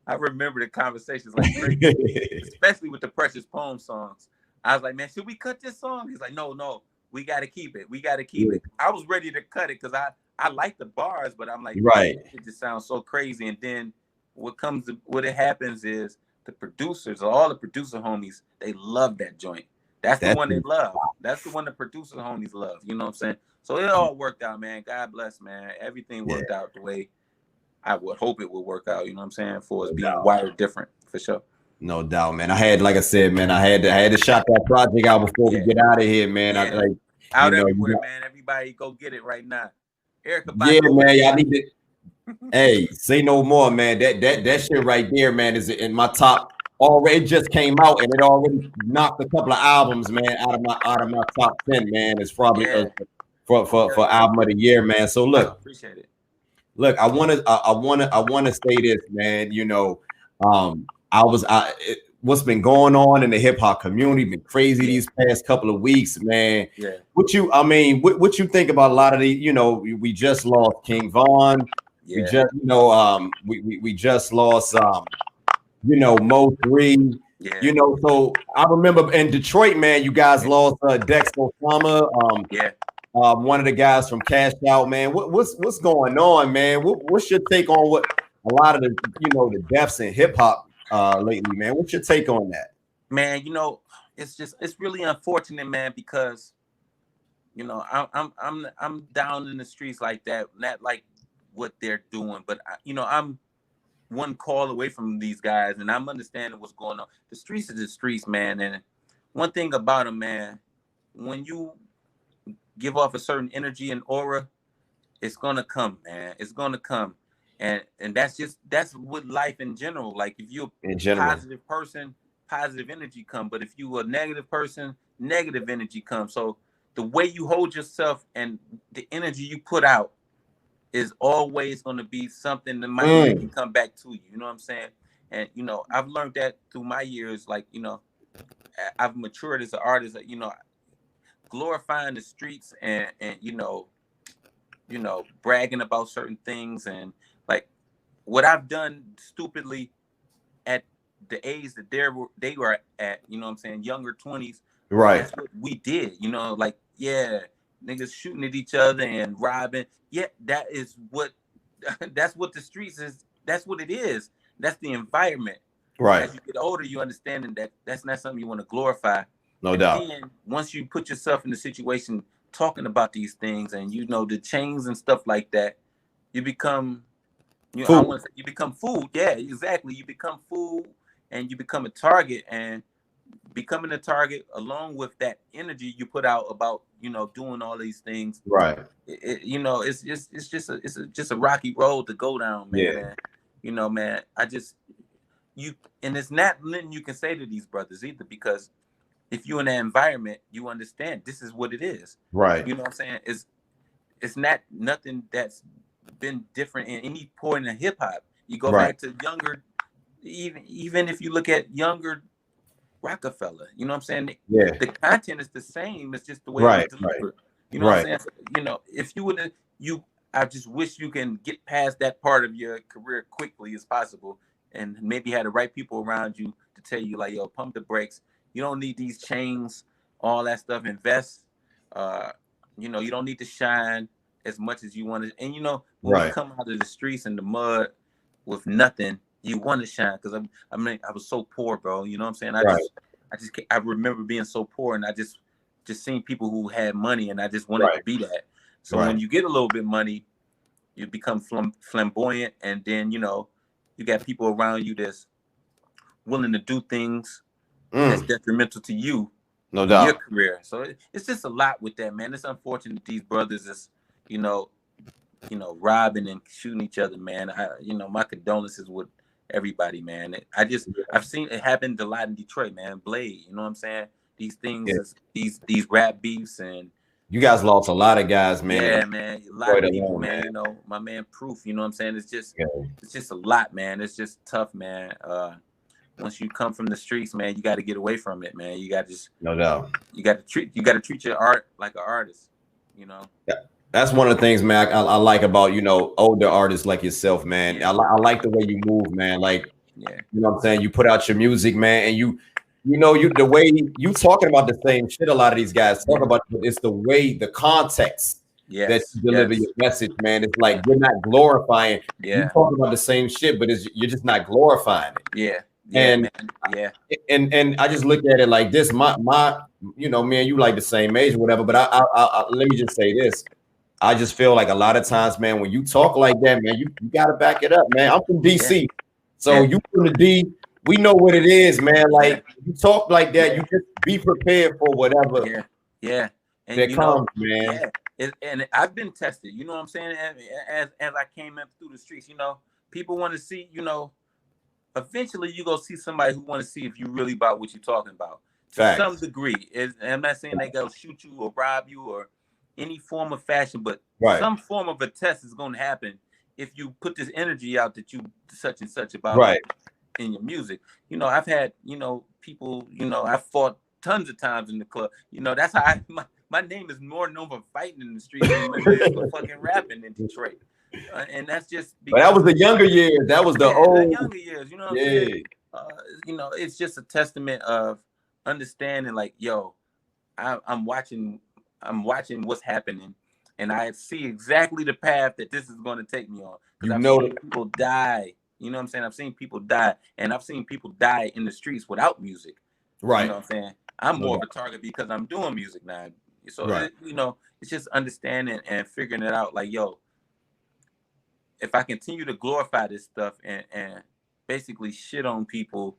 I remember the conversations like crazy, especially with the Precious Poem songs. I was like, man, should we cut this song? He's like, no, we got to keep it. We got to keep it. I was ready to cut it because I like the bars, but I'm like, it just sounds so crazy. And then what happens is the producers, all the producer homies, they love that joint. That's the one they love. That's the one the producer homies love. You know what I'm saying? So it all worked out, man. God bless, man. Everything worked out the way I would hope it would work out. You know what I'm saying? For us being wired different, for sure. No doubt, man. Like I said, man, I had to shot that project out before we get out of here, man. Out everywhere, man. Everybody go get it right now. Erica, man. Y'all need to. Hey, say no more, man. That shit right there, man, is in my top. Already just came out and it already knocked a couple of albums, man, out of my top 10, man. It's probably for album of the year, man. So look, I appreciate it. Look, I want to say this, man. You know, what's been going on in the hip hop community been crazy these past couple of weeks, man. Yeah. What you think about a lot of the, you know, we just lost King Von. Yeah. We just, you know, we just lost you know, Mo 3. Yeah. You know, so I remember in Detroit, man, you guys lost Dex Osama. One of the guys from Cash Out, man. What's going on, man? What's your take on what a lot of the, you know, the deaths in hip hop lately, man? What's your take on that? Man, you know, it's really unfortunate, man, because you know, I'm down in the streets like that, not like what they're doing, but you know, I'm one call away from these guys, and I'm understanding what's going on. The streets are the streets, man. And one thing about them, man, when you give off a certain energy and aura, it's gonna come, man. It's gonna come, and that's with life in general. Like if you're In a general. positive person, positive energy come. But if you are a negative person, negative energy comes. So the way you hold yourself and the energy you put out is always going to be something that might make it come back to you. You know what I'm saying? And you know, I've learned that through my years. Like, you know, I've matured as an artist. You know, glorifying the streets and bragging about certain things, and like what I've done stupidly at the age that they were at. You know what I'm saying? Younger 20s. Right. That's what we did. You know, like niggas shooting at each other and robbing. Yeah, that is what that's what the streets is. That's what it is. That's the environment. Right. As you get older, you understand that that's not something you want to glorify. No and doubt. Then once you put yourself in the situation talking about these things and you know the chains and stuff like that, you become you become food. Yeah, exactly. You become food and you become a target, and becoming a target along with that energy you put out about, you know, doing all these things. Right. You know, it's just a rocky road to go down, man. Yeah. And, you know, man, and it's not nothing you can say to these brothers either, because if you're in that environment, you understand this is what it is. Right. You know what I'm saying? It's not nothing that's been different in any point in hip hop. You go back to younger, even if you look at younger Rockefeller, you know what I'm saying? Yeah. The content is the same. It's just the way it's delivered. Right. You know what I'm saying? So, you know, if you would I just wish you can get past that part of your career quickly as possible, and maybe have the right people around you to tell you like, yo, pump the brakes. You don't need these chains, all that stuff. Invest. You know, you don't need to shine as much as you want to. And you know, when you come out of the streets and the mud with nothing, you want to shine. Because I was so poor, bro. You know what I'm saying? I remember being so poor, and I just seen people who had money, and I just wanted to be that. So when you get a little bit money, you become flamboyant, and then, you know, you got people around you that's willing to do things that's detrimental to you, no doubt, your career. So it's just a lot with that, man. It's unfortunate these brothers is, you know, robbing and shooting each other, man. My condolences with everybody, man. I've seen it happen a lot in Detroit, man. Blade, you know what I'm saying? These things, these rap beefs, and you guys lost a lot of guys, man. Yeah, man. A lot of people, man. You know, my man Proof, you know what I'm saying? It's just a lot, man. It's just tough, man. Once you come from the streets, man, you got to get away from it, man. You got to no doubt. You got to treat your art like an artist, you know. Yeah. That's one of the things, man, I like about, you know, older artists like yourself, man. Yeah. I like the way you move, man. Like, you know what I'm saying? You put out your music, man, and you know, the way you talking about the same shit a lot of these guys talk about, it's the way, the context that you deliver your message, man. It's like you're not glorifying. You talk about the same shit, but you're just not glorifying it. And I just look at it like this. My you know, man, you like the same age or whatever, but I let me just say this. I just feel like a lot of times, man, when you talk like that, man, you gotta back it up, man. I'm from DC, so you from the D. We know what it is, man. Like you talk like that, you just be prepared for whatever. And that comes, man. And I've been tested. You know what I'm saying? As I came up through the streets, you know, people want to see. You know, eventually you go see somebody who want to see if you really about what you're talking about. To some degree, I'm not saying they go shoot you or rob you or any form of fashion, but some form of a test is going to happen if you put this energy out that you such and such about in your music. You know, I've had, you know, people, you know, I fought tons of times in the club. You know, that's how my name is more known for fighting in the street than for fucking rapping in Detroit. And that's just because, but that was the younger years. That was the old younger years. You know what I'm saying? You know, it's just a testament of understanding. Like, yo, I'm watching what's happening, and I see exactly the path that this is going to take me on. Because I've seen people die. You know what I'm saying? I've seen people die, and I've seen people die in the streets without music. Right. You know what I'm saying? I'm more of a target because I'm doing music now. So, you know, it's just understanding and figuring it out. Like, yo, if I continue to glorify this stuff and basically shit on people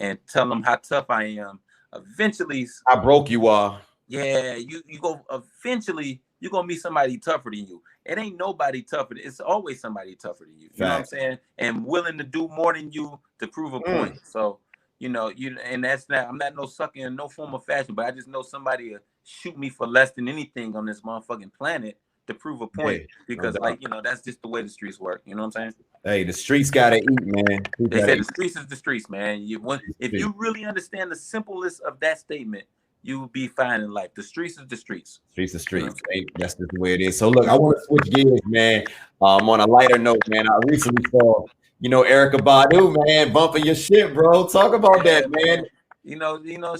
and tell them how tough I am, eventually how broke you are. Yeah, you go eventually you're gonna meet somebody tougher than you. It ain't nobody tougher. It's always somebody tougher than you. You know what I'm saying? And willing to do more than you to prove a point. So, and that's not, I'm not no sucker in no form of fashion, but I just know somebody will shoot me for less than anything on this motherfucking planet to prove a point. Because that's just the way the streets work. You know what I'm saying? Hey, the streets gotta eat, man. They said the streets is the streets, man. If you really understand the simplest of that statement, you will be fine in life. The streets is the streets. Streets are streets. Hey, that's just the way it is. So look, I want to switch gears, man. On a lighter note, man, I recently saw, Erykah Badu, man, bumping your shit, bro. Talk about that, man.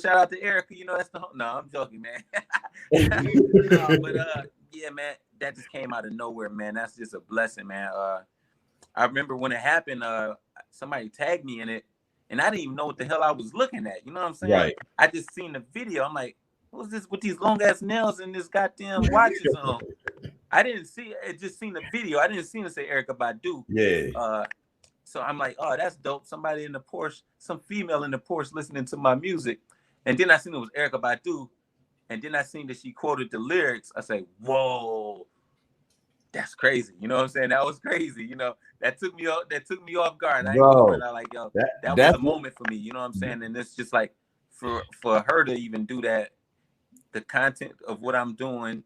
Shout out to Erykah. That's no, I'm joking, man. Yeah, man, that just came out of nowhere, man. That's just a blessing, man. I remember when it happened, somebody tagged me in it, and I didn't even know what the hell I was looking at. You know what I'm saying? Right. I just seen the video. I'm like, what's this with these long ass nails and this goddamn watches on? I didn't see it. Just seen the video. I didn't see it say Erykah Badu. Yeah. So I'm like, oh, that's dope. Somebody in the Porsche, some female in the Porsche listening to my music. And then I seen it was Erykah Badu. And then I seen that she quoted the lyrics. I say, whoa, that's crazy. You know what I'm saying? That was crazy. That took me off guard. I like, yo, that was a moment for me. You know what I'm saying? And it's just like for her to even do that, the content of what I'm doing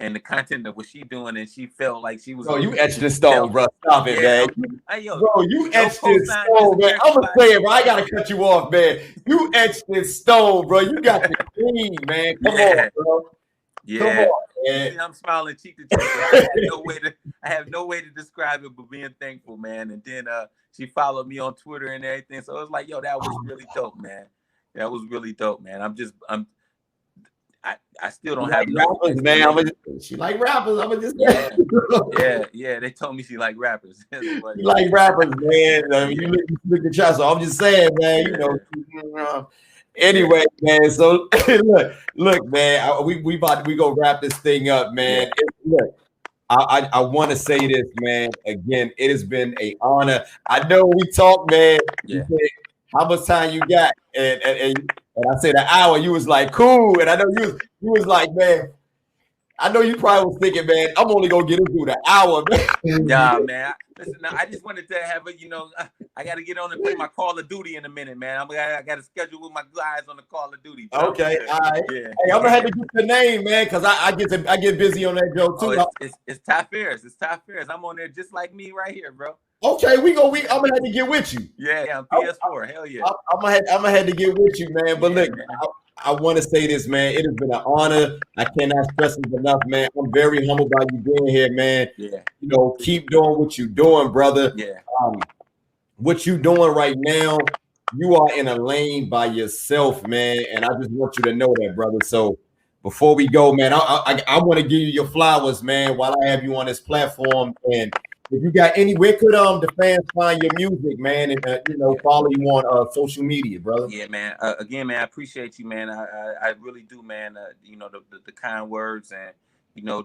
and the content of what she doing, and she felt like she was. Oh, you etched in stone, bro. Stop it, man. Bro, you etched in stone, man. I'm gonna say it, bro. I gotta cut you off, man. You etched in stone, bro. You got the queen, man. Come on, bro. Yeah. Come on, man. I'm smiling cheek to cheek. I have no way to describe it, but being thankful, man. And then she followed me on Twitter and everything. So it was like, yo, that was really dope, man. That was really dope, man. I still don't have rappers, man. She like rappers. I'm just yeah. They told me she like rappers. She like rappers, man. You look at y'all. So I'm just saying, man. Anyway, man. So look, man. We gonna wrap this thing up, man. Look, I want to say this, man. Again, it has been an honor. I know we talked, man. Yeah. How much time you got? And I said an hour. You was like, cool. And I know you was like, man, I know you probably was thinking, man, I'm only gonna get into the hour, man. Yeah, man. Listen, now, I just wanted to have I got to get on and play my Call of Duty in a minute, man. I got to schedule with my guys on the Call of Duty. Bro. Okay, all right. Yeah. Hey, I'm gonna have to get the name, man, because I get busy on that joke too. It's Ty Farris. It's Ty Farris. I'm on there just like me right here, bro. Okay, I'm gonna have to get with you. Yeah, PS4. Hell yeah. I'm gonna have to get with you, man. But look, man. I want to say this, man. It has been an honor. I cannot stress it enough, man. I'm very humbled by you being here, man. Yeah. Keep doing what you're doing, brother. Yeah. What you're doing right now, you are in a lane by yourself, man. And I just want you to know that, brother. So before we go, man, I want to give you your flowers, man, while I have you on this platform. And if you got where could the fans find your music, man, and follow you on social media, brother? Yeah, man. Again, man, I appreciate you, man. I really do, man. The kind words and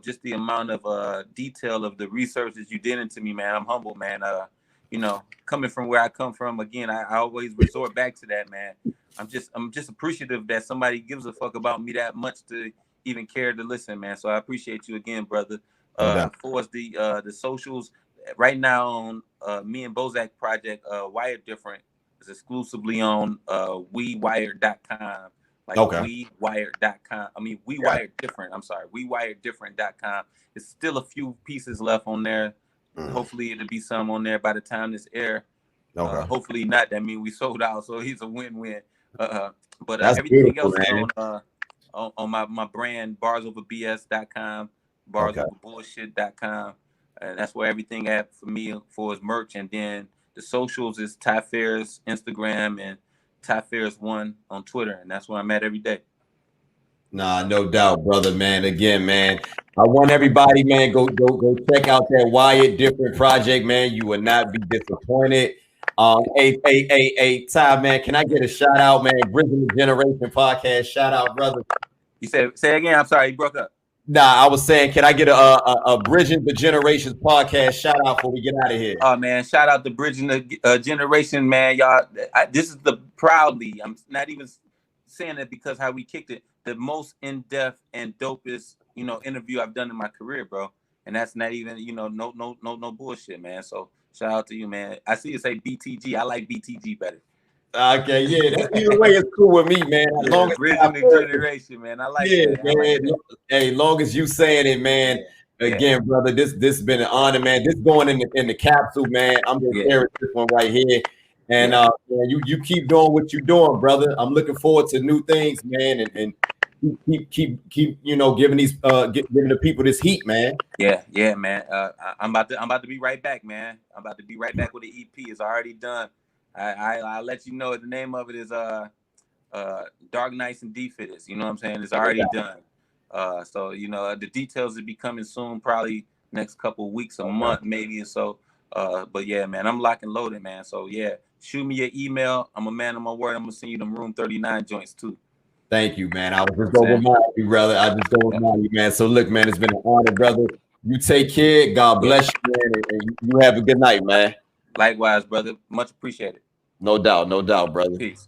just the amount of detail of the research that you did into me, man. I'm humble, man. Coming from where I come from, again, I always resort back to that, man. I'm just appreciative that somebody gives a fuck about me that much to even care to listen, man. So I appreciate you again, brother. For us, the socials. Right now on me and Bozak project, Wired Different is exclusively on WeWired.com. Like WeWired.com. I mean, We Wired Different. I'm sorry, WeWiredDifferent.com. There's still a few pieces left on there. Hopefully it'll be some on there by the time this air. Hopefully not. That means we sold out, so it's a win-win. But everything else is on my brand, barsoverbs.com, barsoverbullshit.com. And that's where everything at for me for his merch. And then the socials is Ty Farris, Instagram, and Ty Farris 1 on Twitter. And that's where I'm at every day. Nah, no doubt, brother, man. Again, man, I want everybody, man, go check out that Wired Different project, man. You will not be disappointed. Hey, Ty, man, can I get a shout out, man? Bridging the Generation podcast, shout out, brother. You say again? I'm sorry, you broke up. Nah, I was saying, can I get a Bridging the Generations podcast shout out before we get out of here? Oh man, shout out to Bridging the Generation, man. Y'all, this is the proudly. I'm not even saying it because how we kicked it. The most in-depth and dopest, interview I've done in my career, bro. And that's not even, no bullshit, man. So shout out to you, man. I see you say BTG. I like BTG better. Okay, yeah, that's either way it's cool with me, man. As long as bridging the generation, man. I like that. man. Like that. Hey, long as you saying it, man. Again, brother, this has been an honor, man. This going in the capsule, man. I'm gonna carry this one right here. And you keep doing what you're doing, brother. I'm looking forward to new things, man, and keep giving these giving the people this heat, man. Yeah, man. I'm about to be right back, man. I'm about to be right back with the EP. It's already done. I'll let you know. The name of it is Dark Nights and Defitters. You know what I'm saying? It's already done. So the details will be coming soon, probably next couple of weeks, a month maybe. So but yeah, man, I'm locked and loaded, man. So yeah, shoot me your email. I'm a man of my word. I'm gonna send you them Room 39 joints too. Thank you, man. I was just gonna remind you, brother. Man. So look, man, it's been an honor, brother. You take care. God bless you, man, and you have a good night, man. Likewise, brother. Much appreciated. No doubt, brother. Peace.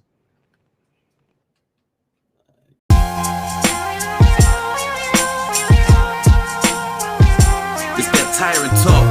It's that tyrant talk.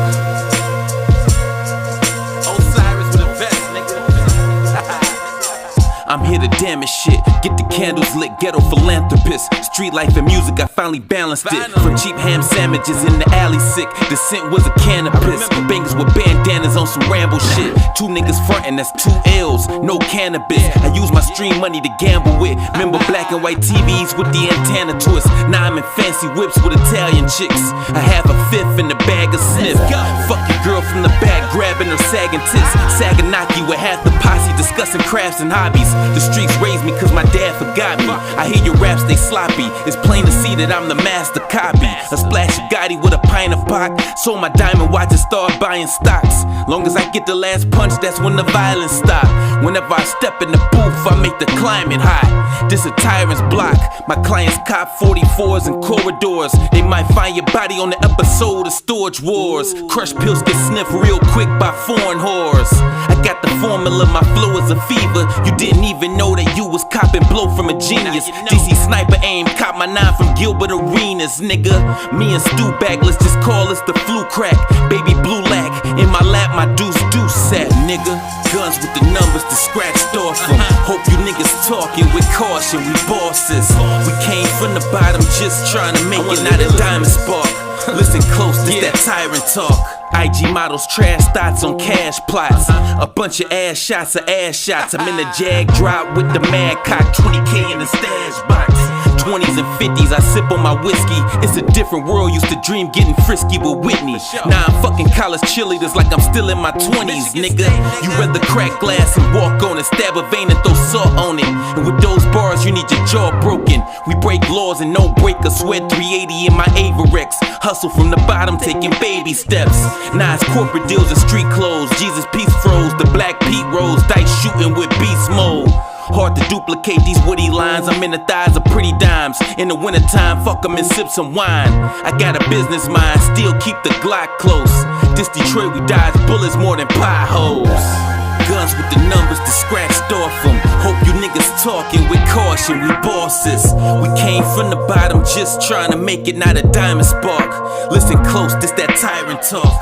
I'm here to damage shit. Get the candles lit, ghetto philanthropist. Street life and music, I finally balanced it. From cheap ham sandwiches in the alley sick. The scent was a cannabis. Bangers with bandanas on some Rambo shit. 2 niggas frontin', that's 2 L's, no cannabis. I use my stream money to gamble with. Remember black and white TVs with the antenna twist. Now I'm in fancy whips with Italian chicks. I have a 5th in the bag of sniff. Fuck your girl from the back, grabbing her sagging tits. Saganaki with half the posse discussing crafts and hobbies. The streets raised me cause my dad forgot me. I hear your raps, they sloppy. It's plain to see that I'm the master copy. A splash of Gotti with a pint of Pac. Sold my diamond watch and start buying stocks. Long as I get the last punch, that's when the violence stop. Whenever I step in the booth, I make the climate hot. This a tyrant's block. My clients cop 44s and corridors. They might find your body on the episode of Storage Wars. Crush pills get sniffed real quick by foreign whores. I got the formula, my flow is a fever. You didn't even know that you was copping blow from a genius. DC sniper aim, cop my 9 from Gilbert Arenas, nigga. Me and Stu back, let's just call this the flu crack. Baby blue lack, in my lap my deuce sat, nigga. Guns with the numbers to scratched off them. Hope you niggas talking with caution, we bosses. We came from the bottom just trying to make it, not a diamond spark. Listen close, this that tyrant talk. IG models, trash thoughts on cash plots. A bunch of ass shots. I'm in the Jag drop with the mad cock, 20K in the stash box. 20s and 50s, I sip on my whiskey. It's a different world, used to dream getting frisky with Whitney. Now I'm fucking college cheerleaders like I'm still in my 20s, nigga. You rather crack glass and walk on it, stab a vein and throw salt on it. And with those bars, you need your jaw broken. We break laws and no break a sweat 380 in my Averex. Hustle from the bottom, taking baby steps. Now it's corporate deals and street clothes. Jesus peace froze, the black Pete rolls, dice shooting with beast mode. Hard to duplicate these witty lines. I'm in the thighs of pretty dimes. In the wintertime, fuck them and sip some wine. I got a business mind, still keep the Glock close. This Detroit, we dodge bullets more than potholes. Guns with the numbers to scratched off them. Hope you niggas talking with caution, we bosses. We came from the bottom just trying to make it, not a diamond spark. Listen close, this that tyrant talk.